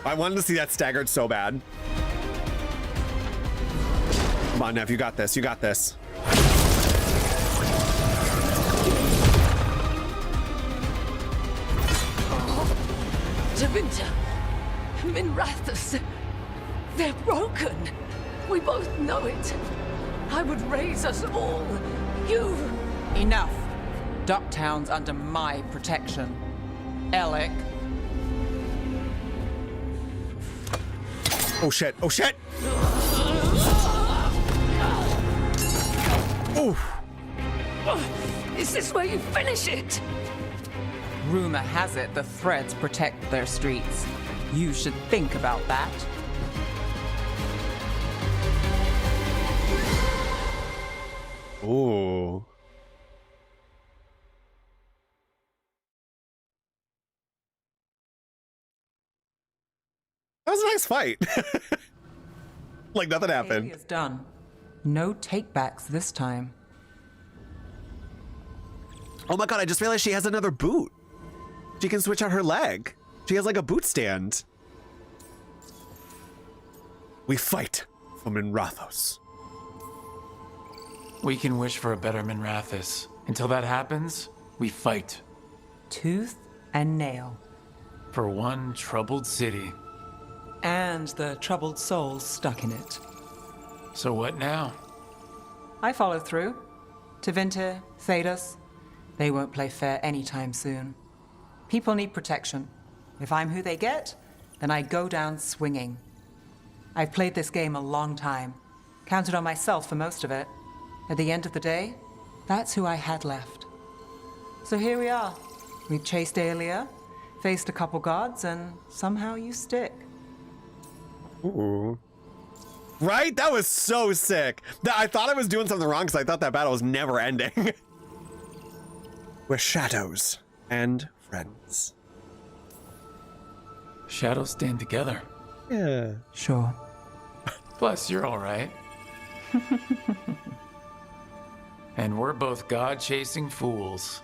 I wanted to see that staggered so bad. Come on, Neve, you got this. You got this. Javinta, Minrathus, they're broken. We both know it. I would raise us all. You. Enough. Ducktown's under my protection. Alec. Oh shit, oh shit! Oof. Is this where you finish it? Rumor has it the Threads protect their streets. You should think about that. Ooh. That was a nice fight. Like nothing happened. Is done. No takebacks this time. Oh my God, I just realized she has another boot. She can switch out her leg. She has like a boot stand. We fight for Minrathos. We can wish for a better Minrathus. Until that happens, we fight. Tooth and nail. For one troubled city. And the troubled souls stuck in it. So what now? I follow through. Tevinter, Thedas, they won't play fair anytime soon. People need protection. If I'm who they get, then I go down swinging. I've played this game a long time. Counted on myself for most of it. At the end of the day, that's who I had left. So here we are. We've chased Aelia, faced a couple gods, and somehow you stick. Ooh. Right? That was so sick. I thought I was doing something wrong because I thought that battle was never ending. We're shadows and friends. Shadows stand together. Yeah. Sure. Plus, you're all right. And we're both god-chasing fools.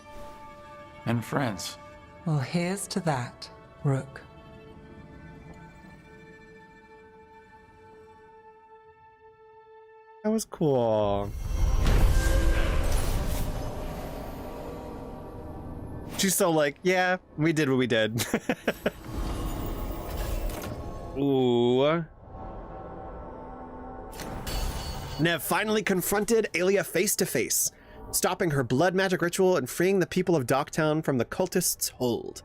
And friends. Well, here's to that, Rook. That was cool. She's so like, yeah, we did what we did. Ooh. Neve finally confronted Aelia face to face, stopping her blood magic ritual and freeing the people of Docktown from the cultists' hold.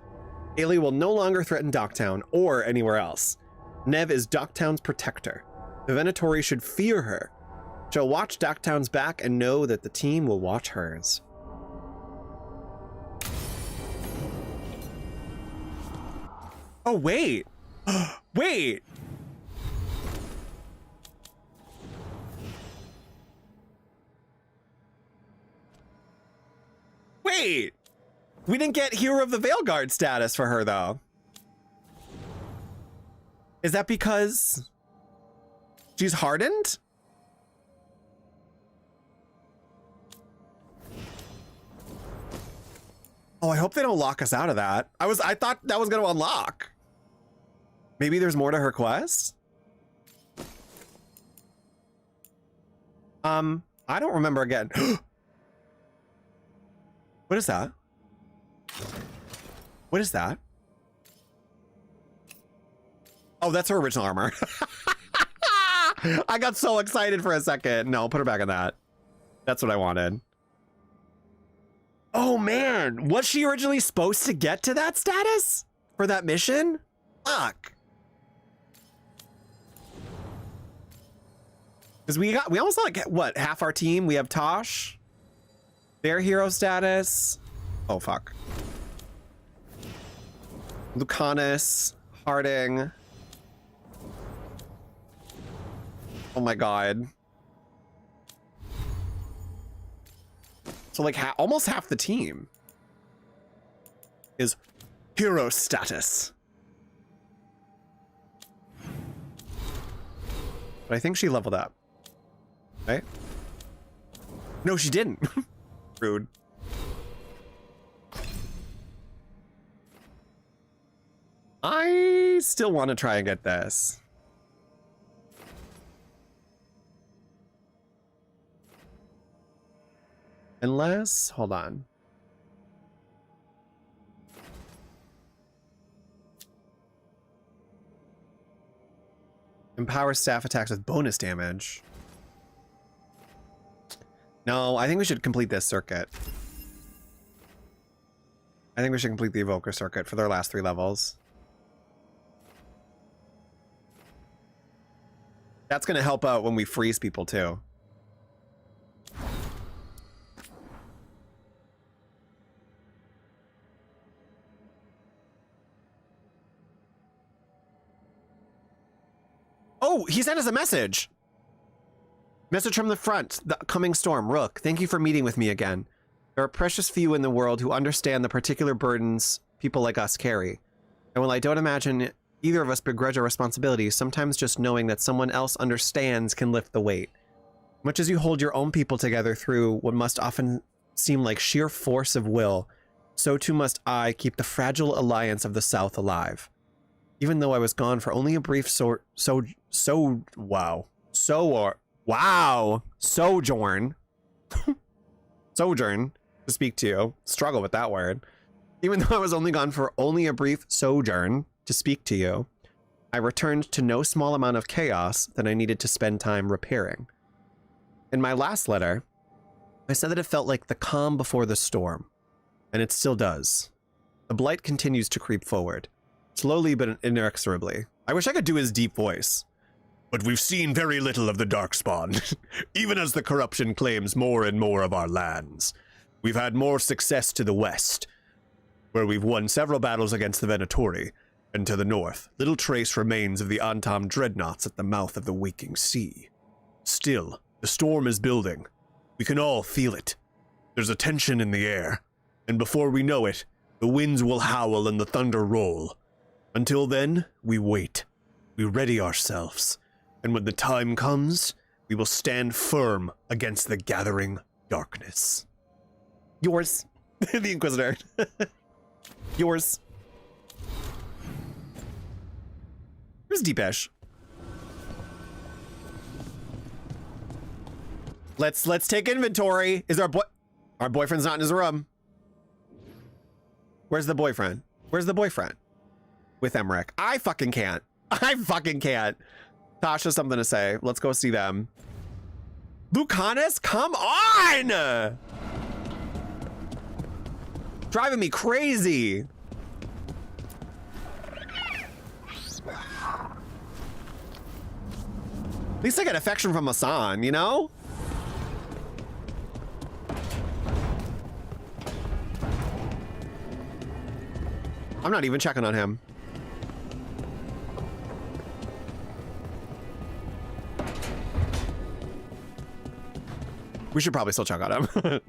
Aelia will no longer threaten Docktown or anywhere else. Neve is Docktown's protector. The Venatori should fear her. She'll watch Docktown's back and know that the team will watch hers. Oh, wait. Wait. Wait, we didn't get Hero of the Veilguard status for her though. Is that because she's hardened? Oh, I hope they don't lock us out of that. I thought that was gonna unlock. Maybe there's more to her quest? I don't remember again. What is that? What is that? Oh, that's her original armor. I got so excited for a second. No, put her back in that. That's what I wanted. Oh man, was she originally supposed to get to that status for that mission? Fuck. Because we almost got like, what, half our team? We have Tosh, their hero status. Oh fuck. Lucanus, Harding. Oh my god. So like almost half the team is hero status. But I think she leveled up. Right? No, she didn't. Rude. I still want to try and get this. Unless, hold on. Empower staff attacks with bonus damage. No, I think we should complete this circuit. I think we should complete the Evoker circuit for their last 3 levels. That's going to help out when we freeze people too. Oh, he sent us a message. Message from the front. The coming storm. Rook, thank you for meeting with me again. There are precious few in the world who understand the particular burdens people like us carry. And while I don't imagine either of us begrudge our responsibilities, sometimes just knowing that someone else understands can lift the weight. Much as you hold your own people together through what must often seem like sheer force of will, so too must I keep the fragile alliance of the South alive. Even though I was gone for only a brief sojourn to speak to you. Struggle with that word. Even though I was only gone for only a brief sojourn to speak to you, I returned to no small amount of chaos that I needed to spend time repairing. In my last letter, I said that it felt like the calm before the storm, and it still does. The blight continues to creep forward. Slowly but inexorably. I wish I could do his deep voice. But we've seen very little of the Darkspawn, even as the corruption claims more and more of our lands. We've had more success to the west, where we've won several battles against the Venatori, and to the north, little trace remains of the Antam dreadnoughts at the mouth of the waking sea. Still, the storm is building. We can all feel it. There's a tension in the air, and before we know it, the winds will howl and the thunder roll. Until then, we wait. We ready ourselves. And when the time comes, we will stand firm against the gathering darkness. Yours, the Inquisitor. Yours. Who's Deepesh? Let's take inventory. Is our boyfriend's not in his room? Where's the boyfriend? Where's the boyfriend? With Emmrich. I fucking can't. I fucking can't. Tosh has something to say. Let's go see them. Lucanus, come on! Driving me crazy. At least I get affection from Hassan, you know? I'm not even checking on him. We should probably still check on him.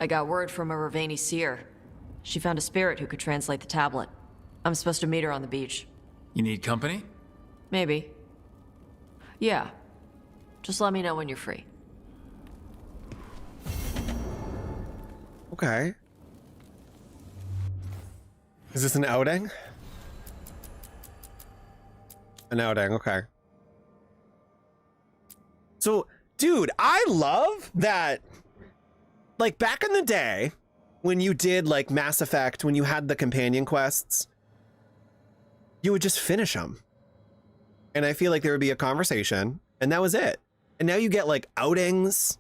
I got word from a Ravani seer. She found a spirit who could translate the tablet. I'm supposed to meet her on the beach. You need company? Maybe. Yeah. Just let me know when you're free. Okay. Is this an outing? An outing, okay. So, dude, I love that, like, back in the day, when you did, like, Mass Effect, when you had the companion quests, you would just finish them. And I feel like there would be a conversation, and that was it. And now you get, like, outings.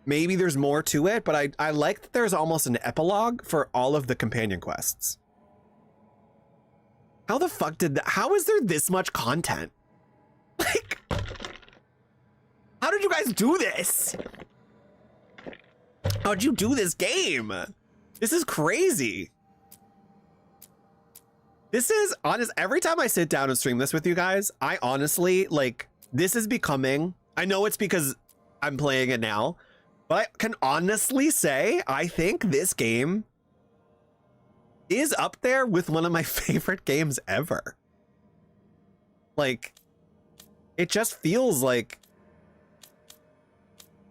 Maybe there's more to it, but I like that there's almost an epilogue for all of the companion quests. How the fuck did that? How is there this much content? Like, how did you guys do this? How'd you do this game? This is crazy. This is honest. Every time I sit down and stream this with you guys, I honestly, like, this is becoming, I know it's because I'm playing it now, but I can honestly say, I think this game is up there with one of my favorite games ever. Like, it just feels like,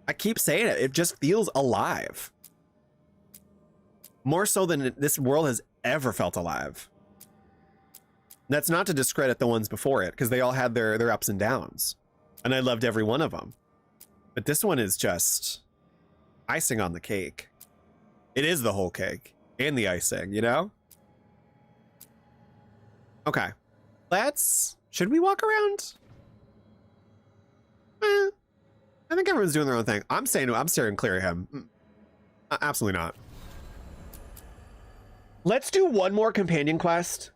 I keep saying it, it just feels alive. More so than this world has ever felt alive. That's not to discredit the ones before it, because they all had their ups and downs. And I loved every one of them. But this one is just icing on the cake. It is the whole cake. And the icing, you know? Okay. Should we walk around? I think everyone's doing their own thing. I'm staring clear at him. Absolutely not. Let's do one more companion quest.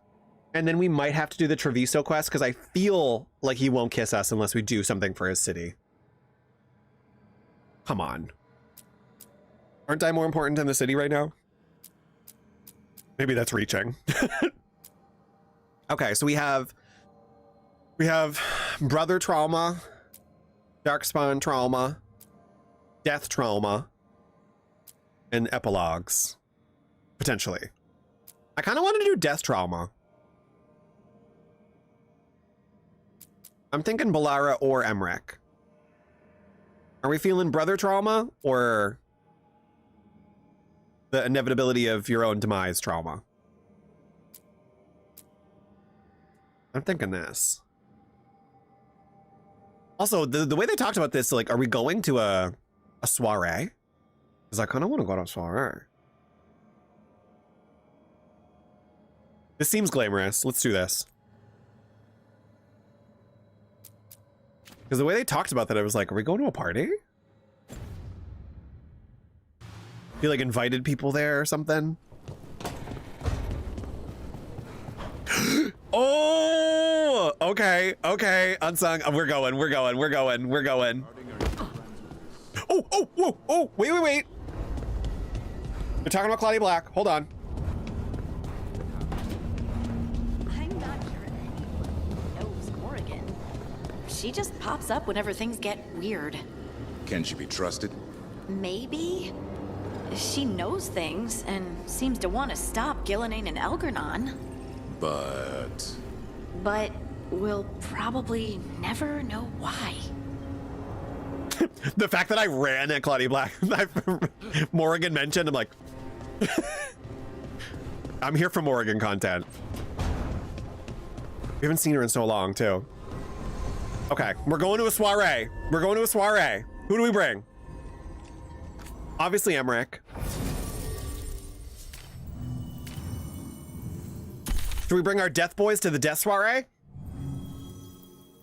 And then we might have to do the Treviso quest, because I feel like he won't kiss us unless we do something for his city. Come on. Aren't I more important than the city right now? Maybe that's reaching. Okay, so we have brother trauma, darkspawn trauma, death trauma, and epilogues, potentially. I kind of wanted to do death trauma. I'm thinking Balara or Emmrich. Are we feeling brother trauma or the inevitability of your own demise trauma? I'm thinking this. Also, the way they talked about this, like, are we going to a soiree? Because I kind of want to go to a soiree. This seems glamorous. Let's do this. Because the way they talked about that, I was like, are we going to a party? Feel like invited people there or something? Oh, okay, okay. Unsung. We're going. Oh, wait. They're talking about Cloudy Black. Hold on. I'm not hearing anyone who knows Morrigan. She just pops up whenever things get weird. Can she be trusted? Maybe. She knows things and seems to want to stop Gillenane and Elgernon. But we'll probably never know why. The fact that I ran at Cloudy Black, Morrigan mentioned, I'm like, I'm here for Morrigan content. We haven't seen her in so long, too. Okay, we're going to a soiree. Who do we bring? Obviously, Emmrich. Should we bring our death boys to the death soiree?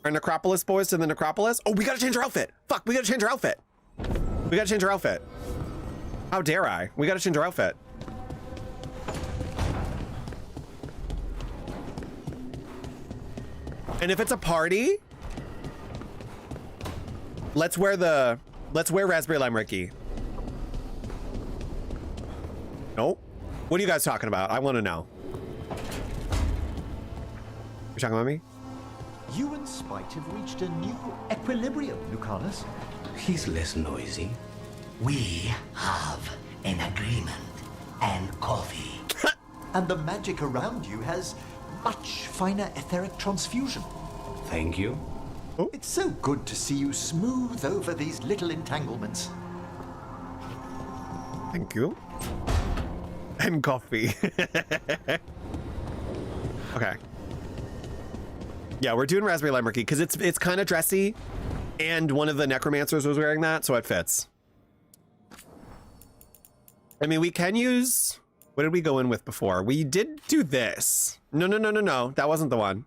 Our Necropolis boys to the Necropolis? Oh, we gotta change our outfit. Fuck, we gotta change our outfit. How dare I? We gotta change our outfit. And if it's a party, let's wear Raspberry Lime Ricky. Nope. What are you guys talking about? I want to know. You talking about me? You and Spite have reached a new equilibrium, Lucanus. He's less noisy. We have an agreement, and coffee. And the magic around you has much finer etheric transfusion. Thank you. It's so good to see you smooth over these little entanglements. Thank you. And coffee. Okay. Yeah, we're doing Raspberry Lime Murky because it's kind of dressy, and one of the necromancers was wearing that, so it fits. I mean, we can use... What did we go in with before? We did do this. No. That wasn't the one.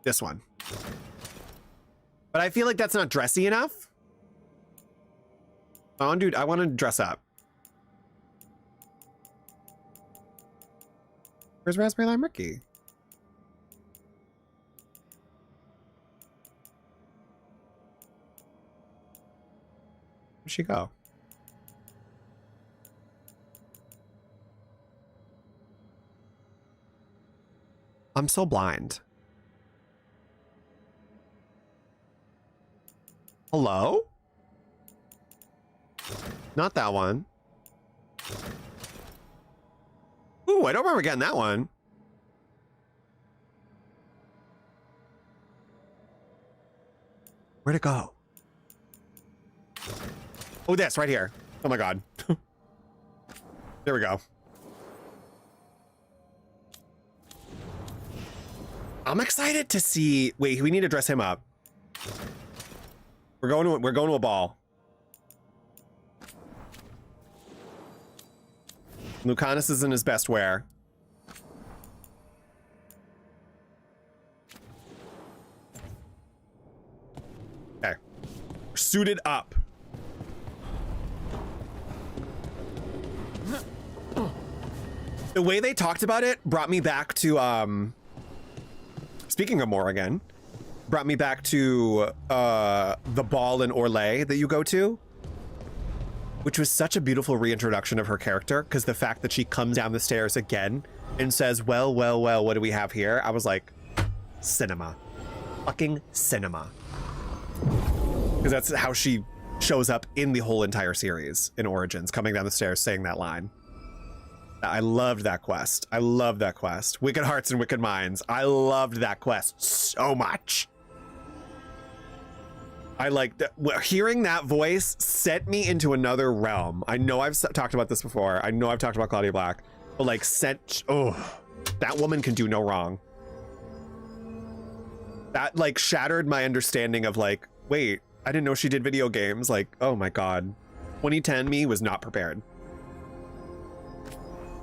This one. But I feel like that's not dressy enough. Oh, dude, I want to dress up. Where's Raspberry Lime Murky? Where'd she go? I'm so blind. Hello? Not that one. Ooh, I don't remember getting that one. Where'd it go? Oh, this right here. Oh my God. There we go. I'm excited to see. Wait, we need to dress him up. We're going to a ball. Lucanus is in his best wear. Okay. We're suited up. The way they talked about it brought me back to, speaking of Morrigan, brought me back to the ball in Orlais that you go to, which was such a beautiful reintroduction of her character, because the fact that she comes down the stairs again and says, well, what do we have here? I was like, cinema. Fucking cinema. Because that's how she shows up in the whole entire series in Origins, coming down the stairs saying that line. I loved that quest. I loved that quest. Wicked Hearts and Wicked Minds. I loved that quest so much. I like that. Hearing that voice sent me into another realm. I know I've talked about this before. I know I've talked about Claudia Black, but like that woman can do no wrong. That like shattered my understanding of like, wait, I didn't know she did video games. Like, oh my God. 2010 me was not prepared.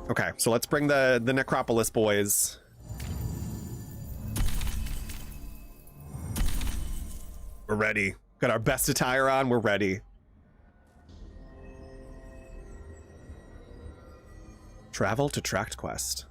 Okay, so let's bring the Necropolis boys. We're ready. Got our best attire on. We're ready. Travel to Tract Quest.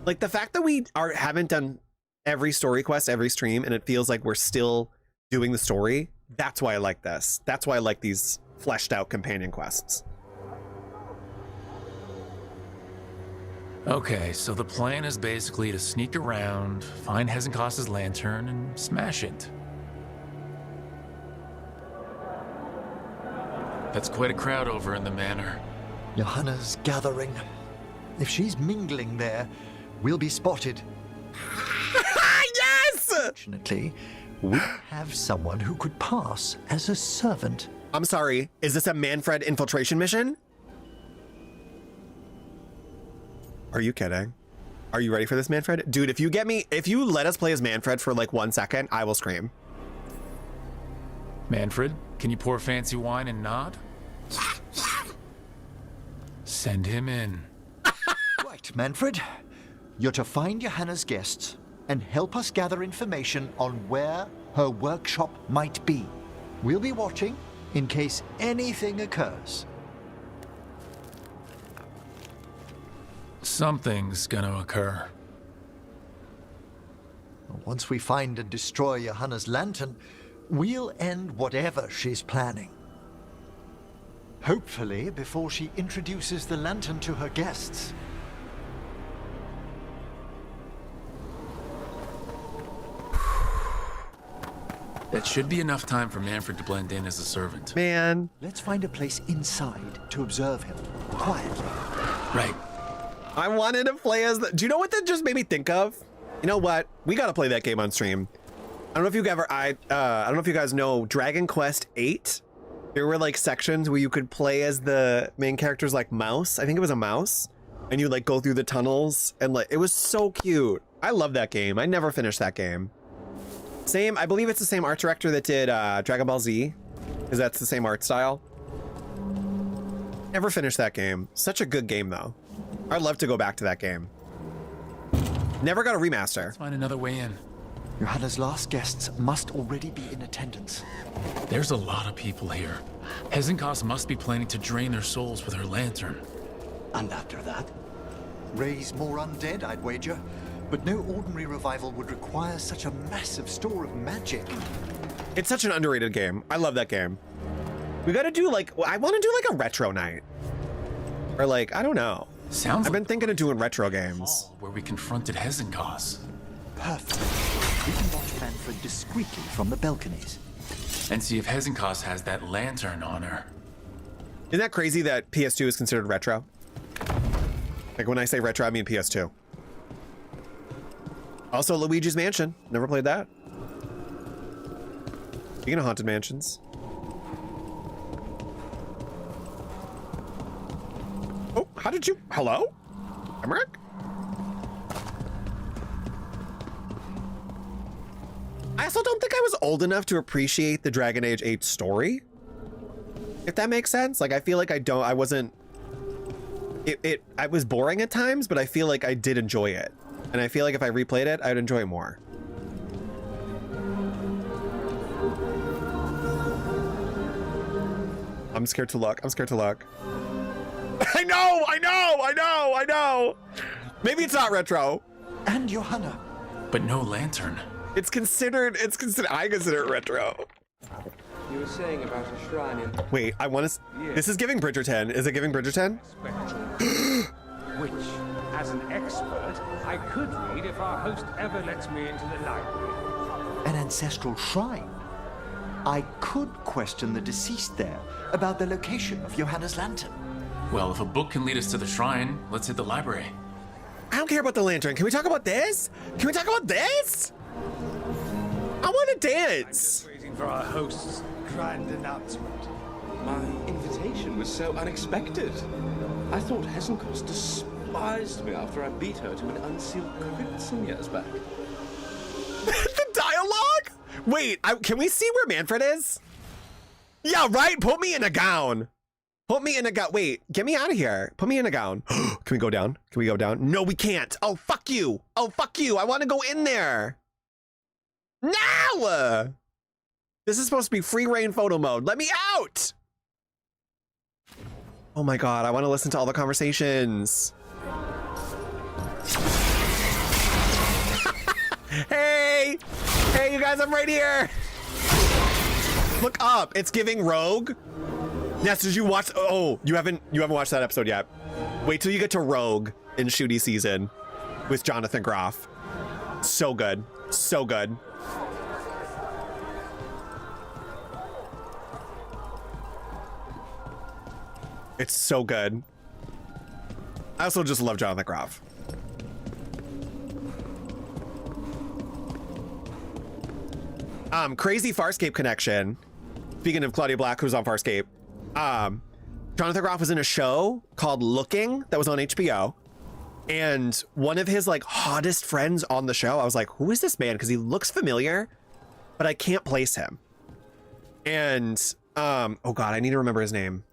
Like the fact that we haven't done every story quest, every stream, and it feels like we're still doing the story. That's why I like this. That's why I like these fleshed out companion quests. Okay, so the plan is basically to sneak around, find Hezenkos's lantern, and smash it. That's quite a crowd over in the manor. Johanna's gathering. If she's mingling there, we'll be spotted. Yes! Fortunately, we have someone who could pass as a servant. I'm sorry, is this a Manfred infiltration mission? Are you kidding? Are you ready for this, Manfred? Dude, if you let us play as Manfred for like 1 second, I will scream. Manfred, can you pour fancy wine and nod? Send him in. Right, Manfred. You're to find Johanna's guests and help us gather information on where her workshop might be. We'll be watching in case anything occurs. Something's gonna occur. Once we find and destroy Johanna's lantern, we'll end whatever she's planning. Hopefully before she introduces the lantern to her guests. That should be enough time for Manfred to blend in as a servant. Man. Let's find a place inside to observe him, quietly. Right. I wanted to play as the... Do you know what that just made me think of? You know what? We got to play that game on stream. I don't know if you ever... I don't know if you guys know Dragon Quest VIII. There were like sections where you could play as the main character's like mouse. I think it was a mouse. And you like go through the tunnels and like... It was so cute. I love that game. I never finished that game. Same, I believe it's the same art director that did Dragon Ball Z, because that's the same art style. Never finished that game. Such a good game though. I'd love to go back to that game. Never got a remaster. Let's find another way in. Johanna's last guests must already be in attendance. There's a lot of people here. Hezenkos must be planning to drain their souls with her lantern. And after that? Raise more undead, I'd wager. But no ordinary revival would require such a massive store of magic. It's such an underrated game. I love that game. We gotta do like, I wanna do like a retro night. Or like, I don't know. Sounds I've been thinking of doing retro games. Where we confronted Hezenkos. Perfect. We can watch Manfred discreetly from the balconies. And see if Hezenkos has that lantern on her. Isn't that crazy that PS2 is considered retro? Like when I say retro, I mean PS2. Also, Luigi's Mansion. Never played that. Speaking of Haunted Mansions. Oh, how did you... Hello? Emmrich? I also don't think I was old enough to appreciate the Dragon Age 8 story. If that makes sense. Like, I feel like I wasn't... I was boring at times, but I feel like I did enjoy it. And I feel like if I replayed it, I'd enjoy it more. I'm scared to look. I'm scared to look. I know! Maybe it's not retro. And Johanna. But no lantern. I consider it retro. You were saying about a shrine in... Wait, I want to... Yes. This is giving Bridgerton. Is it giving Bridgerton? Which, as an expert, I could read if our host ever lets me into the library. An ancestral shrine? I could question the deceased there about the location of Johanna's lantern. Well, if a book can lead us to the shrine, let's hit the library. I don't care about the lantern. Can we talk about this? Can we talk about this? I want to dance. I'm just waiting for our host's grand announcement. My invitation was so unexpected. I thought Hezenkos despised me after I beat her to an unsealed crypt some years back. The dialogue? Wait, can we see where Manfred is? Yeah, right? Put me in a gown. Put me in a gown. Wait, get me out of here. Put me in a gown. Can we go down? Can we go down? No, we can't. Oh, fuck you. Oh, fuck you. I want to go in there. No! This is supposed to be free reign photo mode. Let me out! Oh my god, I want to listen to all the conversations. Hey! Hey, you guys, I'm right here! Look up, it's giving Rogue. Yes, did you watch? Oh, you haven't watched that episode yet. Wait till you get to Rogue in Shooty season with Jonathan Groff. So good, so good. It's so good. I also just love Jonathan Groff. Crazy Farscape connection. Speaking of Claudia Black, who's on Farscape, Jonathan Groff was in a show called Looking that was on HBO, and one of his like hottest friends on the show, I was like, who is this man? Because he looks familiar, but I can't place him. And oh god, I need to remember his name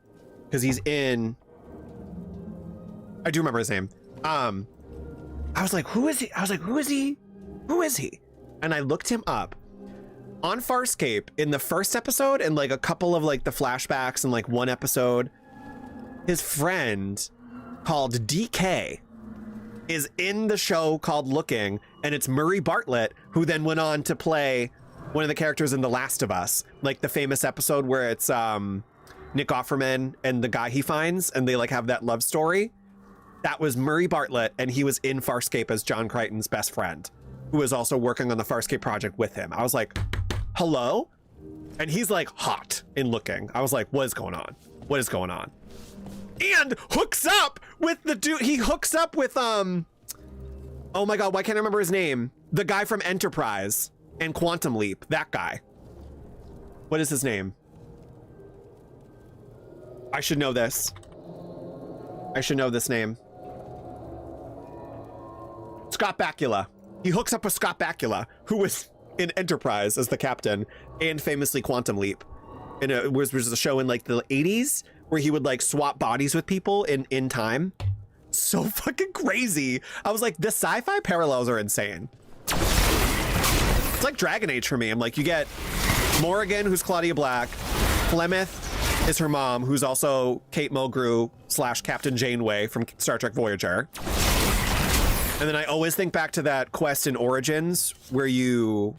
because he's in. I do remember his name. I was like, who is he? I was like, who is he? Who is he? And I looked him up. On Farscape, in the first episode and like a couple of like the flashbacks and like one episode, his friend called DK is in the show called Looking, and it's Murray Bartlett, who then went on to play one of the characters in The Last of Us, like the famous episode where it's Nick Offerman and the guy he finds, and they like have that love story. That was Murray Bartlett, and he was in Farscape as John Crichton's best friend, who was also working on the Farscape project with him. I was like, hello? And he's like hot in looking. I was like, what is going on? What is going on? And hooks up with the dude. He hooks up with, oh my God, why can't I remember his name? The guy from Enterprise and Quantum Leap, that guy. What is his name? I should know this. I should know this name. Scott Bakula. He hooks up with Scott Bakula, who was in Enterprise as the captain and famously Quantum Leap. And it was a show in like the 80s where he would like swap bodies with people in time. So fucking crazy. I was like, the sci-fi parallels are insane. It's like Dragon Age for me. I'm like, you get Morrigan, who's Claudia Black. Flemeth is her mom, who's also Kate Mulgrew / Captain Janeway from Star Trek Voyager. And then I always think back to that quest in Origins where you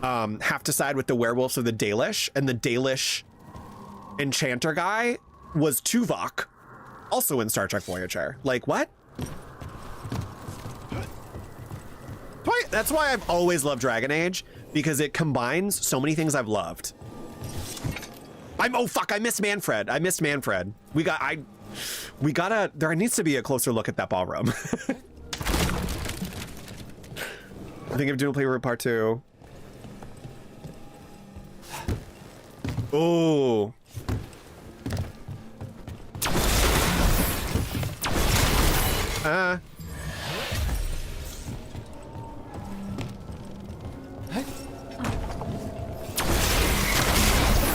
have to side with the werewolves of the Dalish, and the Dalish enchanter guy was Tuvok, also in Star Trek Voyager. Like, what? That's why I've always loved Dragon Age, because it combines so many things I've loved. Oh fuck, I missed Manfred. There needs to be a closer look at that ballroom. I think of Doom Play Part 2. Oh. I'm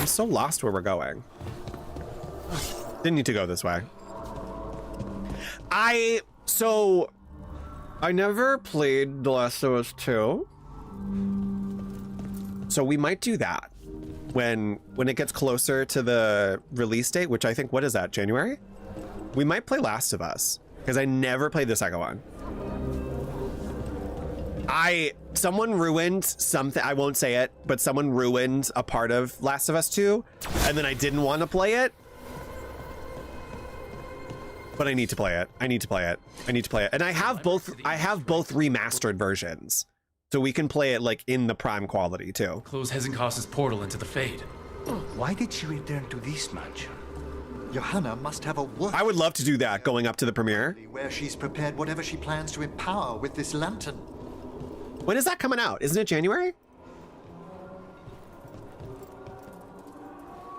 so lost where we're going. Didn't need to go this way. I never played The Last of Us 2. So we might do that when it gets closer to the release date, which I think, what is that, January? We might play Last of Us, because I never played the second one. Someone ruined something, I won't say it, but someone ruined a part of Last of Us 2, and then I didn't want to play it. But I need to play it. I need to play it. And I have both remastered versions. So we can play it like in the prime quality too. Close Hezenkost's portal into the Fade. Why did she return to this mansion? Johanna must have a work. I would love to do that going up to the premiere. Where she's prepared whatever she plans to empower with this lantern. When is that coming out? Isn't it January?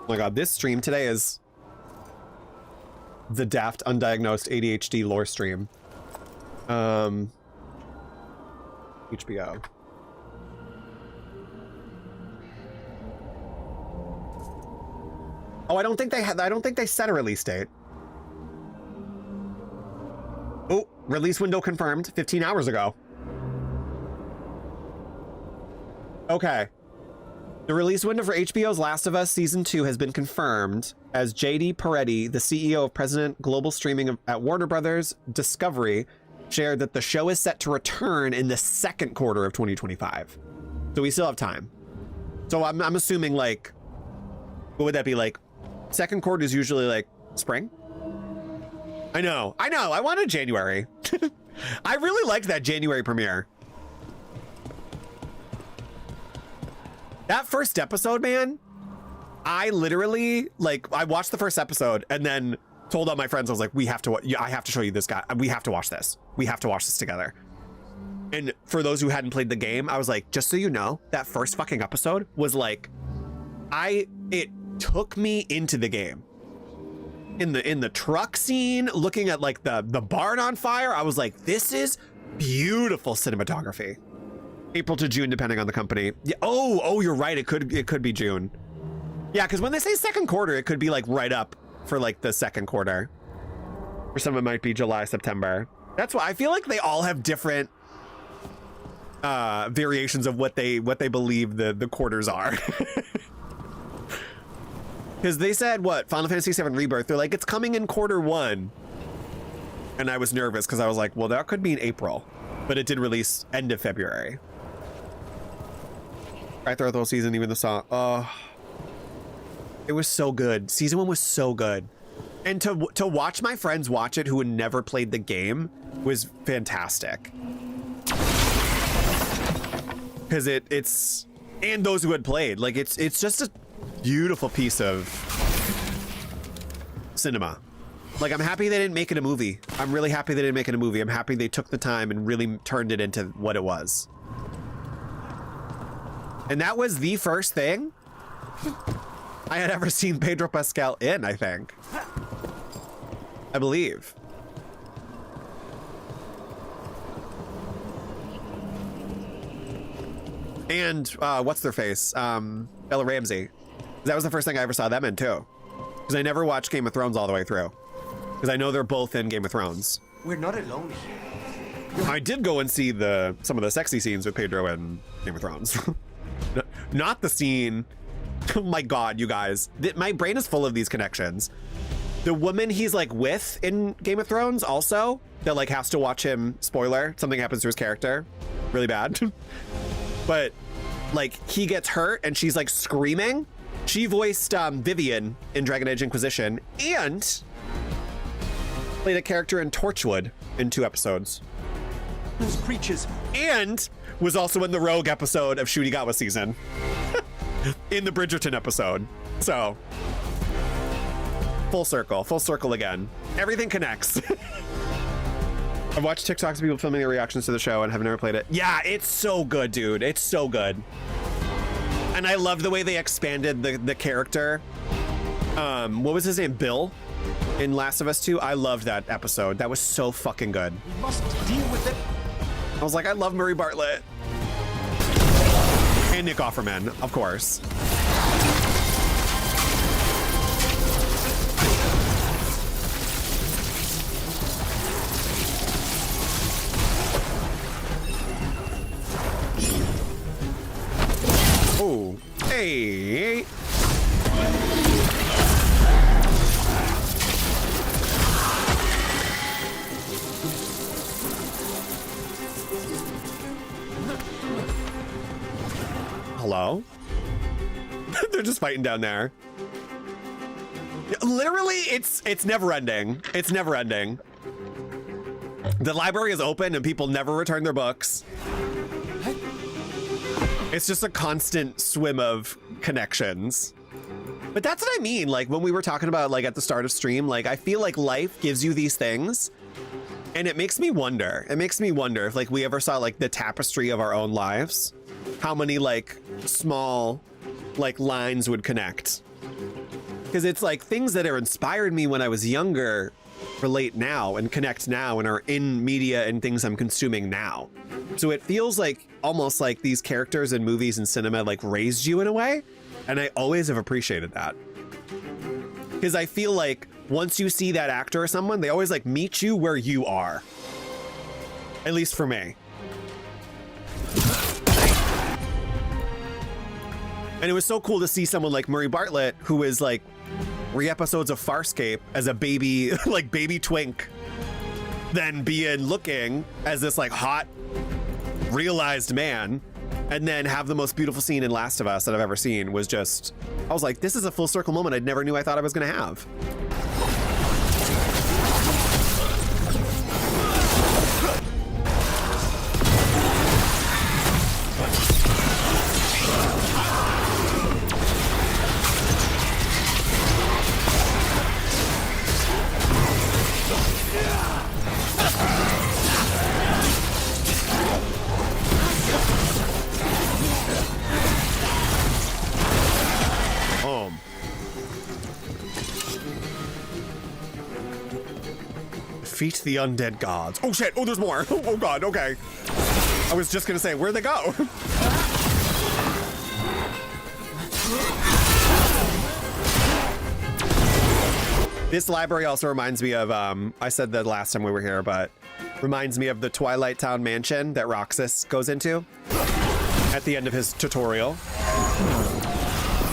Oh my God, this stream today is the daft undiagnosed ADHD lore stream. HBO. Oh, I don't think they set a release date. Oh, release window confirmed 15 hours ago. Okay. The release window for HBO's Last of Us Season 2 has been confirmed as JD Peretti, the CEO of President Global Streaming at Warner Brothers Discovery, shared that the show is set to return in the second quarter of 2025. So we still have time. So I'm assuming, like, what would that be, like? Second quarter is usually like spring? I know. I wanted January. I really liked that January premiere. That first episode, man, I literally, like, I watched the first episode and then told all my friends, I was like, I have to show you this guy. We have to watch this. We have to watch this together. And for those who hadn't played the game, I was like, just so you know, that first fucking episode was like, it took me into the game. In the truck scene, looking at like the barn on fire, I was like, this is beautiful cinematography. April to June, depending on the company. Yeah. Oh, you're right. It could be June. Yeah, because when they say second quarter, it could be like right up for like the second quarter. For some, it might be July, September. That's why I feel like they all have different variations of what they believe the quarters are. Because they said, what, Final Fantasy VII Rebirth, they're like, it's coming in Q1. And I was nervous because I was like, well, that could be in April. But it did release end of February. Right throughout the whole season, even the song. Oh, it was so good. Season 1 was so good. And to watch my friends watch it who had never played the game was fantastic. Because it's and those who had played. Like it's just a beautiful piece of cinema. Like I'm happy they didn't make it a movie. I'm really happy they didn't make it a movie. I'm happy they took the time and really turned it into what it was. And that was the first thing I had ever seen Pedro Pascal in, I think. I believe. And what's their face? Bella Ramsey. That was the first thing I ever saw them in too. Because I never watched Game of Thrones all the way through. Because I know they're both in Game of Thrones. We're not alone here. I did go and see some of the sexy scenes with Pedro in Game of Thrones. Not the scene. Oh my God, you guys. My brain is full of these connections. The woman he's like with in Game of Thrones also, that like has to watch him, spoiler, something happens to his character. Really bad. But like he gets hurt and she's like screaming. She voiced Vivian in Dragon Age Inquisition and played a character in Torchwood in 2 episodes. Those creatures. And was also in the Rogue episode of Shurigawa season. In the Bridgerton episode. So full circle again. Everything connects. I've watched TikToks of people filming their reactions to the show and have never played it. Yeah, it's so good, dude. It's so good. And I love the way they expanded the character. What was his name? Bill in Last of Us 2. I loved that episode. That was so fucking good. We must deal with it. I was like, I love Murray Bartlett. And Nick Offerman, of course. Oh, hey. Hello? They're just fighting down there. Literally, it's never ending. It's never ending. The library is open and people never return their books. It's just a constant swim of connections. But that's what I mean. Like when we were talking about like at the start of stream, like I feel like life gives you these things and it makes me wonder. It makes me wonder if like we ever saw like the tapestry of our own lives, how many like small like lines would connect. Because it's like things that are inspired me when I was younger relate now and connect now and are in media and things I'm consuming now. So it feels like almost like these characters in movies and cinema like raised you in a way. And I always have appreciated that. Because I feel like once you see that actor or someone, they always like meet you where you are. At least for me. And it was so cool to see someone like Murray Bartlett, who is like 3 episodes of Farscape as a baby, like baby twink, then being looking as this like hot, realized man, and then have the most beautiful scene in Last of Us that I've ever seen was just, I was like, this is a full circle moment I never knew I thought I was gonna have. Defeat the undead gods. Oh shit, oh there's more. Oh god, okay. I was just gonna say, where'd they go? This library also reminds me of, I said that last time we were here, but reminds me of the Twilight Town mansion that Roxas goes into at the end of his tutorial.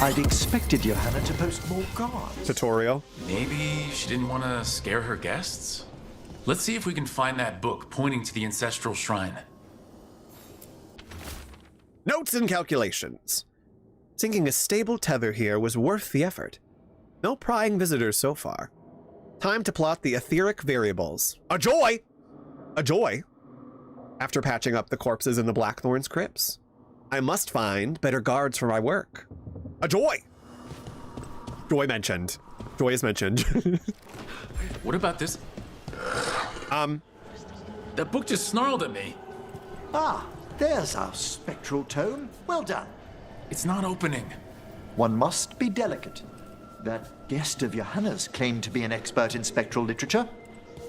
I'd expected Johanna to post more guards. Tutorial. Maybe she didn't want to scare her guests? Let's see if we can find that book pointing to the ancestral shrine. Notes and calculations. Sinking a stable tether here was worth the effort. No prying visitors so far. Time to plot the etheric variables. A joy! A joy! After patching up the corpses in the Blackthorn's crypts. I must find better guards for my work. A Joy! Joy mentioned. Joy is mentioned. What about this? That book just snarled at me. Ah, there's our spectral tome. Well done. It's not opening. One must be delicate. That guest of Johanna's claimed to be an expert in spectral literature.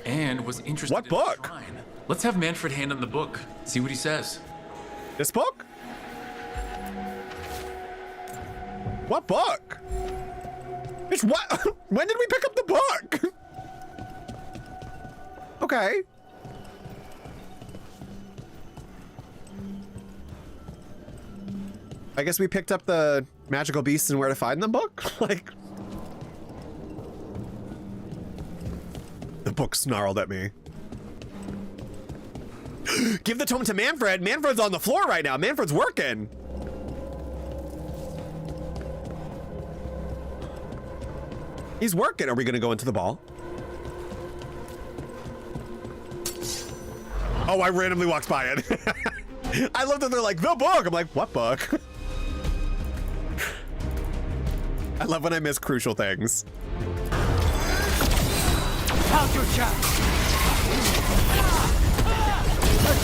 And was interested What in book? the shrine. Let's have Manfred hand him the book. See what he says. This book? What book? Bitch, what? When did we pick up the book? Okay. I guess we picked up the magical beasts and where to find them book? Like, the book snarled at me. Give the tome to Manfred. Manfred's on the floor right now. Manfred's working. He's working. Are we gonna go into the ball? Oh, I randomly walked by it. I love that they're like, the book. I'm like, what book? I love when I miss crucial things. Count your shot.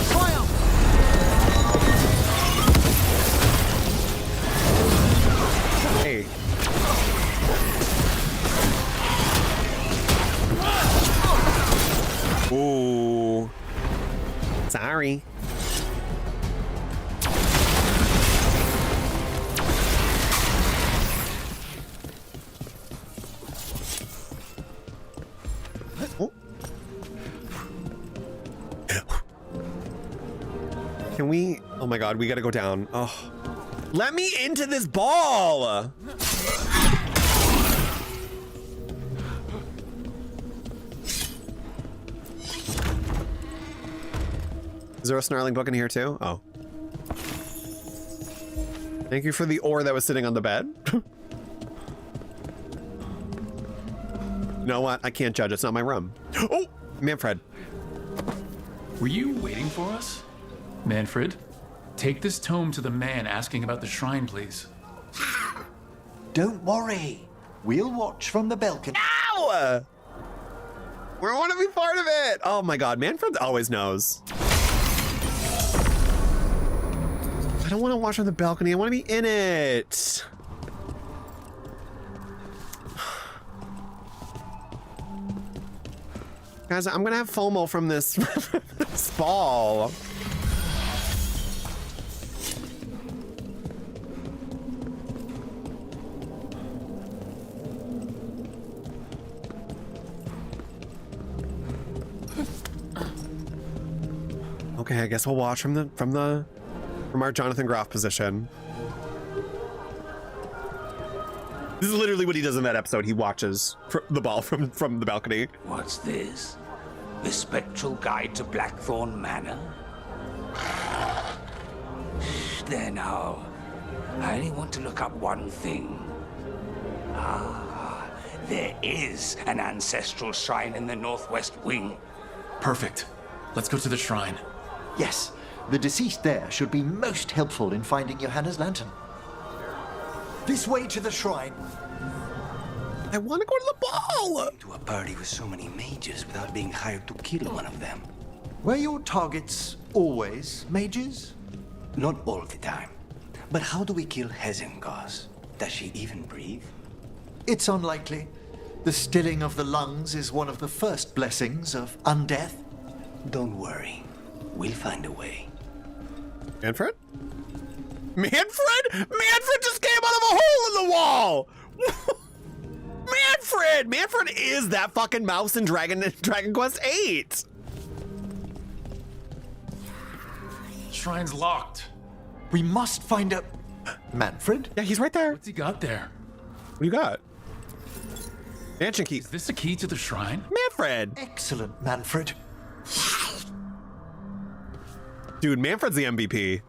Triumph. Hey. Ooh. Sorry. Oh. Can we? Oh my God, we gotta go down. Oh. Let me into this ball! Is there a snarling book in here too? Oh. Thank you for the ore that was sitting on the bed. You know what? I can't judge. It's not my room. Oh! Manfred. Were you waiting for us? Manfred, take this tome to the man asking about the shrine, please. Don't worry. We'll watch from the balcony. Ow! We want to be part of it. Oh my God. Manfred always knows. I don't want to watch on the balcony. I want to be in it. Guys, I'm gonna have FOMO from this, this ball. Okay, I guess we'll watch from our Jonathan Groff position. This is literally what he does in that episode. He watches the ball from the balcony. What's this? The Spectral Guide to Blackthorn Manor? There now. I only want to look up one thing. Ah, there is an ancestral shrine in the northwest wing. Perfect. Let's go to the shrine. Yes, the deceased there should be most helpful in finding Johanna's lantern. This way to the shrine. I want to go to the ball. To a party with so many mages without being hired to kill one of them. Were your targets always mages? Not all the time. But how do we kill Hezengos? Does she even breathe? It's unlikely. The stilling of the lungs is one of the first blessings of undeath. Don't worry. We'll find a way. Manfred? Manfred? Manfred just came out of a hole in the wall! Manfred! Manfred is that fucking mouse in Dragon Quest VIII. Shrine's locked. We must find a... Manfred? Yeah, he's right there. What's he got there? What do you got? Mansion key. Is this a key to the shrine? Manfred! Excellent, Manfred. Dude, Manfred's the MVP.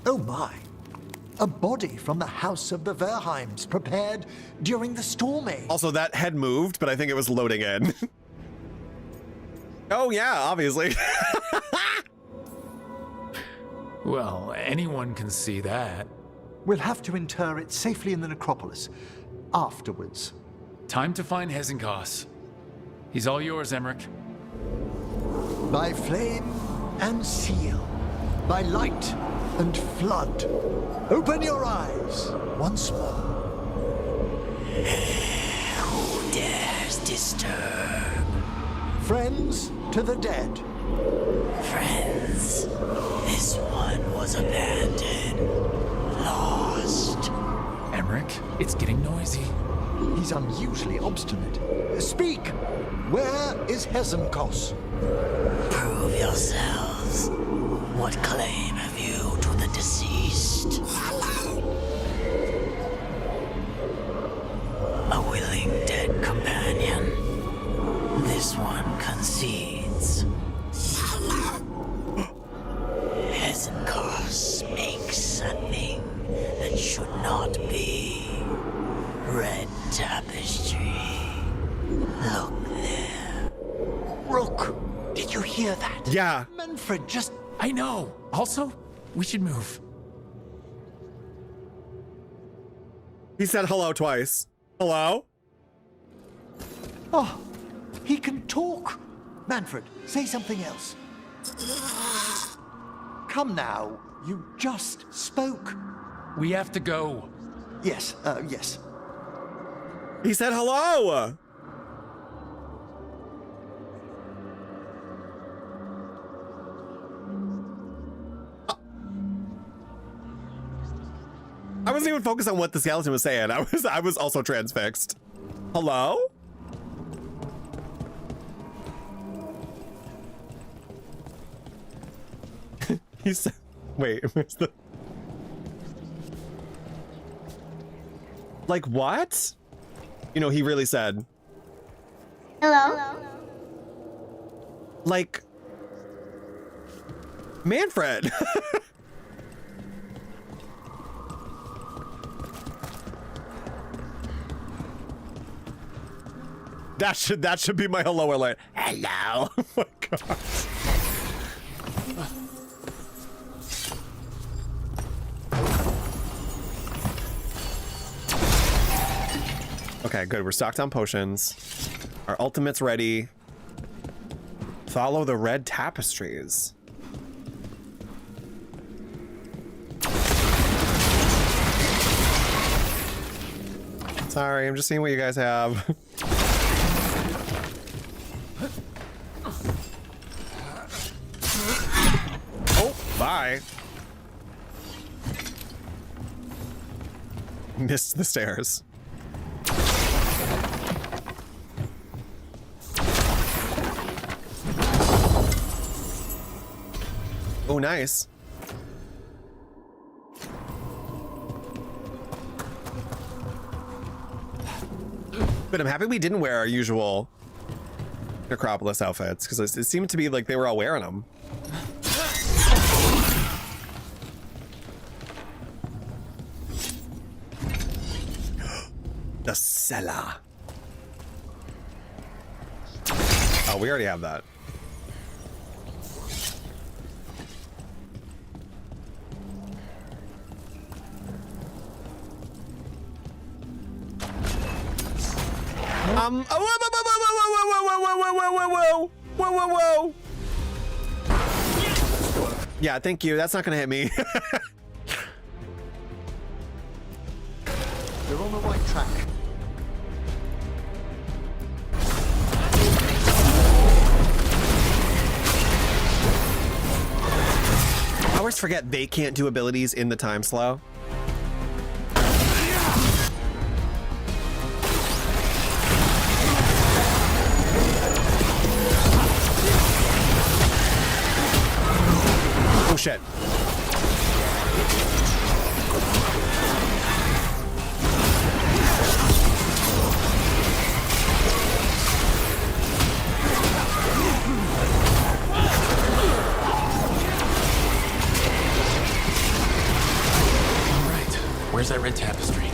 Oh my. A body from the house of the Verheims, prepared during the storm age. Also, that head moved, but I think it was loading in. Oh yeah, obviously. Well, anyone can see that. We'll have to inter it safely in the necropolis. Afterwards. Time to find Hezenkos. He's all yours, Emmrich. By flame and seal. By light and flood. Open your eyes once more. Who dares disturb? Friends to the dead. Friends. This one was abandoned. Lost. Emmrich, it's getting noisy. He's unusually obstinate. Speak! Where is Hezenkos? Prove yourselves. What claim have you to the deceased? A willing dead companion. This one concedes. Hezenkos makes a thing that should not be. Red tapestry. Look there. Rook, did you hear that? Yeah. Manfred just... I know. Also, we should move. He said hello twice. Hello? Oh, he can talk. Manfred, say something else. Come now, you just spoke. We have to go. Yes, yes. He said hello! I wasn't even focused on what the skeleton was saying. I was also transfixed. Hello? He said, wait, where's the... Like, what? You know, he really said. Hello? Like... Manfred! That should be my hello alert. Hello. Oh my god. Okay, good. We're stocked on potions. Our ultimate's ready. Follow the red tapestries. Sorry, I'm just seeing what you guys have. Oh, bye. Missed the stairs. Oh, nice. But I'm happy we didn't wear our usual Necropolis outfits, because it seemed to be like they were all wearing them. The cellar. Oh, we already have that. Whoa. Yeah, thank you. That's not gonna hit me. You're on the right track. I always forget they can't do abilities in the time slow. Oh shit. Right. Where's that red tapestry?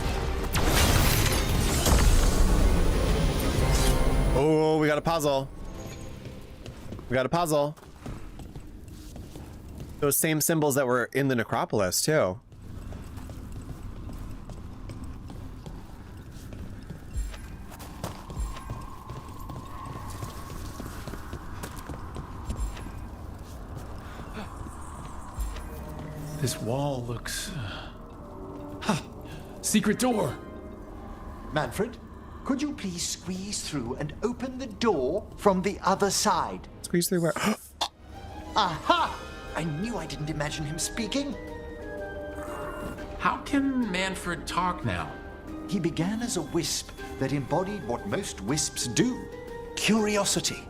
Oh, we got a puzzle. We got a puzzle. Those same symbols that were in the necropolis, too. This wall looks... Secret door! Manfred, could you please squeeze through and open the door from the other side? Squeeze through where? Aha! I knew I didn't imagine him speaking. How can Manfred talk now? He began as a wisp that embodied what most wisps do, curiosity.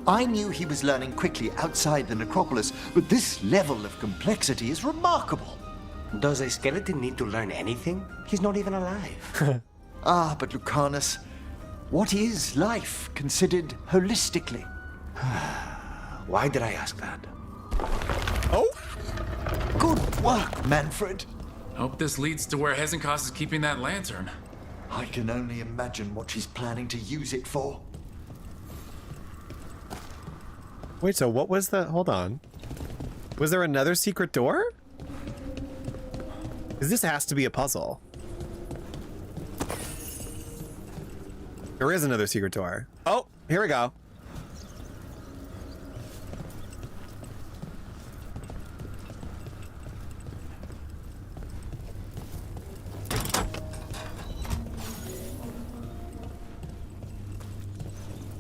I knew he was learning quickly outside the necropolis, but this level of complexity is remarkable. Does a skeleton need to learn anything? He's not even alive. But Lucanus, what is life considered holistically? Why did I ask that? Oh! Good work, Manfred. Hope this leads to where Hezekiah is keeping that lantern. I can only imagine what she's planning to use it for. Wait, so what was the... Hold on. Was there another secret door? Because this has to be a puzzle. There is another secret door. Oh, here we go.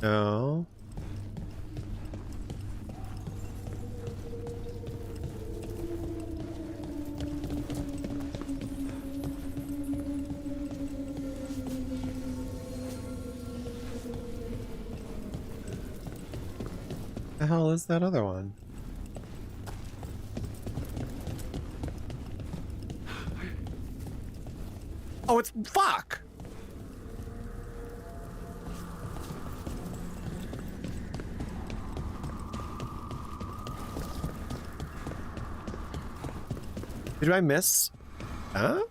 No. The hell is that other one? Oh, it's fuck. Did I miss? Huh?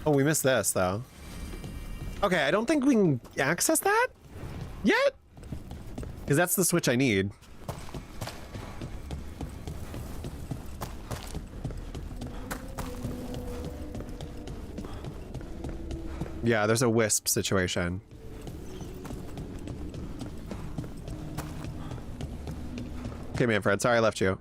Oh, we missed this though. Okay, I don't think we can access that yet, because that's the switch I need. Yeah, there's a wisp situation. Okay, Manfred, sorry I left you.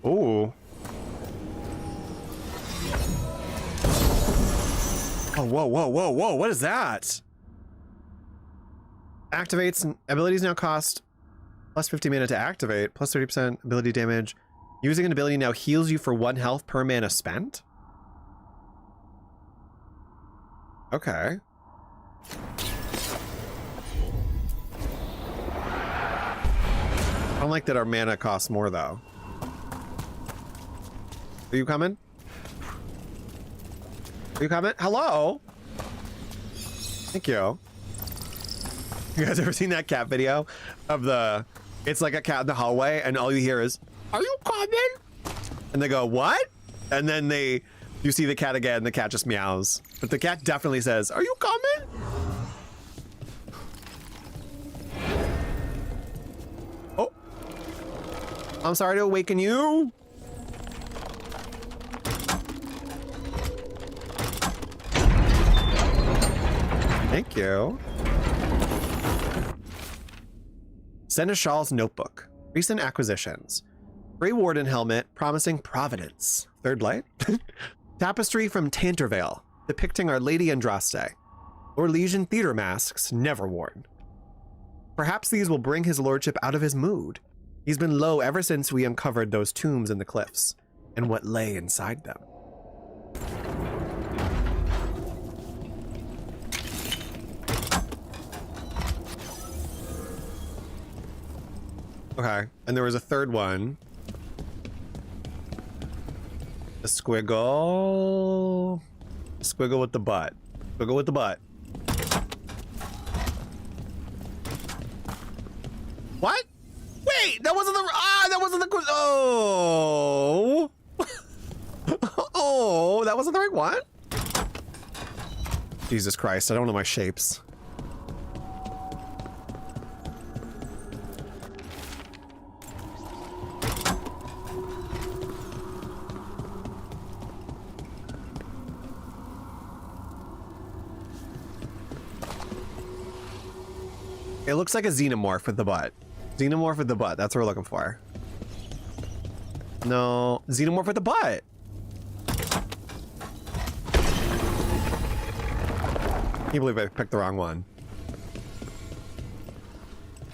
Ooh. Oh, whoa, whoa, whoa, whoa, what is that? Activates and abilities now cost plus 50 mana to activate, plus 30% ability damage. Using an ability now heals you for 1 health per mana spent? Okay. I don't like that our mana costs more though. Are you coming? Are you coming? Hello? Thank you. You guys ever seen that cat video of the, it's like a cat in the hallway and all you hear is, "Are you coming?" And they go, "What?" And then you see the cat again, the cat just meows. But the cat definitely says, "Are you coming?" Oh. I'm sorry to awaken you. Thank you. Seneschal's Notebook. Recent acquisitions. Grey Warden helmet promising providence. Third light. Tapestry from Tantervale depicting Our Lady Andraste. Orlesian theater masks never worn. Perhaps these will bring his lordship out of his mood. He's been low ever since we uncovered those tombs in the cliffs and what lay inside them. Okay, and there was a third one. A squiggle. Squiggle with the butt. Squiggle with the butt. What? Wait, that wasn't the that wasn't the oh. Oh, that wasn't the right one? Jesus Christ, I don't know my shapes. It looks like a xenomorph with the butt. Xenomorph with the butt. That's what we're looking for. No, xenomorph with the butt. Can't believe I picked the wrong one.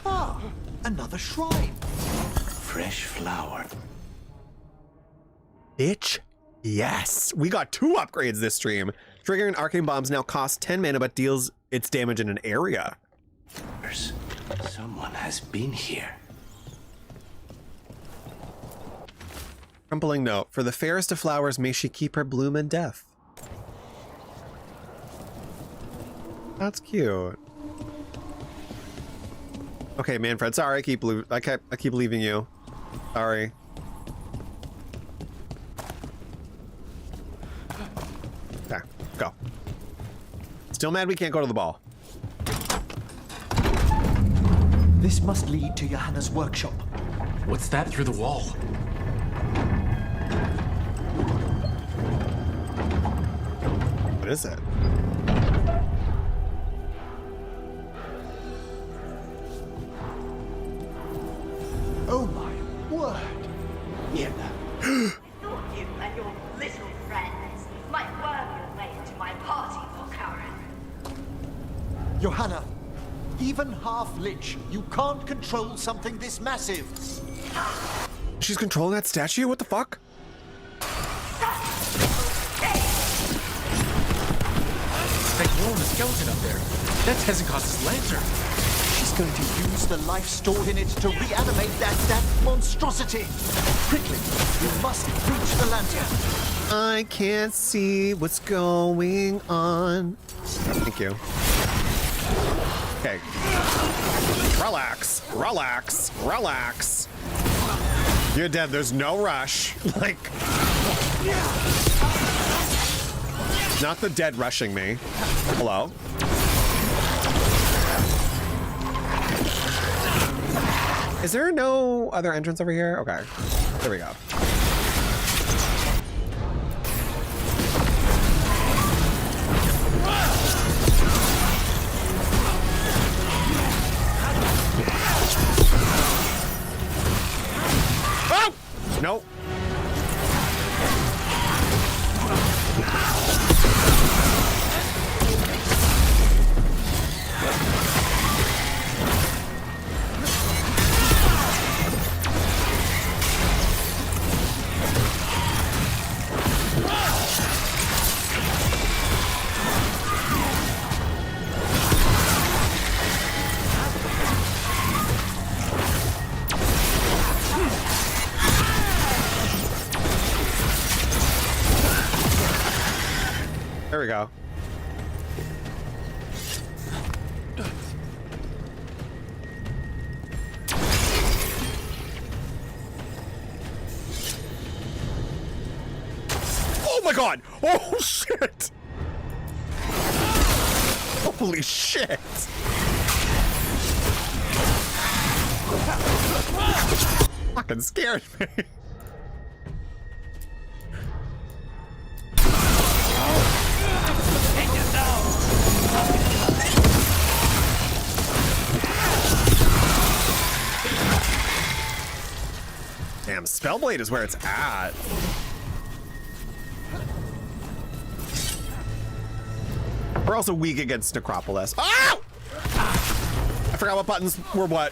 Ah, another shrine. Fresh flower. Bitch. Yes. We got 2 upgrades this stream. Triggering arcane bombs now costs 10 mana but deals its damage in an area. Someone has been here. Crumpling note. For the fairest of flowers, may she keep her bloom in death. That's cute. Okay, Manfred. Sorry, I keep leaving you. Sorry. Okay, go. Still mad we can't go to the ball. This must lead to Johanna's workshop. What's that through the wall? What is it? Oh my word! Yeah. Thought you and your little friends might worm your way into my party for Karen. Johanna, even half-lich, you can't control something this massive. She's controlling that statue? What the fuck? That glowing skeleton up there. That's Hezekiah's lantern. She's going to use the life stored in it to reanimate that monstrosity. Quickly, we must reach the lantern. I can't see what's going on. Thank you. Okay. Relax, relax, relax. You're dead. There's no rush. Like, not the dead rushing me. Hello? Is there no other entrance over here? Okay. There we go. Oh! Nope. There we go. Oh my god! Oh shit! Holy shit! Fucking scared me. Damn, Spellblade is where it's at. We're also weak against Necropolis. Oh! I forgot what buttons were what.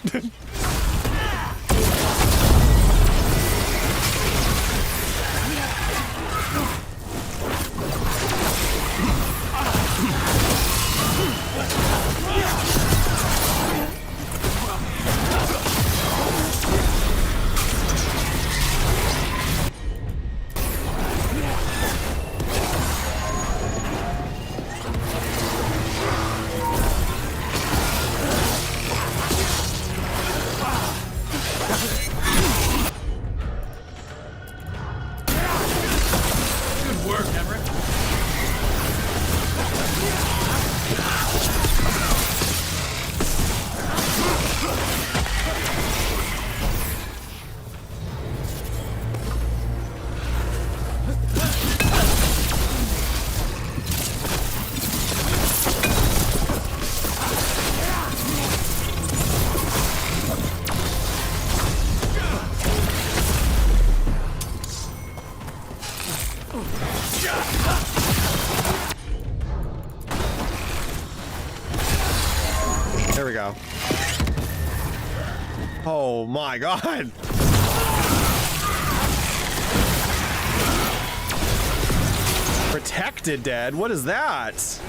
There we go. Oh my god. Protected dead? What is that?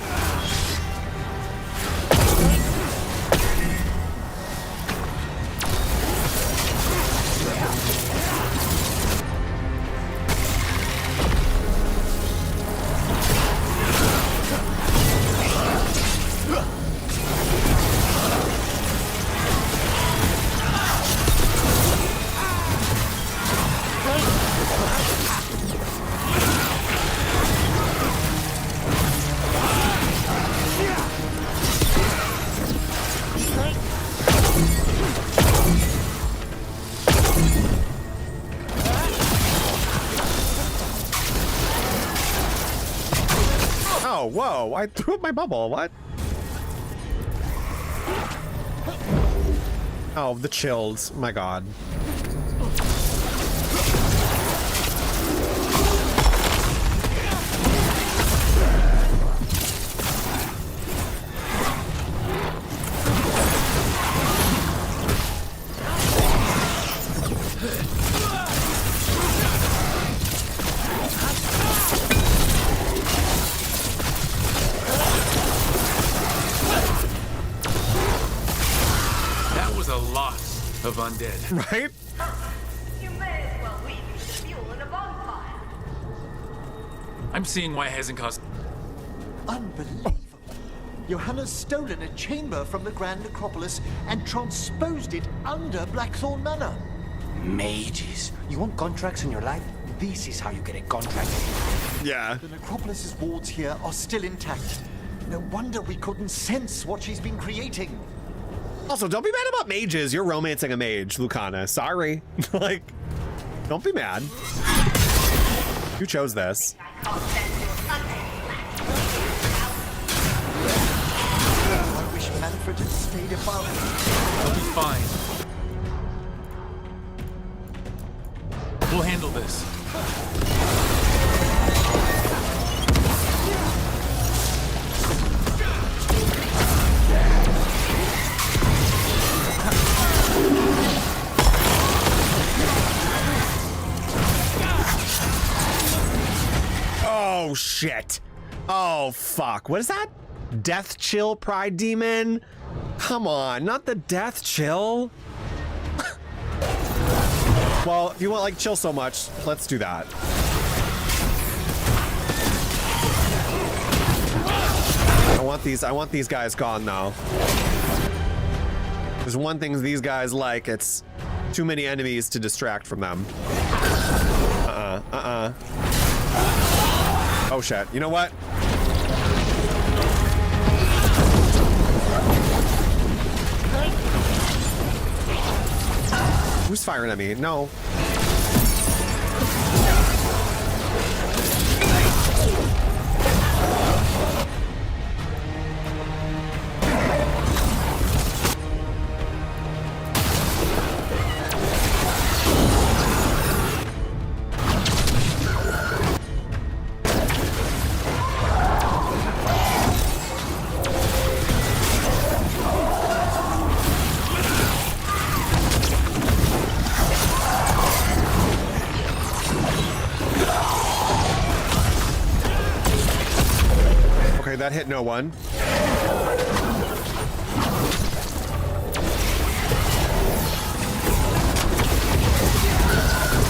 Oh, whoa, I threw up my bubble, what? Oh, the chills, my god. Of undead. Right? You may as well leave me the fuel in a bonfire. I'm seeing why it hasn't cost. Unbelievable. Johanna's stolen a chamber from the Grand Necropolis and transposed it under Blackthorn Manor. Mages. You want contracts in your life? This is how you get a contract. Yeah. The Necropolis's wards here are still intact. No wonder we couldn't sense what she's been creating. Also, don't be mad about mages. You're romancing a mage, Lucana. Sorry. Like, don't be mad. You chose this. I wish Manfred had stayed above. I'll be fine. We'll handle this. Oh, shit. Oh, fuck. What is that? Death Chill Pride Demon? Come on, not the Death Chill. Well, if you want, like, chill so much, let's do that. I want these guys gone, though. There's one thing these guys like, it's too many enemies to distract from them. Oh shit, you know what? Who's firing at me? No. That hit no one.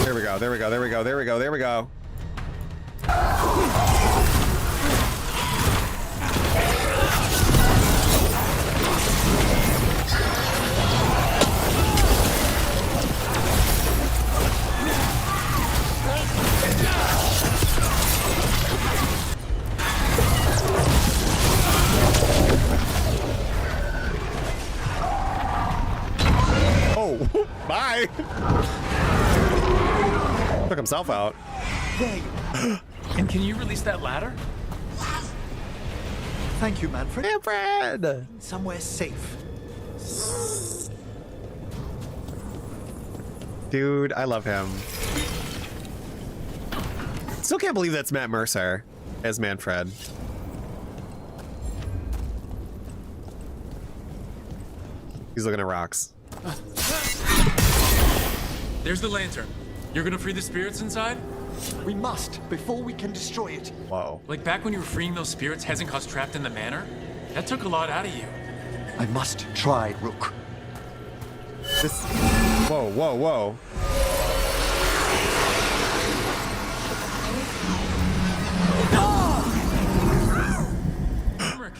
There we go, there we go, there we go, there we go, there we go. Bye. Took himself out. And can you release that ladder? Thank you, Manfred. Manfred! Somewhere safe. Dude, I love him. Still can't believe that's Matt Mercer as Manfred. He's looking at rocks. There's the lantern. You're gonna free the spirits inside? We must, before we can destroy it. Whoa. Like back when you were freeing those spirits Hezenko's trapped in the manor? That took a lot out of you. I must try, Rook. This... Whoa, whoa, whoa. Emmrich!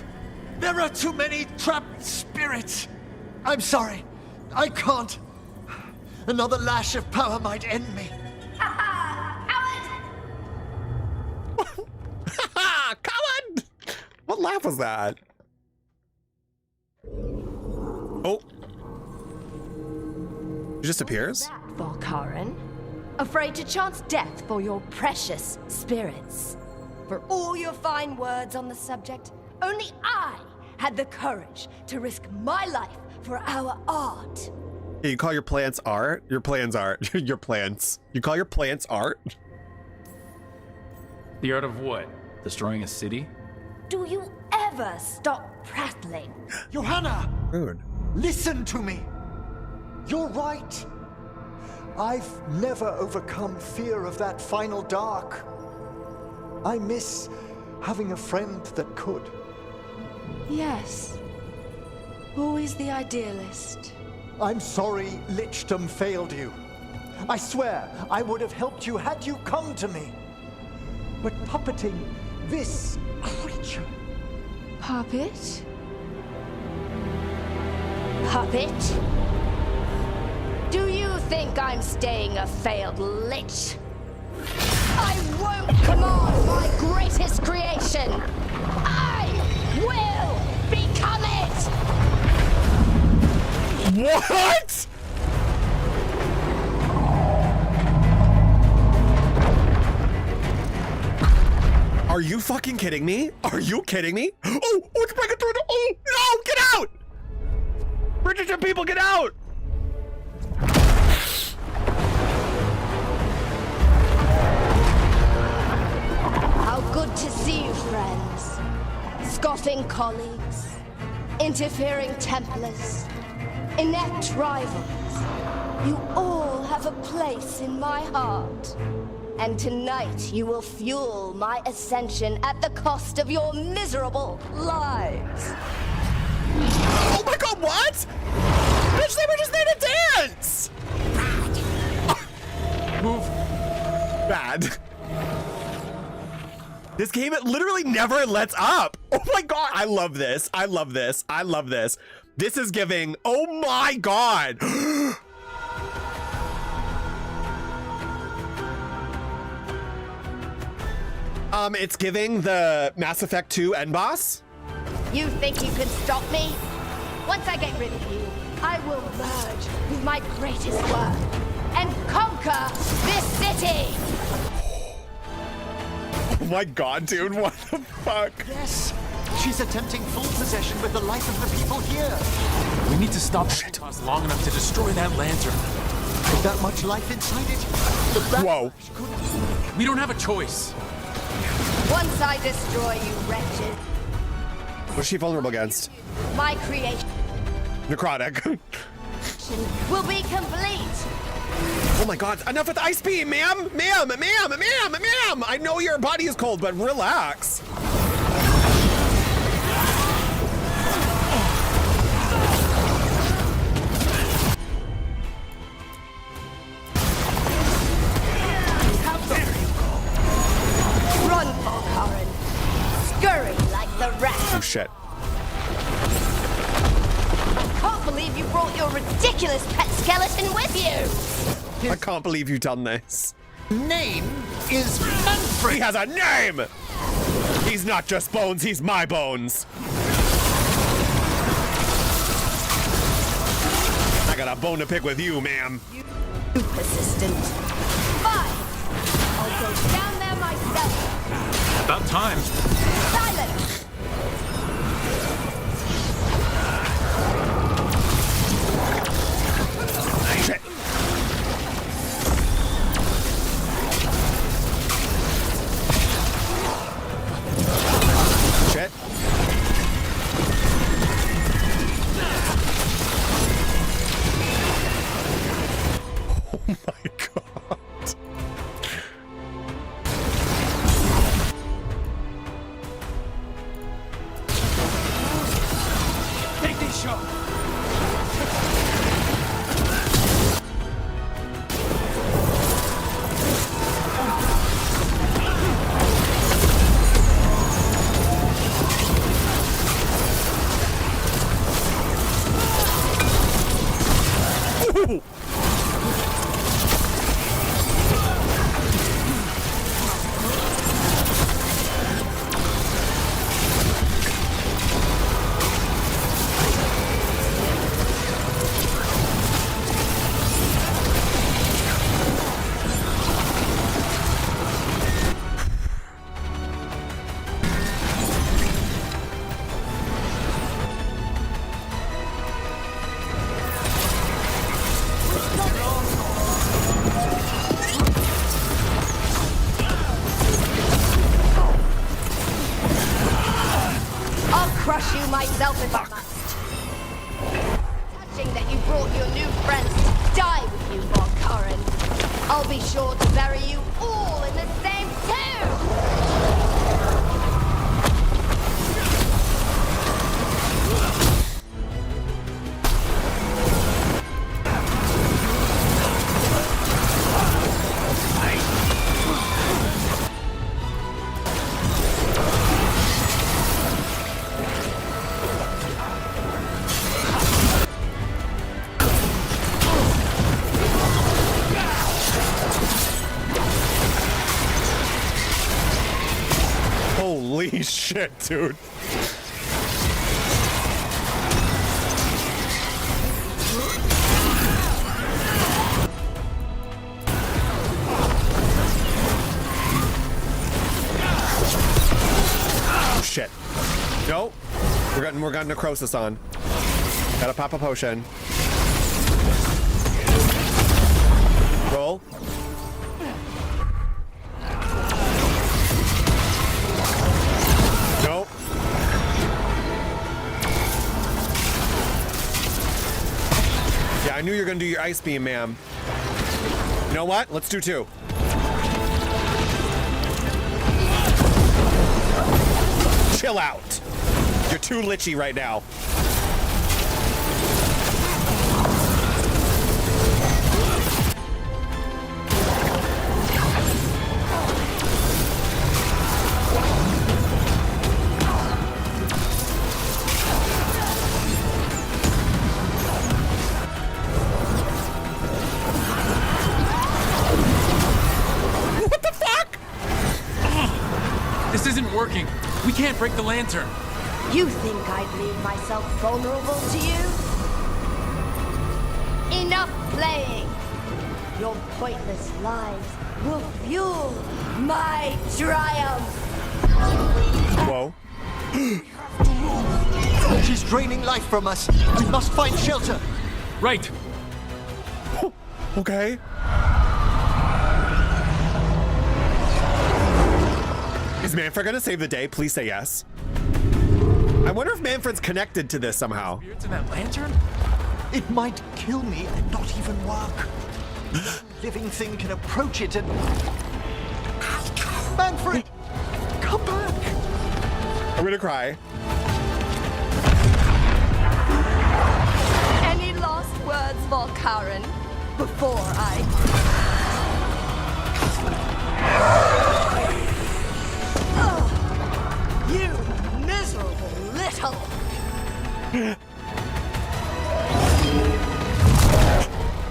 There are too many trapped spirits. I'm sorry. I can't. Another lash of power might end me. Coward! What laugh was that? Oh. He just appears? Valkarin, afraid to chance death for your precious spirits. For all your fine words on the subject, only I had the courage to risk my life for our art. Yeah, you call your plants art? Your plans art. Your plants. You call your plants art? The art of what? Destroying a city? Do you ever stop prattling? Johanna! Rude. Listen to me. You're right. I've never overcome fear of that final dark. I miss having a friend that could. Yes. Always the idealist. I'm sorry Lichdom failed you. I swear I would have helped you had you come to me. But puppeting this creature... Puppet? Puppet? Do you think I'm staying a failed lich? I won't command my greatest creation! I will become it! What?! Are you fucking kidding me? Are you kidding me? Oh, it's breaking through the... Oh, no, get out! Bridgerton people, get out! How good to see you, friends. Scoffing colleagues, interfering Templars, inept rivals. You all have a place in my heart. And tonight you will fuel my ascension at the cost of your miserable lives. Oh my god, what? Bitch, they were just there to dance! Move. Bad. This game, it literally never lets up. Oh my god, I love this. I love this. I love this. This is giving, oh my god. It's giving the Mass Effect 2 end boss. You think you can stop me? Once I get rid of you, I will merge with my greatest work and conquer this city! Oh my god, dude, what the fuck? Yes, she's attempting full possession with the life of the people here. We need to stop Lighthouse long enough to destroy that lantern. With that much life inside it? Whoa. We don't have a choice. Once I destroy you, wretched, What's she vulnerable against? my creation Necrotic. will be complete. Oh my god, enough with the ice beam, ma'am! Ma'am! I know your body is cold, but relax. Run, Valkarin. Scurry like the rat. Oh shit. Can't believe you brought your ridiculous pet skeleton with you. I can't believe you've done this. Name is Manfred. He has a name! He's not just bones, he's my bones. I got a bone to pick with you, ma'am. You persistent. Fine. I'll go down there myself. About time. Silence. Shit. myself if I must. Touching that you brought your new friends to die with you, Volkaren. I'll be sure to bury you all in the same tomb! Holy shit, dude. Oh, shit. No. We're got necrosis on. Gotta pop a potion. Roll. Nope. Yeah, I knew you were gonna do your ice beam, ma'am. You know what? Let's do two. Chill out. You're too lichy right now. What the fuck? This isn't working. We can't break the lantern. You think I'd leave myself vulnerable to you? Enough playing! Your pointless lives will fuel my triumph! Whoa. She's draining life from us. We must find shelter. Right. Okay. Is Manfred gonna save the day? Please say yes. I wonder if Manfred's connected to this somehow. Spirits in that lantern? It might kill me and not even work. No living thing can approach it and... Manfred! Come back! I'm gonna cry. Any last words, Volkaren, before I... You miserable little...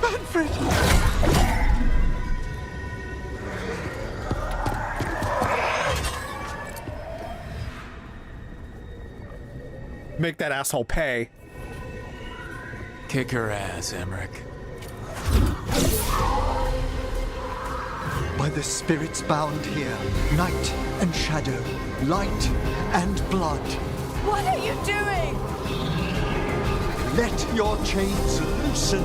Manfred! Make that asshole pay. Kick her ass, Emmrich. By the spirits bound here, night and shadow, light and blood. What are you doing? Let your chains loosen.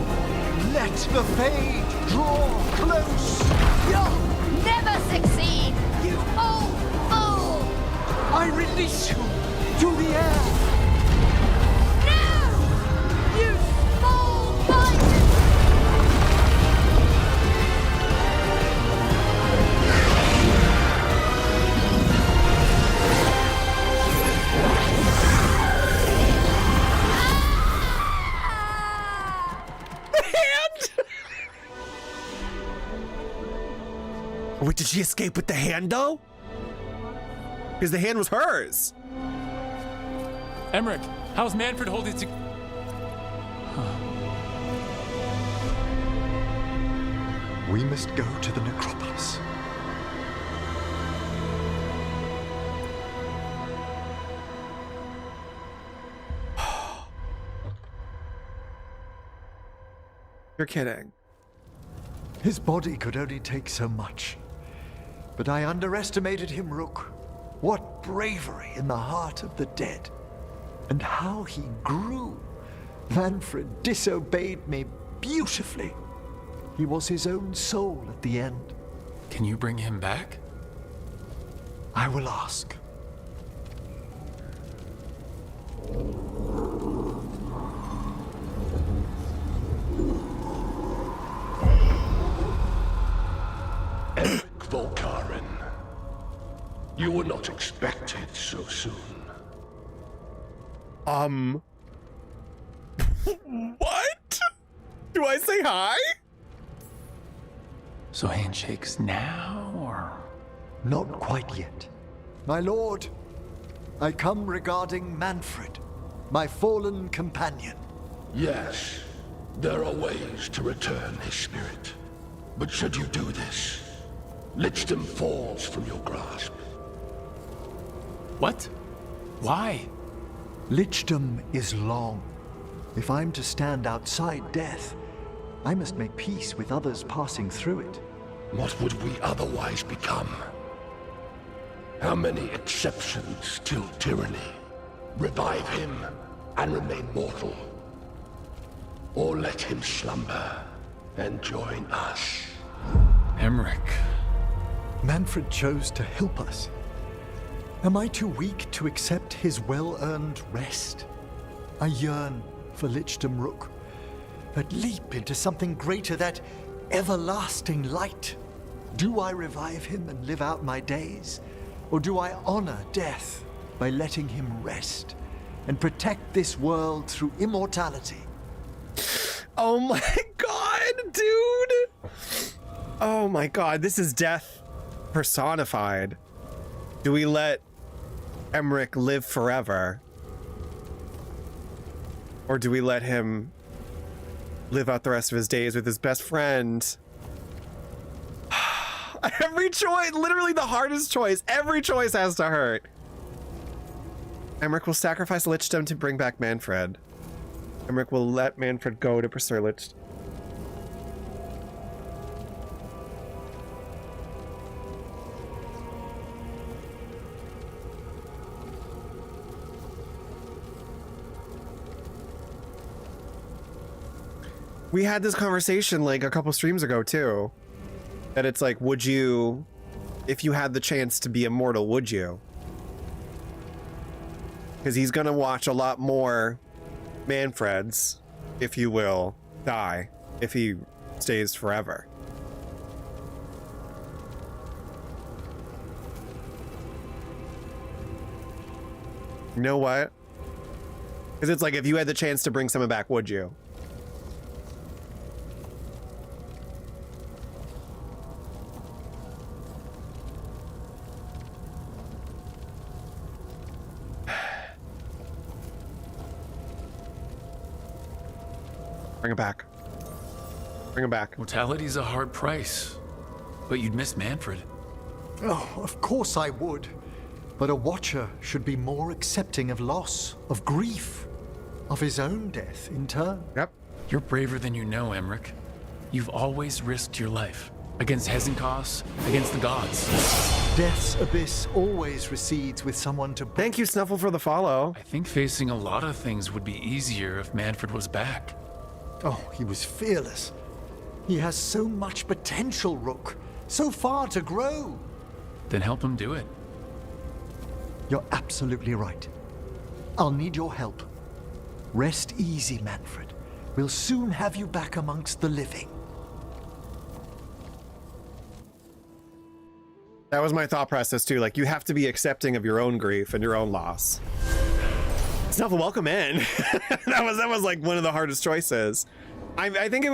Let the fade draw close. You'll never succeed, you old fool! I release you to the air. No! You small bite! Wait, did she escape with the hand though? Because the hand was hers. Emmrich, how's Manfred holding to... We must go to the necropolis. You're kidding. His body could only take so much. But I underestimated him, Rook. What bravery in the heart of the dead. And how he grew. Manfred disobeyed me beautifully. He was his own soul at the end. Can you bring him back? I will ask. Volkaren. You were not expected so soon. What? Do I say hi? So handshakes now, or? Not quite yet. My lord, I come regarding Manfred, my fallen companion. Yes, there are ways to return his spirit. But should you do this, Lichdom falls from your grasp. What? Why? Lichdom is long. If I'm to stand outside death, I must make peace with others passing through it. What would we otherwise become? How many exceptions till tyranny? Revive him and remain mortal. Or let him slumber and join us. Emmrich. Manfred chose to help us. Am I too weak to accept his well-earned rest? I yearn for Lichdom Rook, that leap into something greater, that everlasting light. Do I revive him and live out my days? Or do I honor death by letting him rest and protect this world through immortality? Oh my god, dude! Oh my god, this is death personified. Do we let Emmrich live forever? Or do we let him live out the rest of his days with his best friend? Every choice, literally the hardest choice. Every choice has to hurt. Emmrich will sacrifice Lichdom to bring back Manfred. Emmrich will let Manfred go to pursue Lichdom. We had this conversation like a couple streams ago too. That it's like, would you, if you had the chance to be immortal, would you? Because he's gonna watch a lot more Manfreds, if you will, die if he stays forever. You know what? Because it's like, if you had the chance to bring someone back, would you? Bring him back. Bring him back. Mortality's a hard price, but you'd miss Manfred. Oh, of course I would. But a Watcher should be more accepting of loss, of grief, of his own death in turn. Yep. You're braver than you know, Emmrich. You've always risked your life. Against Hezenkos, against the gods. Death's abyss always recedes with someone to... Thank you, Snuffle, for the follow. I think facing a lot of things would be easier if Manfred was back. Oh, he was fearless. He has so much potential, Rook. So far to grow. Then help him do it. You're absolutely right. I'll need your help. Rest easy, Manfred. We'll soon have you back amongst the living. That was my thought process too. Like, you have to be accepting of your own grief and your own loss. Snuffle, welcome in. that was like one of the hardest choices. I think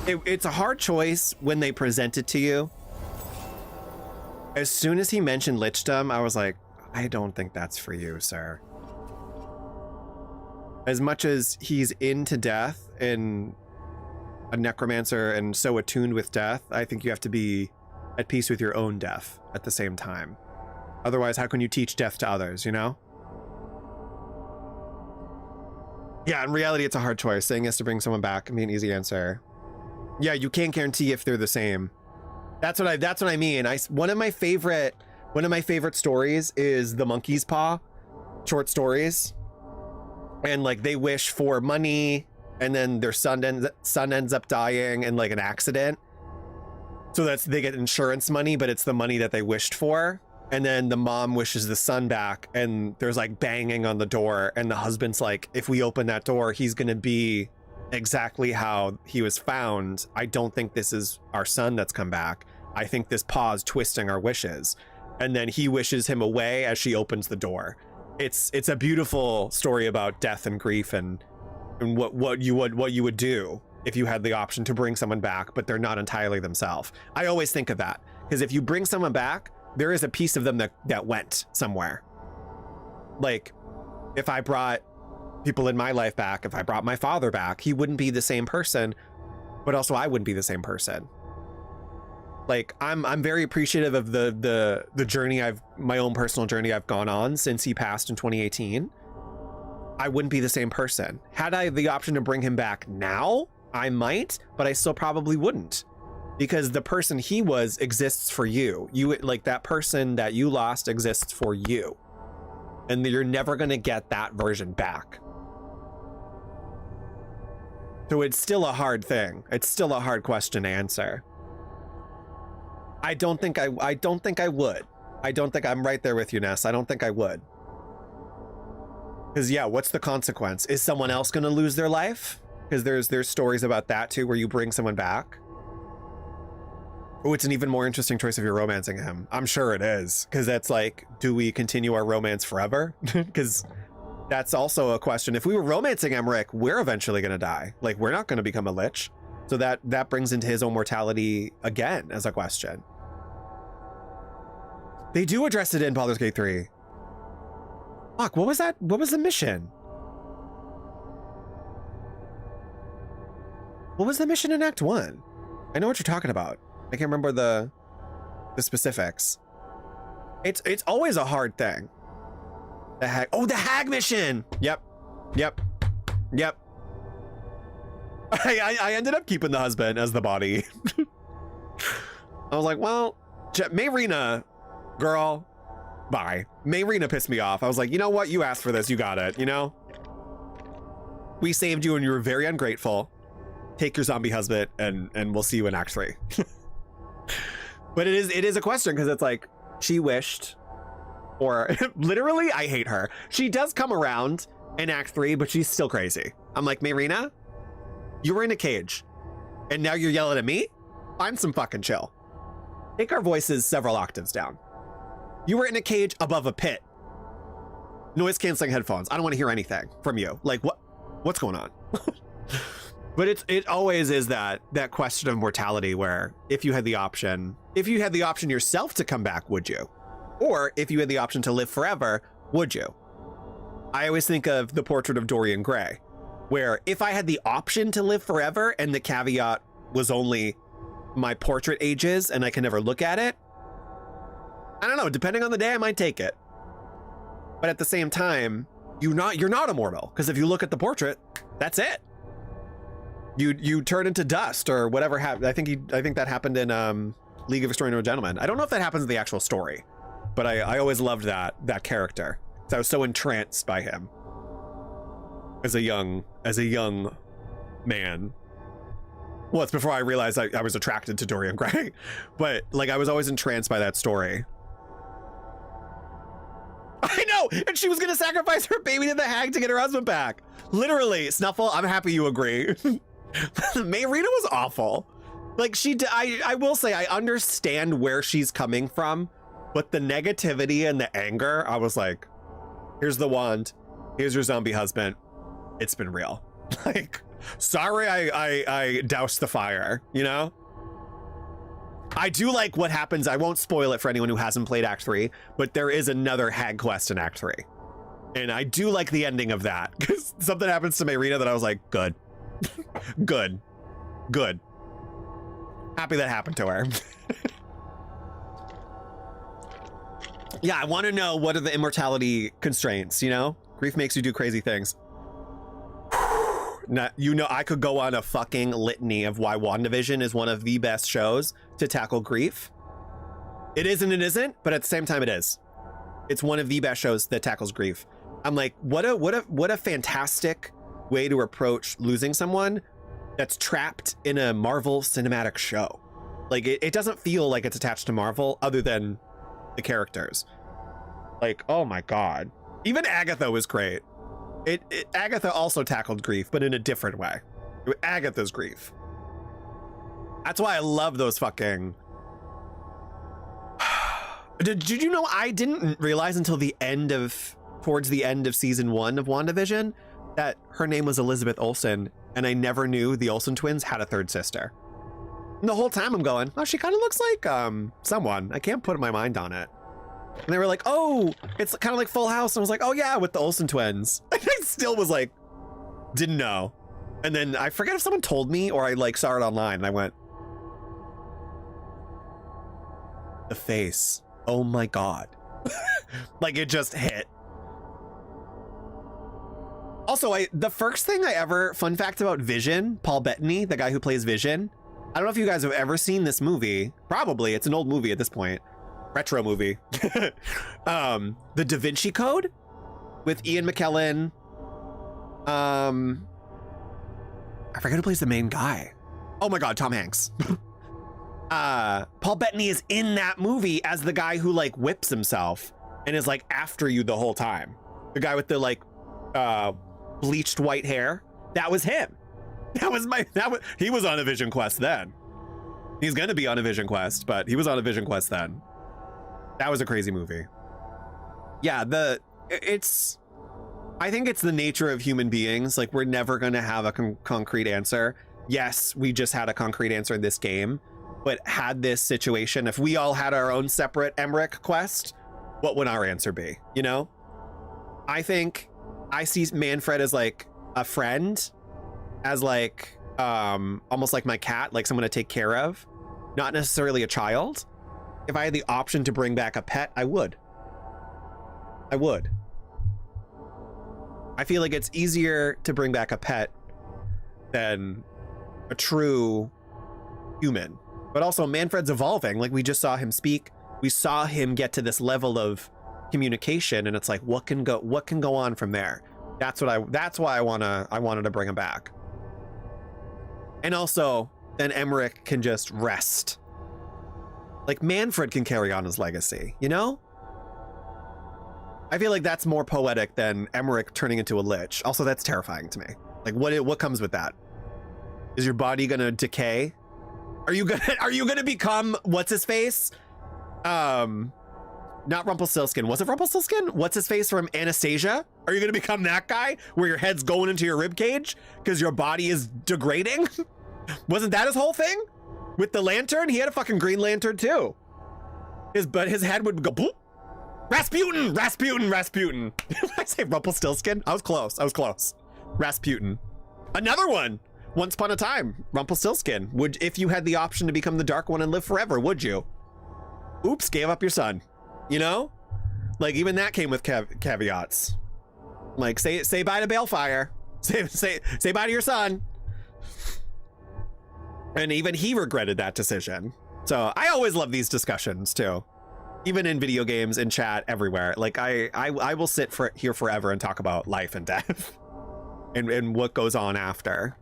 it's a hard choice when they present it to you. As soon as he mentioned Lichdom, I was like, I don't think that's for you, sir. As much as he's into death and a necromancer and so attuned with death, I think you have to be at peace with your own death at the same time. Otherwise, how can you teach death to others, you know? Yeah, in reality, it's a hard choice. Saying yes to bring someone back can be an easy answer. Yeah, you can't guarantee if they're the same. That's what I mean. One of my favorite stories is the Monkey's Paw short stories. And like, they wish for money, and then their son ends up dying in like an accident. So they get insurance money, but it's the money that they wished for. And then the mom wishes the son back, and there's like banging on the door, and the husband's like, if we open that door, he's gonna be exactly how he was found. I don't think this is our son that's come back. I think this pause twisting our wishes. And then he wishes him away as she opens the door. It's a beautiful story about death and grief and what you would do if you had the option to bring someone back, but they're not entirely themselves. I always think of that, because if you bring someone back, there is a piece of them that went somewhere. Like, if I brought people in my life back, if I brought my father back, he wouldn't be the same person, but also I wouldn't be the same person. Like, I'm very appreciative of the journey my own personal journey I've gone on since he passed in 2018. I wouldn't be the same person. Had I the option to bring him back now, I might, but I still probably wouldn't, because the person he was exists for you. You, like, that person that you lost exists for you, and you're never going to get that version back. So it's still a hard thing. It's still a hard question to answer. I don't think I would. I don't think I'm right there with you, Ness. I don't think I would. Because yeah, what's the consequence? Is someone else going to lose their life? Because there's stories about that too, where you bring someone back. Oh, it's an even more interesting choice if you're romancing him. I'm sure it is, because that's like, do we continue our romance forever? Because that's also a question. If we were romancing Emmrich, we're eventually going to die. Like, we're not going to become a lich. So that brings into his own mortality again as a question. They do address it in Baldur's Gate 3. Fuck, what was that? What was the mission? What was the mission in Act 1? I know what you're talking about. I can't remember the specifics. It's always a hard thing. The hag. Oh, the hag mission. Yep. I ended up keeping the husband as the body. I was like, well, Mayrina, girl, bye. Mayrina pissed me off. I was like, you know what? You asked for this. You got it. You know? We saved you and you were very ungrateful. Take your zombie husband and we'll see you in Act 3. But it is a question, because it's like, she wished, or literally, I hate her. She does come around in Act 3, but she's still crazy. I'm like, Mayrina, you were in a cage and now you're yelling at me? Find some fucking chill. Take our voices several octaves down. You were in a cage above a pit. Noise canceling headphones. I don't want to hear anything from you. Like, what's going on? But it always is that question of mortality, where if you had the option yourself to come back, would you? Or if you had the option to live forever, would you? I always think of the portrait of Dorian Gray, where if I had the option to live forever and the caveat was only my portrait ages and I can never look at it, I don't know, depending on the day, I might take it. But at the same time, you're not immortal, because if you look at the portrait, that's it. You turn into dust or whatever happened. I think that happened in League of Extraordinary Gentlemen. I don't know if that happens in the actual story, but I always loved that character. I was so entranced by him as a young man. Well, it's before I realized I was attracted to Dorian Gray, but like, I was always entranced by that story. I know, and she was gonna sacrifice her baby to the hag to get her husband back. Literally, Snuffle, I'm happy you agree. Mayrina was awful. Like, I will say, I understand where she's coming from, but the negativity and the anger, I was like, here's the wand, here's your zombie husband. It's been real. Like, sorry I doused the fire, you know? I do like what happens. I won't spoil it for anyone who hasn't played Act 3, but there is another hag quest in Act 3. And I do like the ending of that, because something happens to Mayrina that I was like, good. Good. Happy that happened to her. Yeah, I want to know, what are the immortality constraints, you know? Grief makes you do crazy things. Now, you know, I could go on a fucking litany of why WandaVision is one of the best shows to tackle grief. It is and it isn't, but at the same time it is. It's one of the best shows that tackles grief. I'm like, what a fantastic way to approach losing someone that's trapped in a Marvel cinematic show. Like, it doesn't feel like it's attached to Marvel other than the characters. Like, oh my God. Even Agatha was great. Agatha also tackled grief, but in a different way. Agatha's grief. That's why I love those fucking Did you know I didn't realize until towards the end of season 1 of WandaVision that her name was Elizabeth Olsen, and I never knew the Olsen twins had a third sister. And the whole time I'm going, oh, she kind of looks like someone. I can't put my mind on it. And they were like, oh, it's kind of like Full House. And I was like, oh yeah, with the Olsen twins. And I still was like, didn't know. And then I forget if someone told me or I like saw it online and I went, the face. Oh my God. Like it just hit. Also, the first thing I ever, fun fact about Vision, Paul Bettany, the guy who plays Vision. I don't know if you guys have ever seen this movie. Probably, it's an old movie at this point. Retro movie. The Da Vinci Code with Ian McKellen. I forget who plays the main guy. Oh my God, Tom Hanks. Paul Bettany is in that movie as the guy who like whips himself and is like after you the whole time. The guy with the like bleached white hair. That was him. He was on a Vision Quest then. He's gonna be on a Vision Quest, but he was on a Vision Quest then. That was a crazy movie. Yeah, I think it's the nature of human beings. Like we're never gonna have a concrete answer. Yes, we just had a concrete answer in this game, but had this situation, if we all had our own separate Emmrich quest, what would our answer be? You know? I think I see Manfred as like a friend, as like almost like my cat, like someone to take care of, not necessarily a child. If I had the option to bring back a pet, I would. I feel like it's easier to bring back a pet than a true human. But also Manfred's evolving. Like we just saw him speak. We saw him get to this level of communication, and it's like, what can go on from there? That's why I wanted to bring him back. And also, then Emmrich can just rest. Like Manfred can carry on his legacy, you know? I feel like that's more poetic than Emmrich turning into a lich. Also, that's terrifying to me. Like what comes with that? Is your body gonna decay? Are you gonna become what's his face? Not Rumpelstiltskin. Was it Rumpelstiltskin? What's his face from Anastasia? Are you gonna become that guy where your head's going into your rib cage because your body is degrading? Wasn't that his whole thing? With the lantern? He had a fucking green lantern too. His head would go boop. Rasputin! Did I say Rumpelstiltskin? I was close. Rasputin. Another one. Once upon a time, Rumpelstiltskin. If you had the option to become the Dark One and live forever, would you? Oops, gave up your son. You know? Like even that came with caveats. Like say bye to Balefire. Say bye to your son. And even he regretted that decision. So I always love these discussions too. Even in video games, in chat, everywhere. Like I will sit here forever and talk about life and death and what goes on after.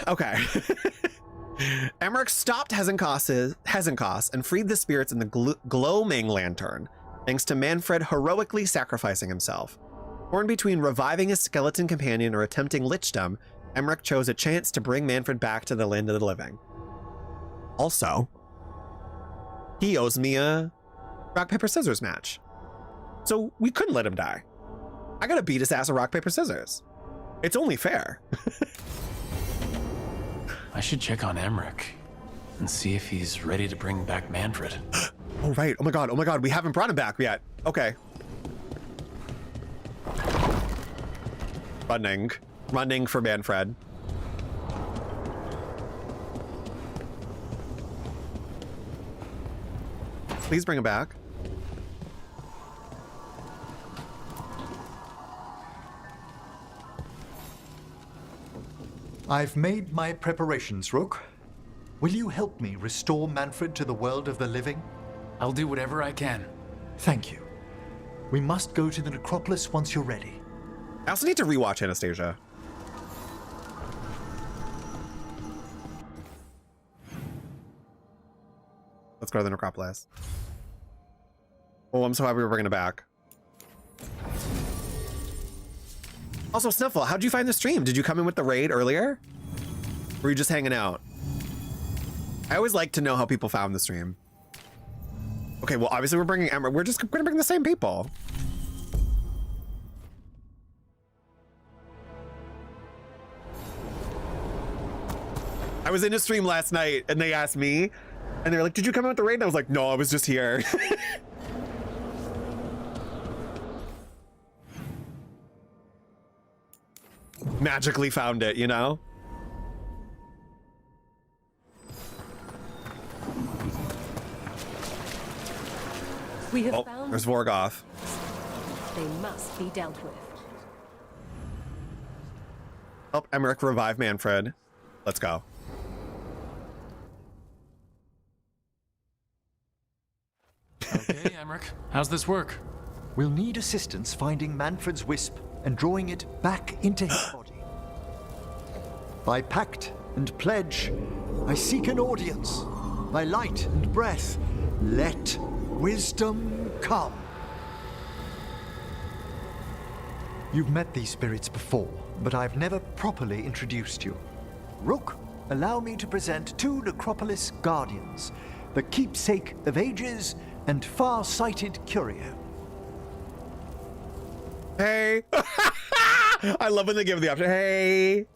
Okay. Emmrich stopped Hezenkos and freed the spirits in the gloaming lantern, thanks to Manfred heroically sacrificing himself. Torn between reviving his skeleton companion or attempting lichdom, Emmrich chose a chance to bring Manfred back to the land of the living. Also, he owes me a rock, paper, scissors match. So we couldn't let him die. I gotta beat his ass with rock, paper, scissors. It's only fair. I should check on Emmrich and see if he's ready to bring back Manfred. Oh, right. Oh my God. We haven't brought him back yet. Okay. Running for Manfred. Please bring him back. I've made my preparations, Rook. Will you help me restore Manfred to the world of the living? I'll do whatever I can. Thank you. We must go to the necropolis once you're ready. I also need to rewatch Anastasia. Let's go to the necropolis. Oh, I'm so happy we're bringing it back. Also, Snuffle, how'd you find the stream? Did you come in with the raid earlier? Or were you just hanging out? I always like to know how people found the stream. Okay, well, obviously we're bringing Emmrich. We're just gonna bring the same people. I was in a stream last night and they asked me, and they were like, did you come out with the raid? And I was like, no, I was just here. Magically found it, you know? We have Oh, found there's Vorgoth. they must be dealt with. Help Emmrich revive Manfred. Let's go. Okay, Emmrich. How's this work? We'll need assistance finding Manfred's wisp and drawing it back into his body. By pact and pledge, I seek an audience. By light and breath, let wisdom come. You've met these spirits before, but I've never properly introduced you. Rook, allow me to present two Necropolis guardians, the keepsake of ages and far-sighted curio. Hey. I love when they give the option. Hey.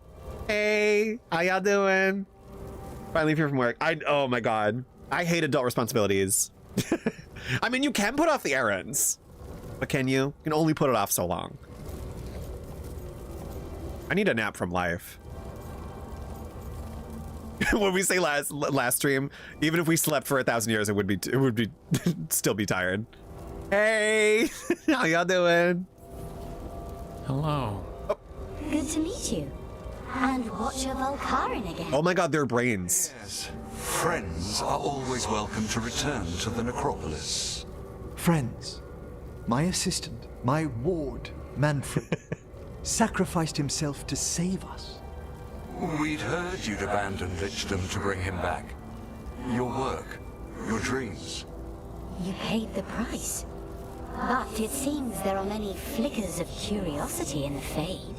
Hey. How y'all doing? Finally here from work. Oh my God. I hate adult responsibilities. I mean, you can put off the errands, but can you? You can only put it off so long. I need a nap from life. What we say last stream, even if we slept for 1,000 years, it would be still be tired. Hey, how y'all doing? Hello. Oh. Good to meet you. And watch your Volcarin again. Oh my God, their brains. Yes. Friends are always welcome to return to the Necropolis. Friends, my assistant, my ward, Manfred, sacrificed himself to save us. We'd heard you'd abandoned Lichdom to bring him back. Your work, your dreams. You paid the price. But it seems there are many flickers of curiosity in the Fade.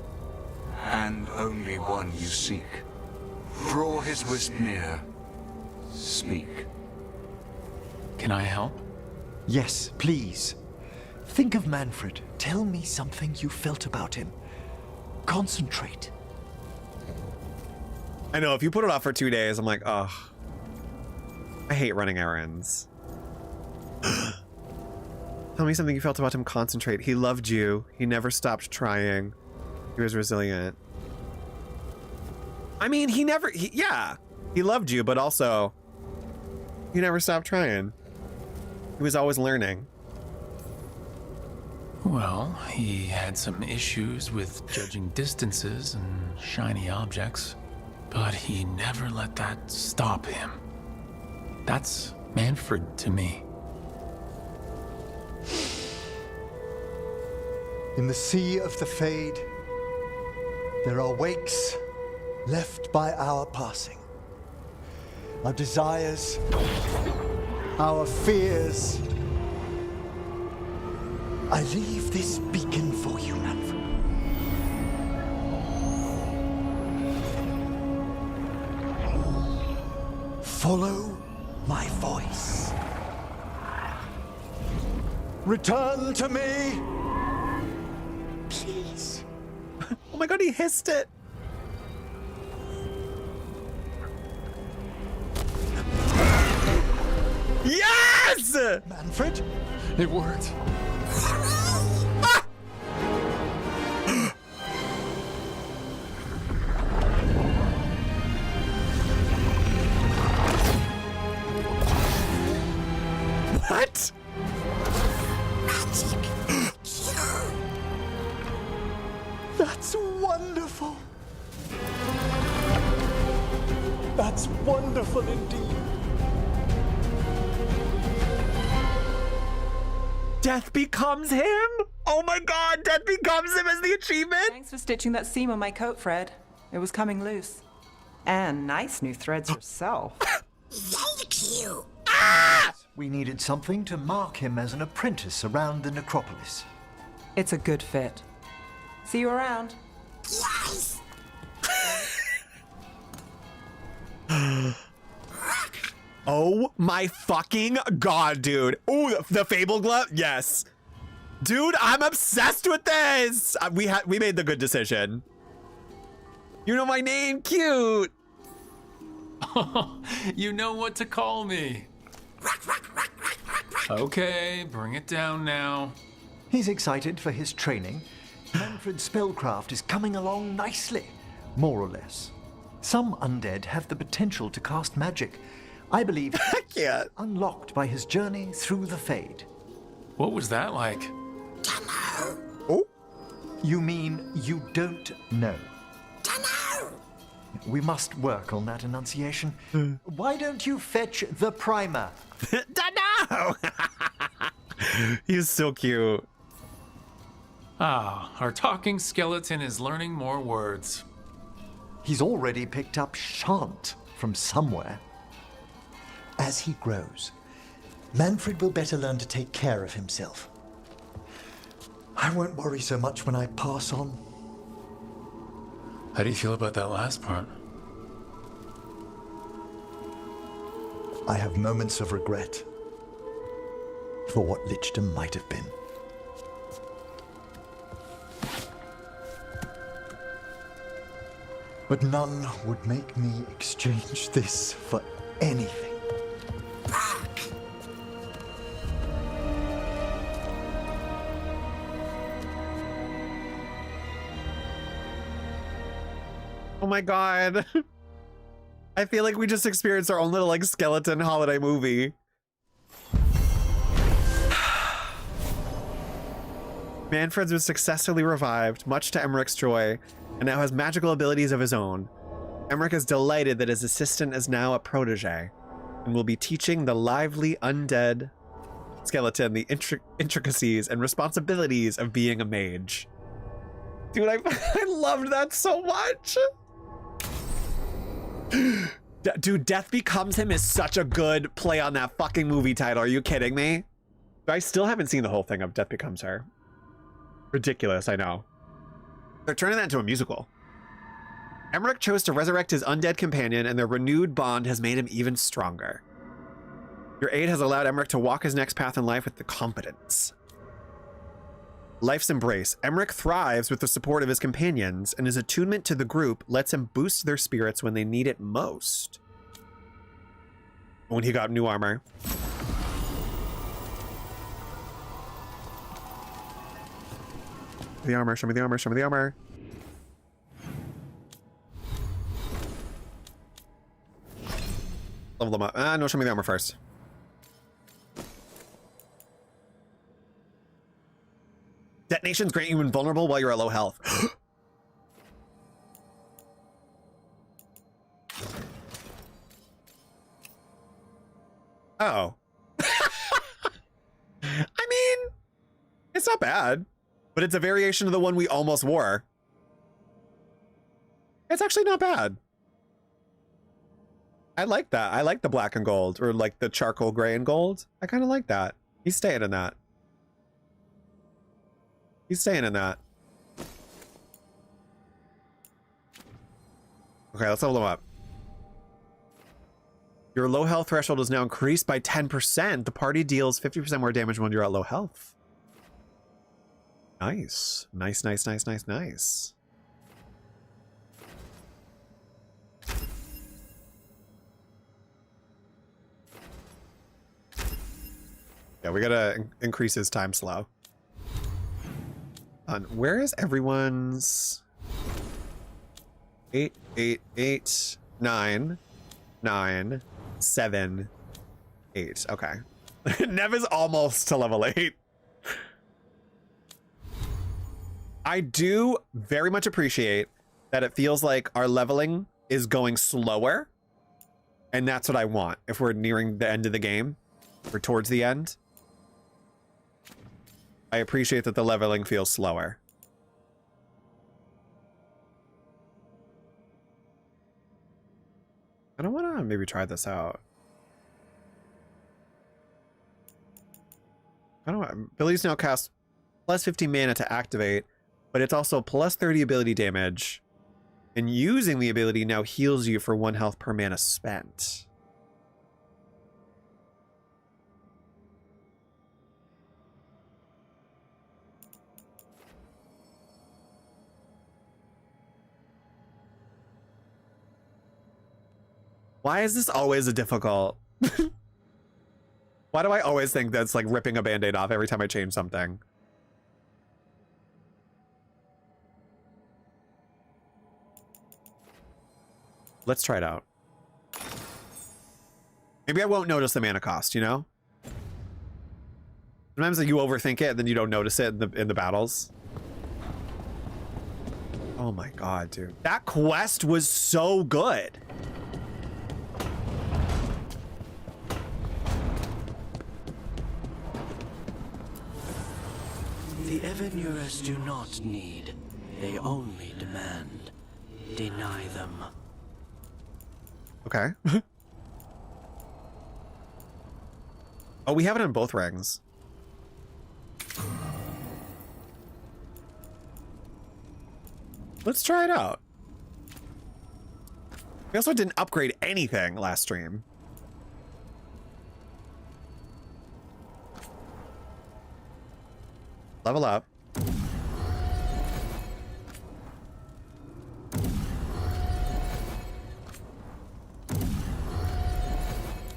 And only one you seek. Draw his wisp near. Speak. Can I help? Yes, please. Think of Manfred. Tell me something you felt about him. Concentrate. I know, if you put it off for 2 days, I'm like, ugh. I hate running errands. Tell me something you felt about him. Concentrate. He loved you. He never stopped trying. He was resilient. I mean, yeah, he loved you, but also he never stopped trying. He was always learning. Well, he had some issues with judging distances and shiny objects, but he never let that stop him. That's Manfred to me. In the sea of the Fade, there are wakes left by our passing. Our desires, our fears. I leave this beacon for you, Manfred. Follow my voice. Return to me. Please. Oh my God, he hissed it. Yes! Manfred? It worked. Ah! What? That's wonderful. That's wonderful indeed. Death becomes him? Oh my God, death becomes him as the achievement? Thanks for stitching that seam on my coat, Fred. It was coming loose. And nice new threads yourself. Thank you. Ah! We needed something to mark him as an apprentice around the Necropolis. It's a good fit. See you around. Yes! Oh my fucking god, dude. Ooh, the Fable glove. Yes. Dude, I'm obsessed with this. We made the good decision. You know my name, cute. You know what to call me. Okay, bring it down now. He's excited for his training. Manfred's spellcraft is coming along nicely, more or less. Some undead have the potential to cast magic. I believe it's unlocked by his journey through the Fade. What was that like? Oh? You mean you don't know? We must work on that enunciation. Why don't you fetch the primer? Dunno! He's so cute. Ah, our talking skeleton is learning more words. He's already picked up shan't from somewhere. As he grows, Manfred will better learn to take care of himself. I won't worry so much when I pass on. How do you feel about that last part? I have moments of regret for what Lichdom might have been. But none would make me exchange this for anything. Oh my god. I feel like we just experienced our own little like skeleton holiday movie. Manfred was successfully revived, much to Emmrich's joy, and now has magical abilities of his own. Emmrich is delighted that his assistant is now a protege and will be teaching the lively undead skeleton the intricacies and responsibilities of being a mage. Dude, I loved that so much. Dude, Death Becomes Him is such a good play on that fucking movie title. Are you kidding me? I still haven't seen the whole thing of Death Becomes Her. Ridiculous, I know. They're turning that into a musical. Emmrich chose to resurrect his undead companion, and their renewed bond has made him even stronger. Your aid has allowed Emmrich to walk his next path in life with the confidence. Life's embrace. Emmrich thrives with the support of his companions, and his attunement to the group lets him boost their spirits when they need it most. When he got new armor. The armor, show me the armor, show me the armor. Level them up. No, show me the armor first. Detonations grant you invulnerable while you're at low health. Oh. I mean, it's not bad, but it's a variation of the one we almost wore. It's actually not bad. I like that. I like the black and gold, or like the charcoal gray and gold. I kind of like that. He's staying in that. He's staying in that. Okay, let's level him up. Your low health threshold is now increased by 10%. The party deals 50% more damage when you're at low health. Nice. Nice, nice, nice, nice, nice. Yeah, we gotta increase his time slow. Where is everyone's 8, 8, 8, 9, 9, 7, 8. Okay. Neve is almost to level 8. I do very much appreciate that it feels like our leveling is going slower. And that's what I want if we're nearing the end of the game or towards the end. I appreciate that the leveling feels slower. I don't want to maybe try this out. I don't know. Abilities now cast plus 15 mana to activate, but it's also plus 30 ability damage. And using the ability now heals you for 1 health per mana spent. Why is this always a difficult? Why do I always think that's like ripping a band-aid off every time I change something? Let's try it out. Maybe I won't notice the mana cost, you know? Sometimes like, you overthink it and then you don't notice it in the battles. Oh my god, dude. That quest was so good. The Evenures do not need. They only demand. Deny them. Okay. Oh, we have it on both rings. Let's try it out. We also didn't upgrade anything last stream. Level up.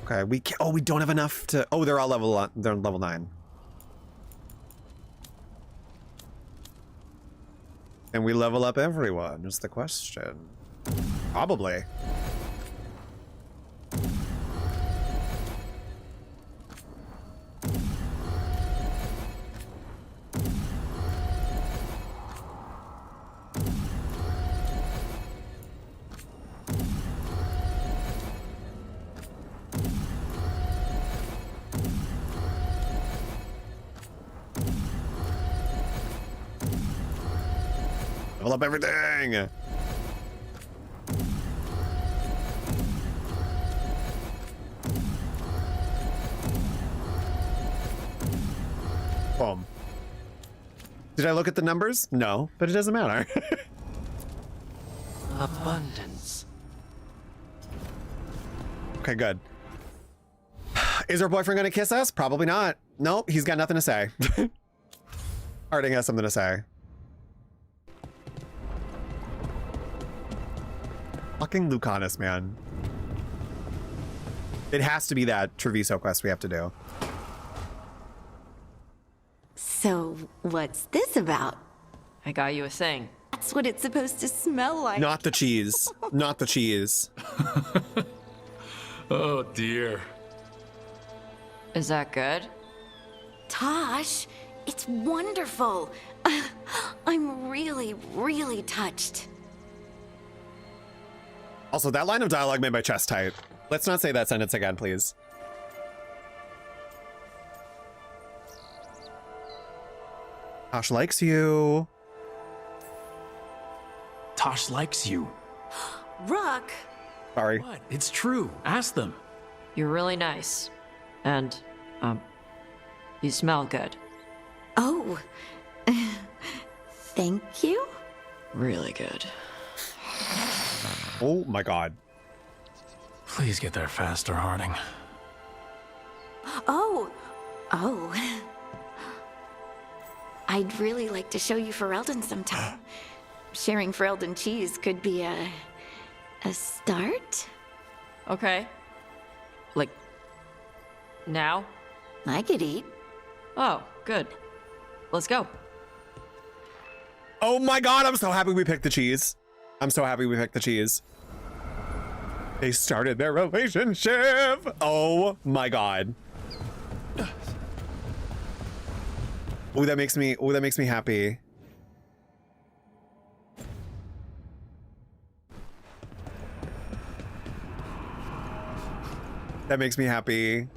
Okay, we can't, oh, we don't have enough to, oh, they're all they're level 9. And we level up everyone, is the question. Probably. Level up everything! Boom. Did I look at the numbers? No, but it doesn't matter. Abundance. Okay, good. Is our boyfriend gonna kiss us? Probably not. Nope, he's got nothing to say. Harding has something to say. Fucking Lucanus, man. It has to be that Treviso quest we have to do. So, what's this about? I got you a thing. That's what it's supposed to smell like. Not the cheese. Not the cheese. Oh dear. Is that good? Tosh, it's wonderful. I'm really, really touched. Also, that line of dialogue made my chest tight. Let's not say that sentence again, please. Tosh likes you. Tosh likes you. Rook. Sorry. What? It's true. Ask them. You're really nice. And, you smell good. Oh. Thank you? Really good. Oh my god. Please get there faster, Harding. Oh. I'd really like to show you Ferelden sometime. Sharing Ferelden cheese could be a start? Okay. Like, now? I could eat. Oh, good. Let's go. Oh my god, I'm so happy we picked the cheese. I'm so happy we picked the cheese. They started their relationship. Oh my god. Oh, that makes me happy. That makes me happy.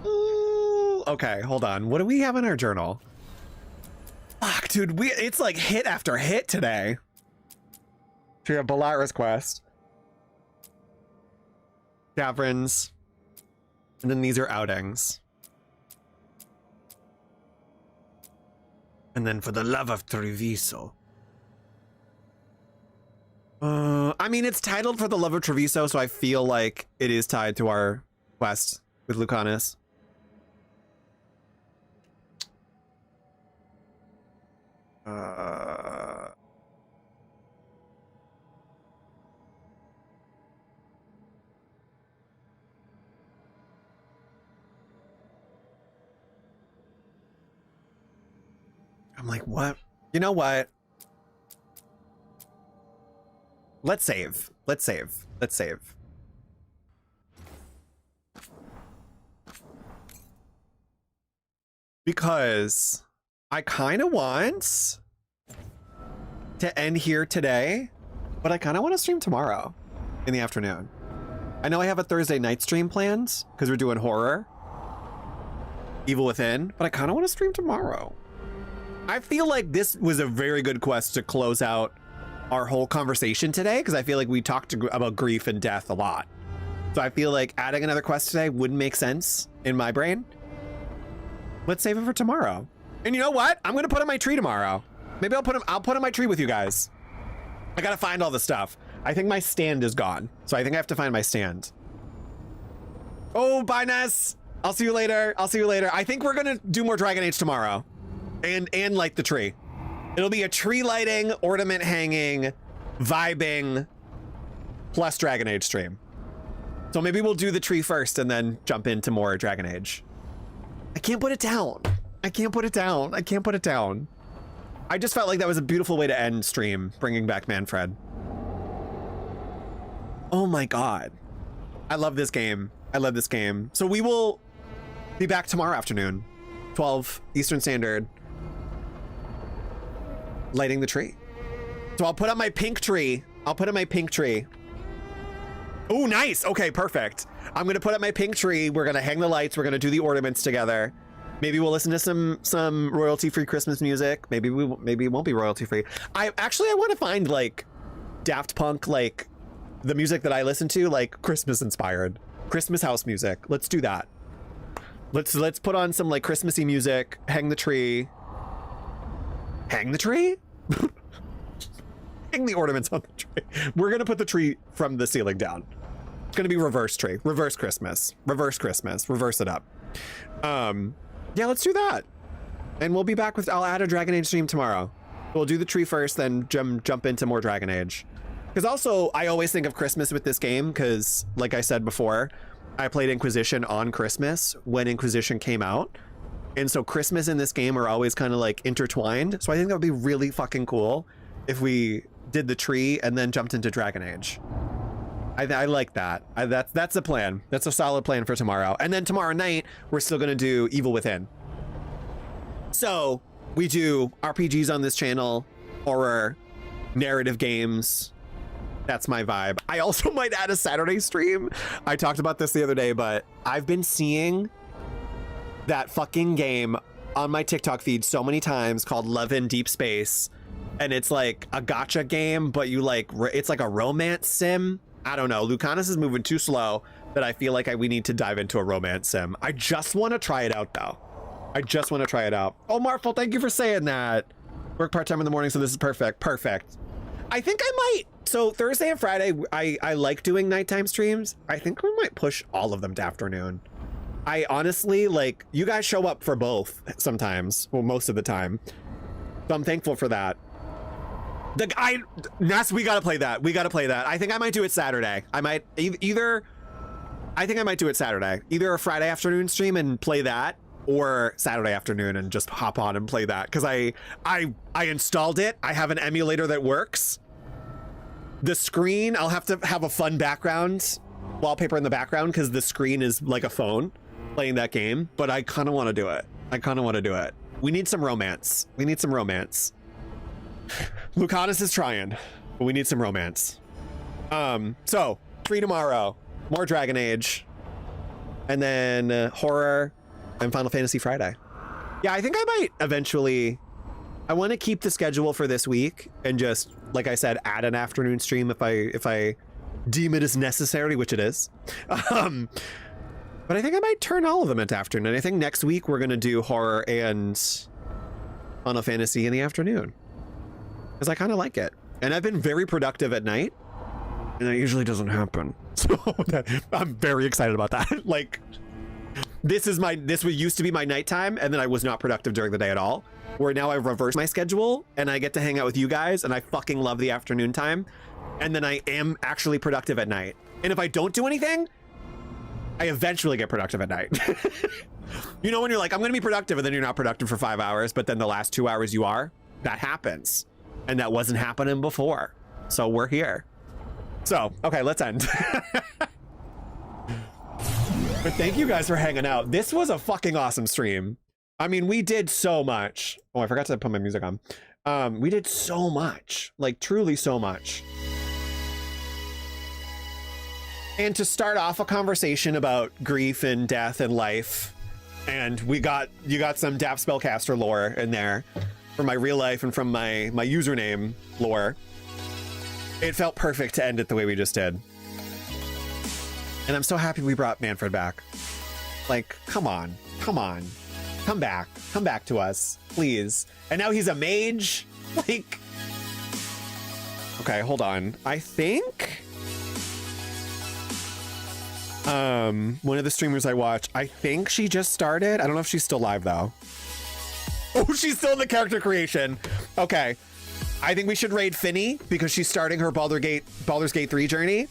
Ooh, okay, hold on. What do we have in our journal? Fuck, dude, it's like hit after hit today. So we have Balara's quest. Caverns. And then these are outings. And then for the love of Treviso. I mean, it's titled For the Love of Treviso, so I feel like it is tied to our quest with Lucanus. I'm like, what? You know what? Let's save. Let's save. Let's save. Because I kind of want to end here today, but I kind of want to stream tomorrow in the afternoon. I know I have a Thursday night stream planned because we're doing horror, Evil Within, but I kind of want to stream tomorrow. I feel like this was a very good quest to close out our whole conversation today, because I feel like we talked about grief and death a lot. So I feel like adding another quest today wouldn't make sense in my brain. Let's save it for tomorrow. And you know what? I'm gonna put in my tree tomorrow. Maybe I'll put in my tree with you guys. I gotta find all the stuff. I think my stand is gone, so I think I have to find my stand. Oh, bye, Ness. I'll see you later. I'll see you later. I think we're gonna do more Dragon Age tomorrow, and light the tree. It'll be a tree lighting, ornament hanging, vibing, plus Dragon Age stream. So maybe we'll do the tree first and then jump into more Dragon Age. I can't put it down. I can't put it down. I can't put it down. I just felt like that was a beautiful way to end stream, bringing back Manfred. Oh my God. I love this game. I love this game. So we will be back tomorrow afternoon, 12 Eastern Standard, lighting the tree. So I'll put up my pink tree. I'll put up my pink tree. Oh, nice. Okay, perfect. I'm gonna put up my pink tree. We're gonna hang the lights. We're gonna do the ornaments together. Maybe we'll listen to some royalty-free Christmas music. Maybe it won't be royalty-free. I want to find like Daft Punk, like the music that I listen to, like Christmas inspired, Christmas house music. Let's do that. Let's put on some like Christmassy music. Hang the tree. Hang the tree? Hang the ornaments on the tree. We're gonna put the tree from the ceiling down. It's gonna be reverse tree, reverse Christmas, reverse it up. Yeah, let's do that. And we'll be back with, I'll add a Dragon Age stream tomorrow. We'll do the tree first, then jump into more Dragon Age. Because also, I always think of Christmas with this game, because like I said before, I played Inquisition on Christmas when Inquisition came out. And so Christmas in this game are always kind of like intertwined. So I think that would be really fucking cool if we did the tree and then jumped into Dragon Age. I like that. That's a plan. That's a solid plan for tomorrow. And then tomorrow night, we're still gonna do Evil Within. So we do RPGs on this channel, horror, narrative games. That's my vibe. I also might add a Saturday stream. I talked about this the other day, but I've been seeing that fucking game on my TikTok feed so many times called Love in Deep Space. And it's like a gacha game, but it's like a romance sim. I don't know. Lucanus is moving too slow that I feel like we need to dive into a romance sim. I just want to try it out though. I just want to try it out. Oh, Marful, thank you for saying that. Work part-time in the morning, so this is perfect. Perfect. I think I might. So Thursday and Friday, I like doing nighttime streams. I think we might push all of them to afternoon. I honestly, like, you guys show up for both sometimes. Well, most of the time. So I'm thankful for that. Ness, we gotta play that. We gotta play that. I think I might do it Saturday. I might I think I might do it Saturday. Either a Friday afternoon stream and play that, or Saturday afternoon and just hop on and play that. Because I installed it. I have an emulator that works. The screen, I'll have to have a fun background, wallpaper in the background, because the screen is like a phone playing that game. But I kind of want to do it. We need some romance. Lucanus is trying, but we need some romance. So free tomorrow, more Dragon Age, and then horror and Final Fantasy Friday. Yeah, I think I might eventually. I want to keep the schedule for this week and just, like I said, add an afternoon stream if I deem it as necessary, which it is. But I think I might turn all of them into afternoon. And I think next week we're gonna do horror and Final Fantasy in the afternoon, because I kind of like it. And I've been very productive at night, and that usually doesn't happen. So I'm very excited about that. Like, this used to be my nighttime, and then I was not productive during the day at all. Where now I've reversed my schedule, and I get to hang out with you guys, and I fucking love the afternoon time. And then I am actually productive at night. And if I don't do anything, I eventually get productive at night. You know, when you're like, I'm gonna be productive, and then you're not productive for 5 hours, but then the last 2 hours you are? That happens. And that wasn't happening before. So we're here. So, okay, let's end. But thank you guys for hanging out. This was a fucking awesome stream. I mean, we did so much. Oh, I forgot to put my music on. We did so much, like truly so much. And to start off a conversation about grief and death and life, and you got some daftspellcastor lore in there from my real life and from my username lore. It felt perfect to end it the way we just did. And I'm so happy we brought Manfred back. Like, come on, come back to us, please. And now he's a mage. Like, okay, hold on. I think one of the streamers I watch, I think she just started. I don't know if she's still live though. Oh, she's still in the character creation. Okay, I think we should raid Finny because she's starting her Baldur's Gate 3 journey.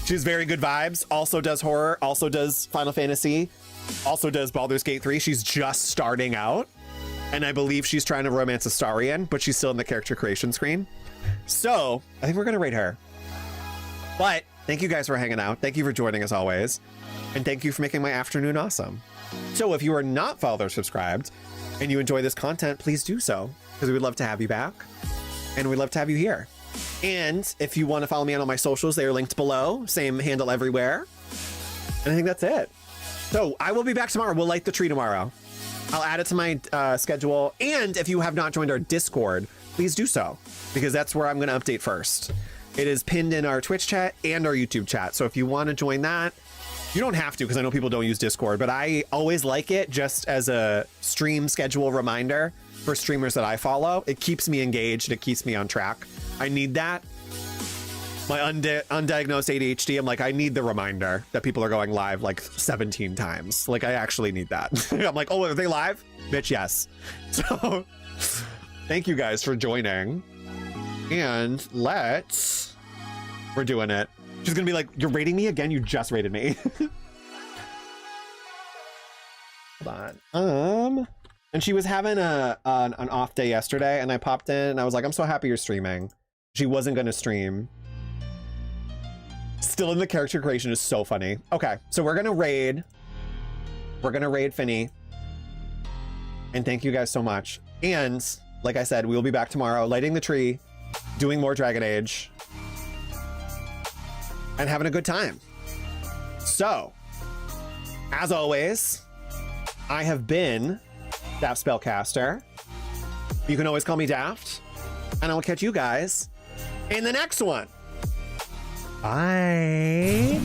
She's very good vibes, also does horror, also does Final Fantasy, also does Baldur's Gate 3. She's just starting out, and I believe she's trying to romance Astarion, but she's still in the character creation screen. So I think we're gonna raid her. But thank you guys for hanging out. Thank you for joining as always. And thank you for making my afternoon awesome. So if you are not followed or subscribed and you enjoy this content, please do so, because we would love to have you back and we'd love to have you here. And if you want to follow me on all my socials, they are linked below. Same handle everywhere. And I think that's it. So I will be back tomorrow. We'll light the tree tomorrow. I'll add it to my schedule. And if you have not joined our Discord, please do so, because that's where I'm going to update first. It is pinned in our Twitch chat and our YouTube chat. So if you want to join that, you don't have to, because I know people don't use Discord, but I always like it just as a stream schedule reminder for streamers that I follow. It keeps me engaged. It keeps me on track. I need that. My undiagnosed ADHD, I'm like, I need the reminder that people are going live like 17 times. Like, I actually need that. I'm like, oh, are they live? Bitch, yes. So thank you guys for joining. And we're doing it. She's gonna be like, you're rating me again? You just rated me. Hold on. And she was having an off day yesterday, and I popped in and I was like, I'm so happy you're streaming. She wasn't gonna stream. Still in the character creation is so funny. Okay, so we're gonna raid. We're gonna raid Finny. And thank you guys so much. And like I said, we'll be back tomorrow, lighting the tree, doing more Dragon Age, and having a good time. So, as always, I have been daftspellcastor. You can always call me Daft, and I will catch you guys in the next one. Bye.